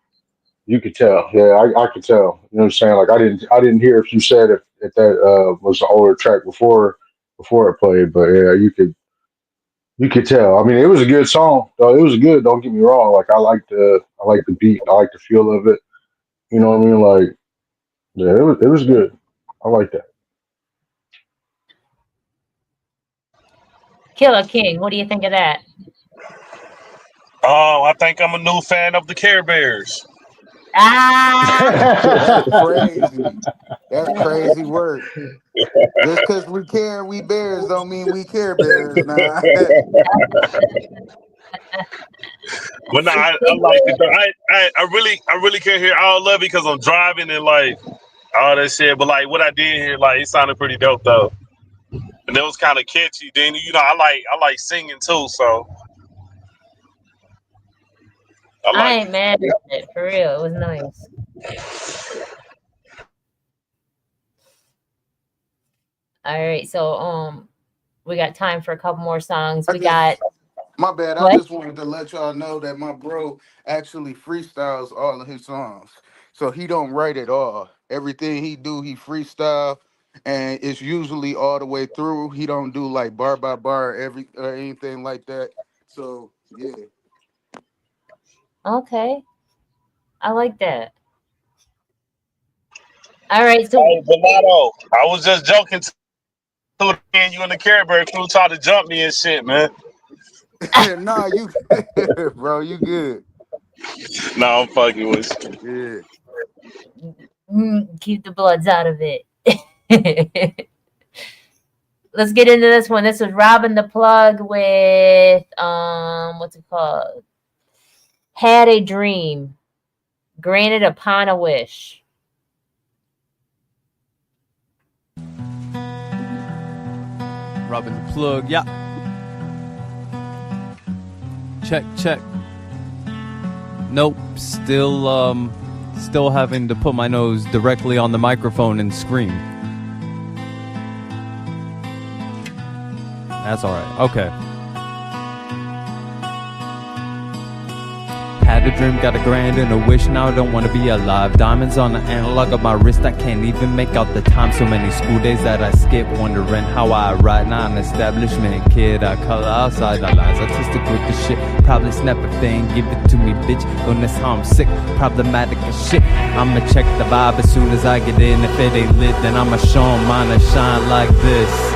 [SPEAKER 8] you could tell. Yeah, I could tell. You know what I'm saying? Like I didn't hear if you said if that was an older track before it played, but yeah, you could tell. I mean, it was a good song, though. It was good. Don't get me wrong. Like I like the beat. I like the feel of it. You know what I mean? Like yeah, it was good. I like that.
[SPEAKER 4] Killer King, what do you think of that?
[SPEAKER 7] Oh, I think I'm a new fan of the Care Bears.
[SPEAKER 17] That's crazy. That's crazy work. Just because we care we bears don't mean we care bears now.
[SPEAKER 7] But no, I like it. Though. I really can't hear all of it because I'm driving and like all that shit. But like what I did hear, like it sounded pretty dope though, and it was kind of catchy. Then I like singing too, so I
[SPEAKER 4] I
[SPEAKER 7] like
[SPEAKER 4] ain't mad at it, for real. It was nice. All right, so we got time for a couple more songs. We got
[SPEAKER 17] My bad. I
[SPEAKER 4] what?
[SPEAKER 17] just wanted to let y'all know that my bro actually freestyles all of his songs. So he don't write it all. Everything he do, he freestyle, and it's usually all the way through. He don't do like bar by bar or anything like that. So yeah.
[SPEAKER 4] Okay. I like that. All right, so
[SPEAKER 7] Hey, Bernardo, I was just joking to and you and the Care Bear crew tried to jump me and shit, man.
[SPEAKER 17] Nah, you bro, you good.
[SPEAKER 7] No, I'm fucking with
[SPEAKER 17] you.
[SPEAKER 4] keep the bloods out of it. Let's get into this one. This is Robin the Plug with what's it called? Had a dream, granted upon a wish.
[SPEAKER 6] Rubbing the plug, yeah. Check. Nope, still having to put my nose directly on the microphone and scream. That's alright, okay. Had a dream, got a grand and a wish, now I don't wanna be alive. Diamonds on the analog of my wrist, I can't even make out the time. So many school days that I skip, wondering how I ride. Now an establishment kid, I color outside the lines, artistic with the shit. Probably snap a thing, give it to me, bitch. Illness, how I'm sick, problematic as shit. I'ma check the vibe as soon as I get in. If it ain't lit, then I'ma show 'em mine and shine like this.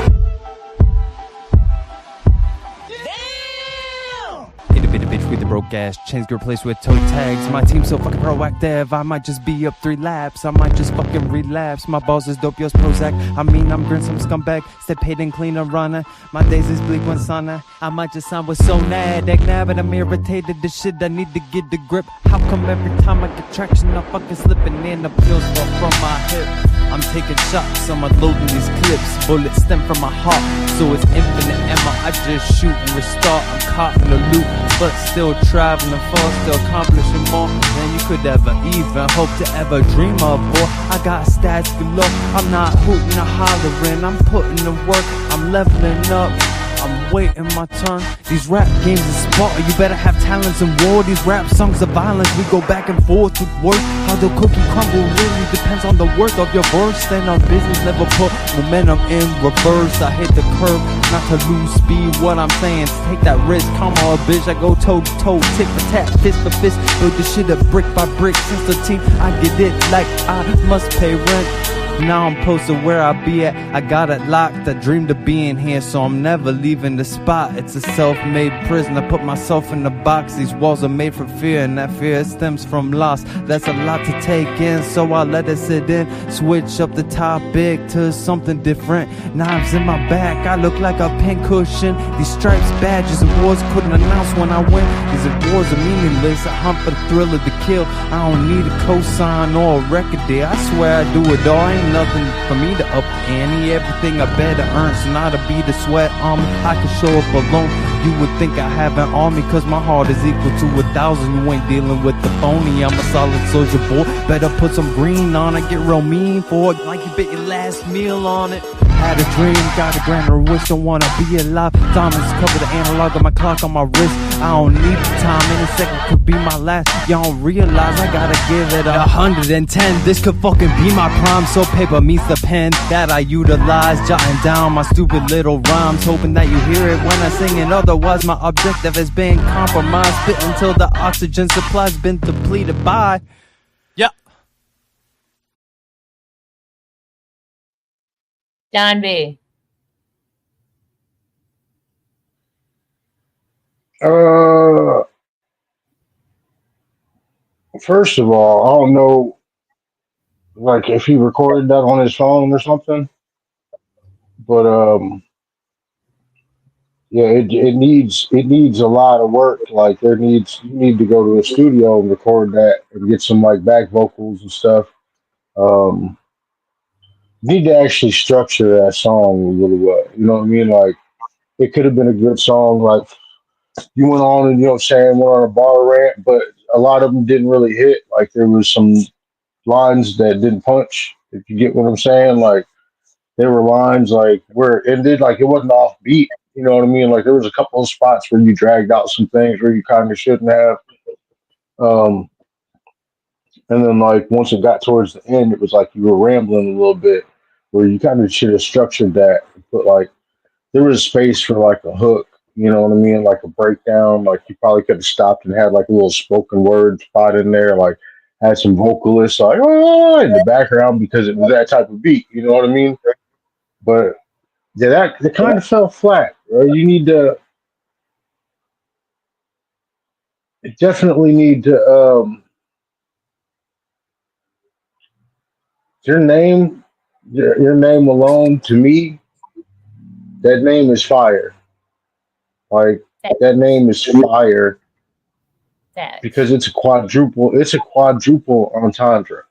[SPEAKER 6] Bitch with the broke ass chains get replaced with toe tags. My team so fucking proactive, I might just be up 3 laps. I might just fucking relapse. My balls is dope, yours Prozac. I mean, I'm grin some scumbag. Stay paid and clean a runner. My days is bleak when sunner. I might just sound with so nab, but I'm irritated. The shit I need to get the grip. How come every time I get traction, I'm fucking slipping in the pills fall from my hip? I'm taking shots, I'm unloading these clips. Bullets stem from my heart, so it's infinite ammo. I just shoot and restart. I'm caught in the loop, but still traveling far, still accomplishing more than you could ever even hope to ever dream of. Boy, I got stats galore. I'm not hooting or hollering, I'm putting in work, I'm leveling up. I'm waiting my turn. These rap games is Sparta. You better have talents and war. These rap songs of violence. We go back and forth with words. How the cookie crumble really depends on the worth of your verse. Stand on business, never put momentum in reverse. I hit the curve, not to lose speed. What I'm saying is take that risk. Come on, bitch. I go toe to toe, tit for tat, fist for fist. Build this shit up brick by brick. Since the team, I get it like I must pay rent. Now I'm posted where I be at. I got it locked, I dreamed of being here, so I'm never leaving the spot. It's a self-made prison, I put myself in the box. These walls are made for fear, and that fear stems from loss. That's a lot to take in, so I let it sit in. Switch up the topic to something different. Knives in my back, I look like a pincushion. These stripes, badges, and awards couldn't announce when I win. These awards are meaningless, I hunt for the thrill of the kill. I don't need a cosign or a record deal. I swear I do it all, ain't nothing for me to up ante. Everything I better earn, so not to be the sweat on me. I can show up alone. You would think I have an army, cause my heart is equal to 1,000. You ain't dealing with the phony. I'm a solid soldier, boy. Better put some green on it. Get real mean for it, like you bet your last meal on it. Had a dream, got a grand or wish, don't wanna be alive. Diamonds cover the analog of my clock on my wrist. I don't need the time, any second could be my last. Y'all don't realize I gotta give it 110. This could fucking be my prime, so paper meets the pen that I utilize. Jotting down my stupid little rhymes, hoping that you hear it when I sing it. Otherwise my objective has been compromised. Spit until the oxygen supply's been depleted by. Yeah.
[SPEAKER 4] Don B.
[SPEAKER 8] First of all, I don't know, like if he recorded that on his phone or something, but yeah, it needs a lot of work. Like you need to go to a studio and record that and get some like back vocals and stuff. Um, you need to actually structure that song really well. You know what I mean? Like it could have been a good song. Like you went on and went on a bar rant, but a lot of them didn't really hit. Like there was some lines that didn't punch. If you get what I'm saying, like there were lines like where it did like it wasn't off beat. You know what I mean? Like there was a couple of spots where you dragged out some things where you kind of shouldn't have. Um, and then like once it got towards the end, it was like you were rambling a little bit, where you kind of should have structured that. But like there was space for like a hook. You know what I mean? Like a breakdown. Like you probably could have stopped and had like a little spoken word spot in there. Like had some vocalists like oh in the background because it was that type of beat. You know what I mean? But yeah, that kind of fell flat. Bro. You definitely need to your name your name alone to me, that name is fire. Like that name is fire because it's a quadruple entendre.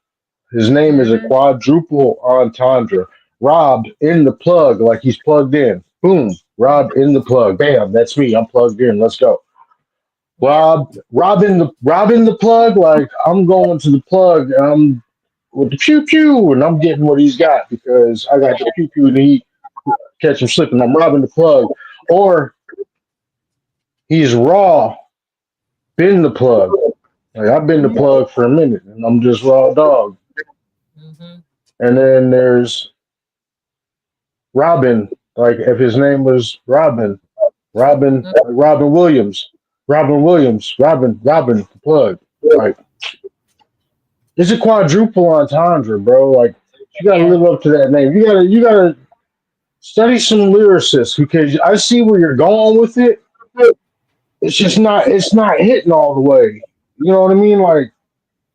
[SPEAKER 8] His name is a quadruple entendre. Robbed in the plug, like he's plugged in. Boom. Rob in the plug. Bam. That's me. I'm plugged in. Let's go. Robbing the plug. Like I'm going to the plug. And I'm with the pew pew, and I'm getting what he's got because I got the pew pew and he catch him slipping. I'm robbing the plug, or he's raw. Been the plug. Like I've been the plug for a minute, and I'm just raw dog. And then there's Robin. Like if his name was Robin, like Robin Williams, Robin, the plug. Like it's a quadruple entendre, bro. Like you gotta live up to that name. You gotta study some lyricists because I see where you're going with it. It's not hitting all the way. You know what I mean? Like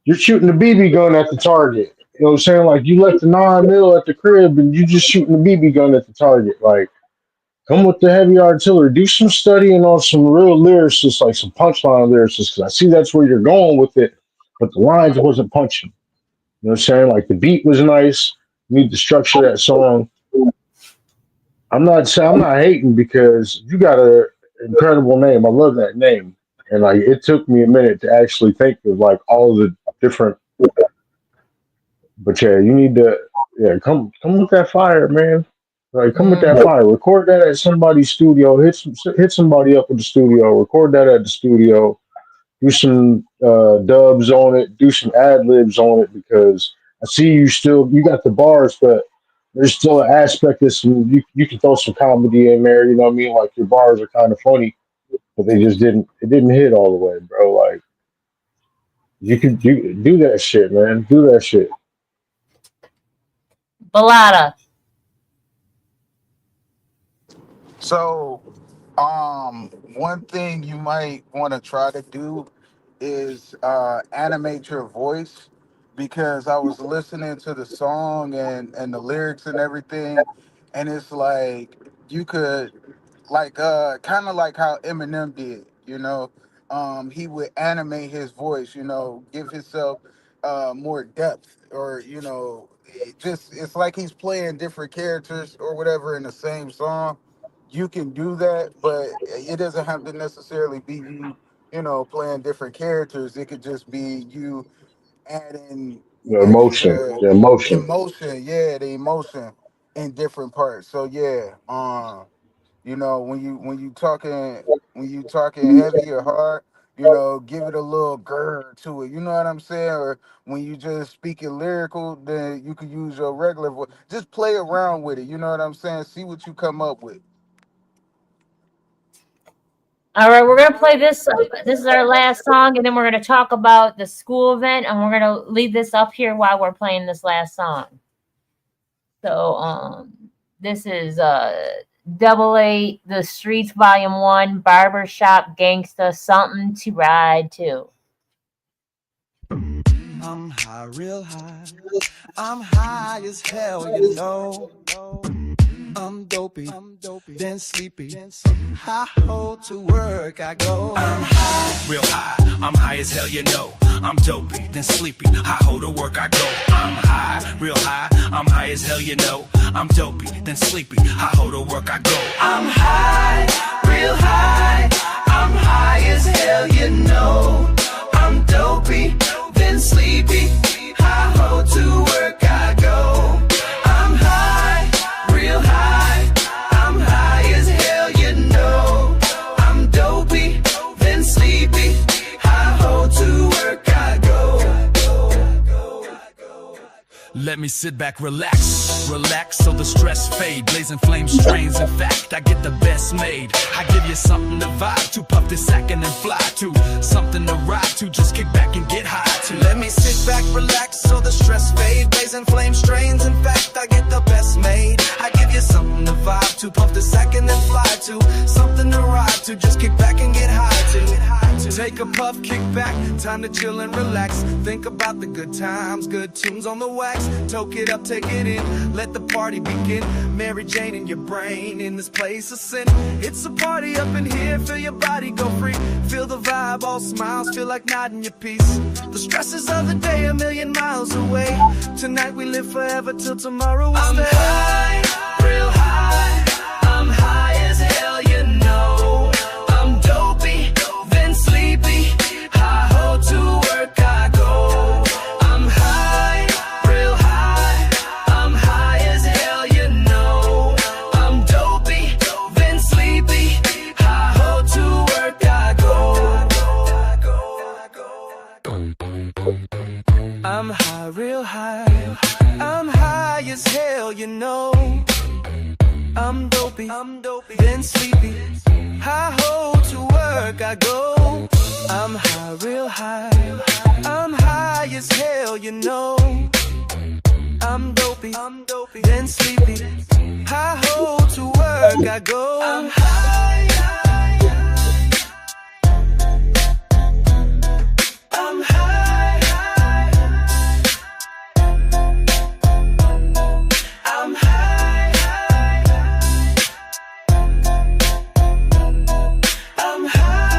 [SPEAKER 8] you're shooting the BB gun at the target. You know what I'm saying? Like you left the 9mm at the crib and you just shooting the BB gun at the target. Like come with the heavy artillery. Do some studying on some real lyricists, like some punchline lyricists, because I see that's where you're going with it, but the lines wasn't punching. You know what I'm saying? Like the beat was nice. You need to structure that song. I'm not hating because you got an incredible name. I love that name. And like it took me a minute to actually think of like all the different. But yeah, you need to come with that fire, man. Like come with that fire. Record that at somebody's studio. Hit somebody up at the studio. Record that at the studio. Do some dubs on it. Do some ad libs on it because I see you got the bars, but there's still an aspect of some. You can throw some comedy in there. You know what I mean? Like your bars are kind of funny, but it didn't hit all the way, bro. Like you do that shit, man. Do that shit.
[SPEAKER 4] Balada.
[SPEAKER 17] So, one thing you might want to try to do is animate your voice because I was listening to the song and the lyrics and everything, and it's like you could like kind of like how Eminem did, you know. He would animate his voice, you know, give himself more depth, or you know, it's like he's playing different characters or whatever in the same song. You can do that, but it doesn't have to necessarily be you, you know, playing different characters. It could just be you adding
[SPEAKER 8] The emotion.
[SPEAKER 17] extra
[SPEAKER 8] The emotion.
[SPEAKER 17] emotion, yeah, the emotion in different parts. So yeah, you know, when you talking heavy or hard, you know, give it a little grr to it. You know what I'm saying? Or when you just speaking lyrical, then you can use your regular voice. Just play around with it. You know what I'm saying? See what you come up with.
[SPEAKER 4] All right, we're gonna play this. This is our last song, and then we're gonna talk about the school event, and we're gonna leave this up here while we're playing this last song. So, this is 88 The Streets Volume 1, Barbershop Gangsta, Something to Ride To.
[SPEAKER 1] I'm high, real high. I'm high as hell, you know. I'm dopey, then sleepy. High ho to work I go.
[SPEAKER 13] I'm high, real high. I'm high as hell, you know. I'm dopey, then sleepy. High ho to work I go. I'm high, real high. I'm high as hell, you know. I'm dopey, then sleepy. High ho to work I go. I'm high, real high. I'm high as hell, you know. I'm dopey, then sleepy. High ho to work I go. I'm high, real high. I'm high as hell, you know. I'm dopey, then sleepy. High ho to work I go. Let me sit back, relax, relax so the stress fade. Blazing flame strains, in fact, I get the best made. I give you something to vibe to, puff this sack and then fly to. Something to ride to, just kick back and get high to.
[SPEAKER 1] Let me sit back, relax so the stress fade. Blazing flame strains, in fact, I get the best made. I give you something to vibe to, puff the sack and then fly to. Something to ride to, just kick back and get high to. Take a puff, kick back, time to chill and relax. Think about the good times, good tunes on the wax. Toke it up, take it in, let the party begin. Mary Jane in your brain, in this place of sin. It's a party up in here, feel your body go free. Feel the vibe, all smiles, feel like nodding your piece. The stresses of the day a million miles away. Tonight we live forever till tomorrow we stay.
[SPEAKER 13] I'm high, real high. I'm high
[SPEAKER 1] then sleepy. High ho to work I go. I'm high, real high. I'm high as hell, you know. I'm dopey, then sleepy. High ho to work I go. I'm high, I'm high, I'm high, I'm high,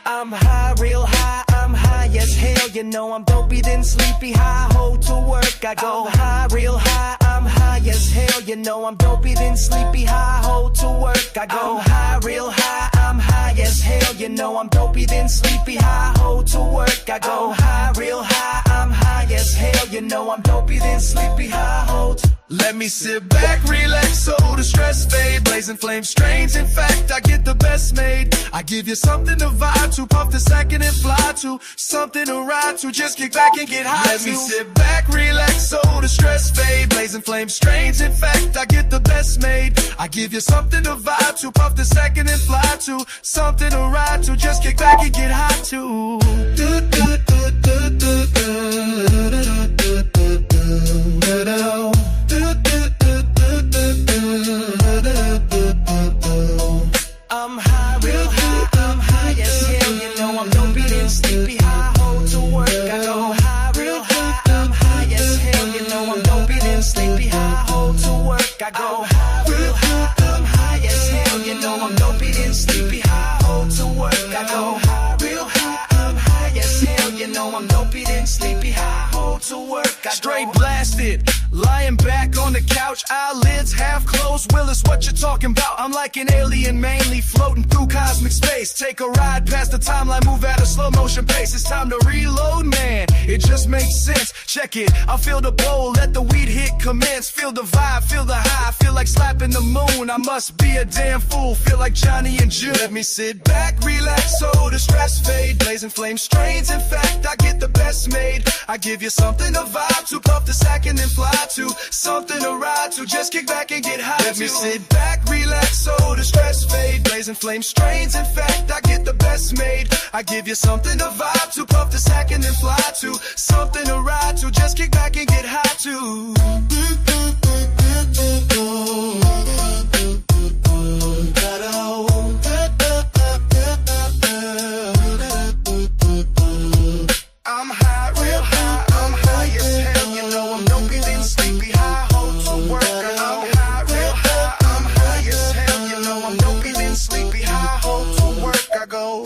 [SPEAKER 1] I'm high, real high. I'm high as hell, you know. I'm dopey then sleepy. High ho to work I go. I'm high, real high. I'm high as hell, you know. I'm dopey then sleepy. High ho to work I go. I'm high, real high. I'm high as hell, you know. I'm dopey then sleepy. High ho to work I go. I'm high, real high. I'm high as hell, you know. I'm dopey then sleepy. High ho to. Let me sit back, relax, so the stress fade. Blazing flame strains, in fact, I get the best made. I give you something to vibe to, puff the second and fly to. Something to ride to, just kick back and get high. Let me sit back, relax, so the stress fade. Blazing flame strains, in fact, I get the best made. I give you something to vibe to, puff the second and fly to. Something to ride to, just kick back and get high to. I'm high, real high, I'm high as hell, you know. I'm dopey then sleepy. High ho to work I go. High, real high, I'm high as hell, you know. I'm dopey then sleepy. High ho to work I go. High, real high, I'm high as hell, you know. I'm dopey then sleepy. High ho to work I go. High, real high, I'm high as hell, you know. I'm dopey then sleepy. High ho to work I go. Straight blasted, lying back on the couch, eyelids half closed. Willis, what you talking about? I'm like an alien, mainly floating through cosmic space. Take a ride past the timeline, move at a slow motion pace. It's time to reload, man. It just makes sense. Check it, I feel the bowl, let the weed hit commence. Feel the vibe, feel the high, feel like slapping the moon. I must be a damn fool, feel like Johnny and June. Let me sit back, relax, so the stress fade. Blazing flame strains, in fact, I get the best made. I give you something to vibe to, puff the second and fly to. Something to ride to, just kick back and get high. Let me sit back, relax, so the stress fade. Blazing flame strains, in fact, I get the best made. I give you something to vibe to, puff the second and fly to. Something to ride to, just kick back and get high to. I'm high, real high, I'm high as hell, you know. I'm dopey then sleepy. High ho to work I go. I'm high, real high, I'm high as hell, you know. I'm dopey then sleepy. High ho to work I go.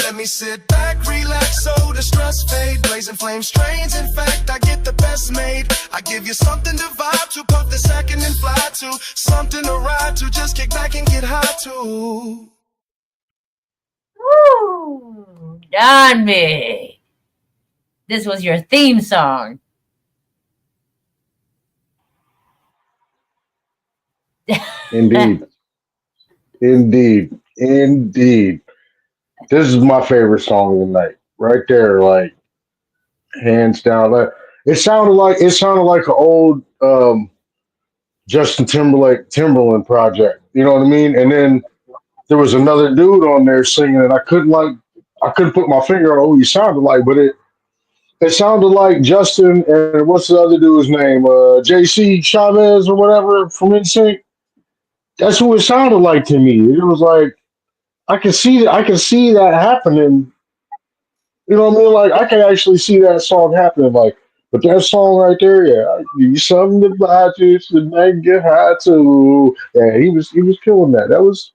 [SPEAKER 1] Let me sit back, relax, so the stress fade. Blazing flame strains, in fact, I get the best made. I give you something to vibe to, puff the second and fly to. Something to ride to, just kick back and get high to.
[SPEAKER 4] Woo! Don me. This was your theme song.
[SPEAKER 8] Indeed. Indeed. Indeed. This is my favorite song of the night. Right there, like hands down. Like it sounded like an old Justin Timberland project. You know what I mean? And then there was another dude on there singing, and I couldn't put my finger on who he sounded like, but it sounded like Justin and what's the other dude's name? JC Chavez or whatever from NSYNC. That's who it sounded like to me. It was like I can see that happening. You know what I mean? Like I can actually see that song happening. Like, but that song right there, yeah, I give you something to buy to make get high to. Yeah, he was killing that. That was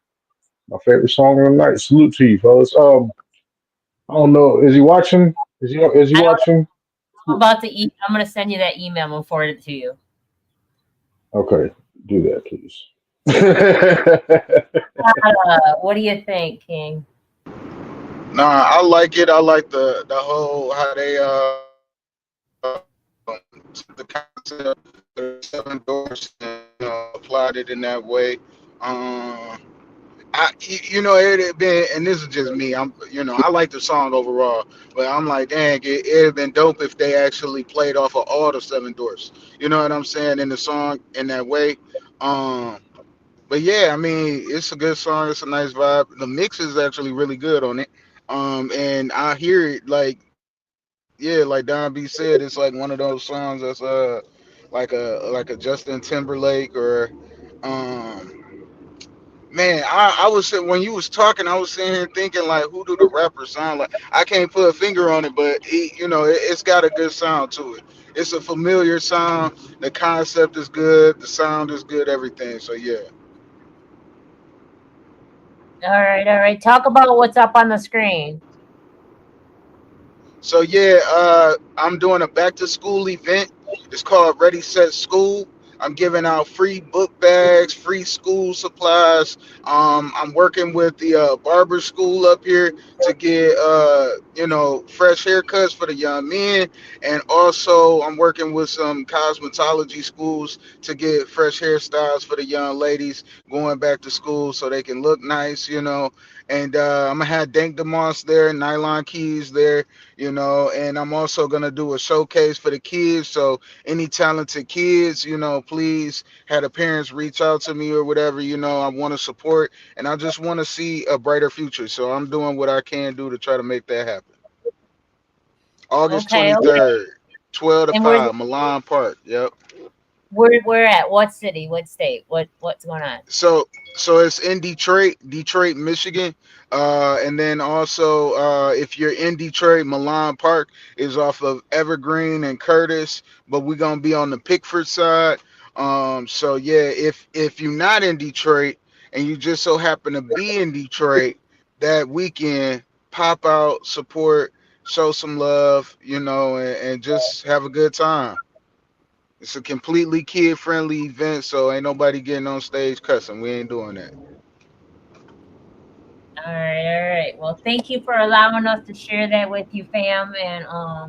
[SPEAKER 8] my favorite song of the night. Salute to you, fellas. I don't know. Is he watching? Is he watching?
[SPEAKER 4] I'm about to I'm going to send you that email. I'm going to forward it to you.
[SPEAKER 8] Okay, do that, please.
[SPEAKER 4] What do you think, King?
[SPEAKER 5] Nah, I like it. I like the whole how they the concept the seven doors and applied it in that way. you know, it had been, and this is just me. I like the song overall, but I'm like, dang, it had been dope if they actually played off of all the seven doors. You know what I'm saying in the song in that way. Um, but yeah, I mean, it's a good song. It's a nice vibe. The mix is actually really good on it. And I hear it like, yeah, like Don B said, it's like one of those songs that's like a Justin Timberlake or um man, I was when you was talking, I was sitting here thinking like, who do the rappers sound like? I can't put a finger on it, but it's got a good sound to it. It's a familiar sound. The concept is good. The sound is good. Everything. So yeah.
[SPEAKER 4] All right, all right. Talk about what's up on the screen.
[SPEAKER 5] So yeah, I'm doing a back to school event. It's called Ready Set School. I'm giving out free book bags, free school supplies. I'm working with the barber school up here to get fresh haircuts for the young men, and also I'm working with some cosmetology schools to get fresh hairstyles for the young ladies going back to school so they can look nice, And I'm gonna have Dank DeMoss there, Nylon Keys there, and I'm also going to do a showcase for the kids. So any talented kids, please have the parents reach out to me or whatever, I want to support and I just want to see a brighter future. So I'm doing what I can do to try to make that happen. August
[SPEAKER 4] Okay,
[SPEAKER 5] 23rd, 12 to
[SPEAKER 4] and
[SPEAKER 5] 5, Milan Park. Yep.
[SPEAKER 4] We're at what city, what state, what's going on?
[SPEAKER 5] So it's in Detroit, Michigan. And then also, if you're in Detroit, Milan Park is off of Evergreen and Curtis, but we're gonna be on the Pickford side. So yeah, if you're not in Detroit and you just so happen to be in Detroit that weekend, pop out, support, show some love, and just have a good time. It's a completely kid-friendly event, so ain't nobody getting on stage cussing. We ain't doing that.
[SPEAKER 4] All right, all right. Well, thank you for allowing us to share that with you, fam, and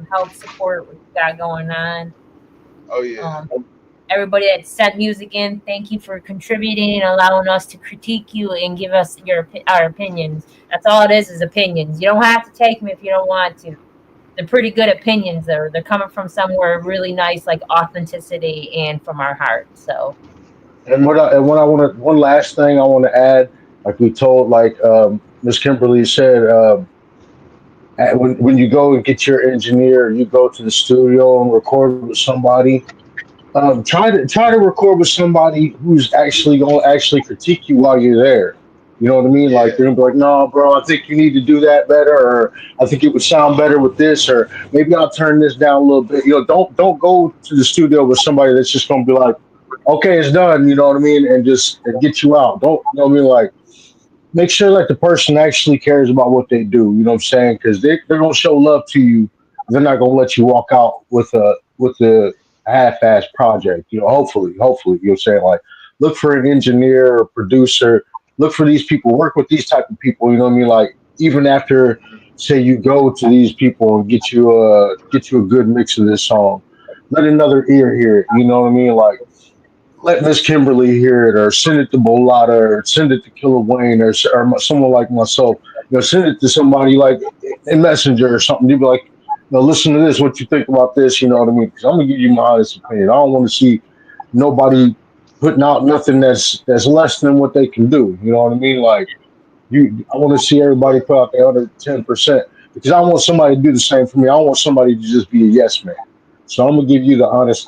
[SPEAKER 4] help support what you got going on.
[SPEAKER 5] Oh yeah.
[SPEAKER 4] Everybody that sent music in, thank you for contributing and allowing us to critique you and give us our opinions. That's all it is opinions. You don't have to take them if you don't want to. They're pretty good opinions. They're coming from somewhere really nice, like authenticity and from our heart. So.
[SPEAKER 8] And one last thing I want to add, like we told, like Miss Kimberly said, when you go and get your engineer, you go to the studio and record with somebody. Try to record with somebody who's actually going to actually critique you while you're there. You know what I mean?
[SPEAKER 5] Yeah.
[SPEAKER 8] Like they're gonna be like, "No, bro, I think you need to do that better," or "I think it would sound better with this," or "Maybe I'll turn this down a little bit." Don't go to the studio with somebody that's just gonna be like, "Okay, it's done." You know what I mean? And get you out. Don't you know what I mean? Like make sure that the person actually cares about what they do. You know what I'm saying? Because they're gonna show love to you. They're not gonna let you walk out with a half-ass project. Hopefully, you know what I'm saying? Like, look for an engineer or producer. Look for these people. Work with these type of people. You know what I mean? Like, even after, say, you go to these people and get you a good mix of this song, let another ear hear it. You know what I mean? Like, let Miss Kimberly hear it, or send it to Bolada, or send it to Killer Wayne, or someone like myself. Send it to somebody like in Messenger or something. You'd be like, listen to this. What you think about this? You know what I mean? Because I'm gonna give you my honest opinion. I don't want to see nobody putting out nothing that's less than what they can do. You know what I mean? Like I want to see everybody put out their 110% because I want somebody to do the same for me. I don't want somebody to just be a yes man. So I'm gonna give you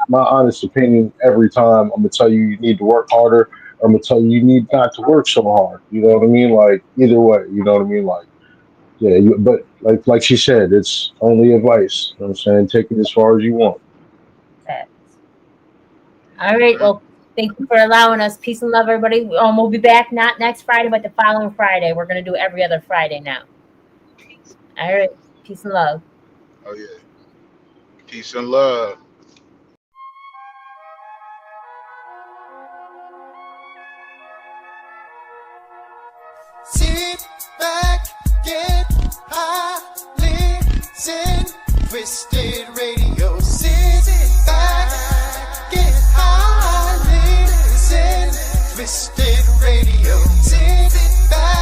[SPEAKER 8] my honest opinion every time. I'm gonna tell you you need to work harder. Or I'm gonna tell you need not to work so hard. You know what I mean? Like either way, you know what I mean? Like yeah, but like she said, it's only advice. You know what I'm saying? Take it as far as you want.
[SPEAKER 4] All right. Well, thank you for allowing us. Peace and love, everybody. We'll be back not next Friday, but the following Friday. We're gonna do every other Friday now. All right. Peace and love.
[SPEAKER 5] Oh yeah. Peace and love.
[SPEAKER 2] Sit back, get high, listen, Twisted Radio. Sit back, get high, listen, Twisted Radio. Sit back.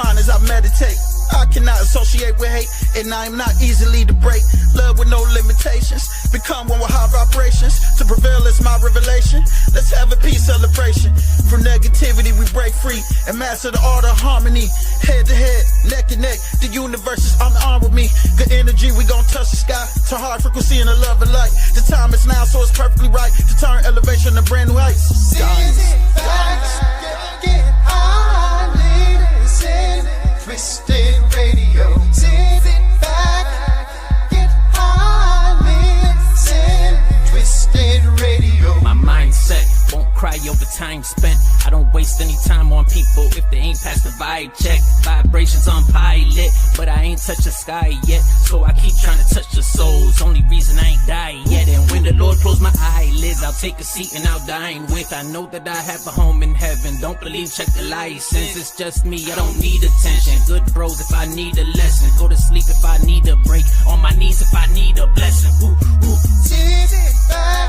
[SPEAKER 10] mind as I meditate. I cannot associate with hate, and I am not easily to break. Love with no limitations, become one with high vibrations. To prevail is my revelation. Let's have a peace celebration. From negativity we break free and master the art of harmony. Head to head, neck and neck, the universe is on the arm with me. Good energy, we gon' touch the sky. To high frequency and the love and light. The time is now, so it's perfectly right to turn elevation to brand new heights.
[SPEAKER 2] Sit back, get high, listen, Twisted Radio. Sit back, get high, listen, Twisted Radio.
[SPEAKER 3] My mindset won't cry over time spent. I don't waste any time on people if they ain't past the vibe check. Vibrations on pilot, but I ain't touched the sky yet. So I keep trying to touch the souls. Only reason I ain't died yet. And when the Lord close my eyelids, I'll take a seat and I'll dine with. I know that I have a home in heaven. Don't believe, check the license. It's just me, I don't need attention. Good bros if I need a lesson. Go to sleep if I need a break. On my knees if I need a blessing. Ooh, ooh.
[SPEAKER 2] Sit back.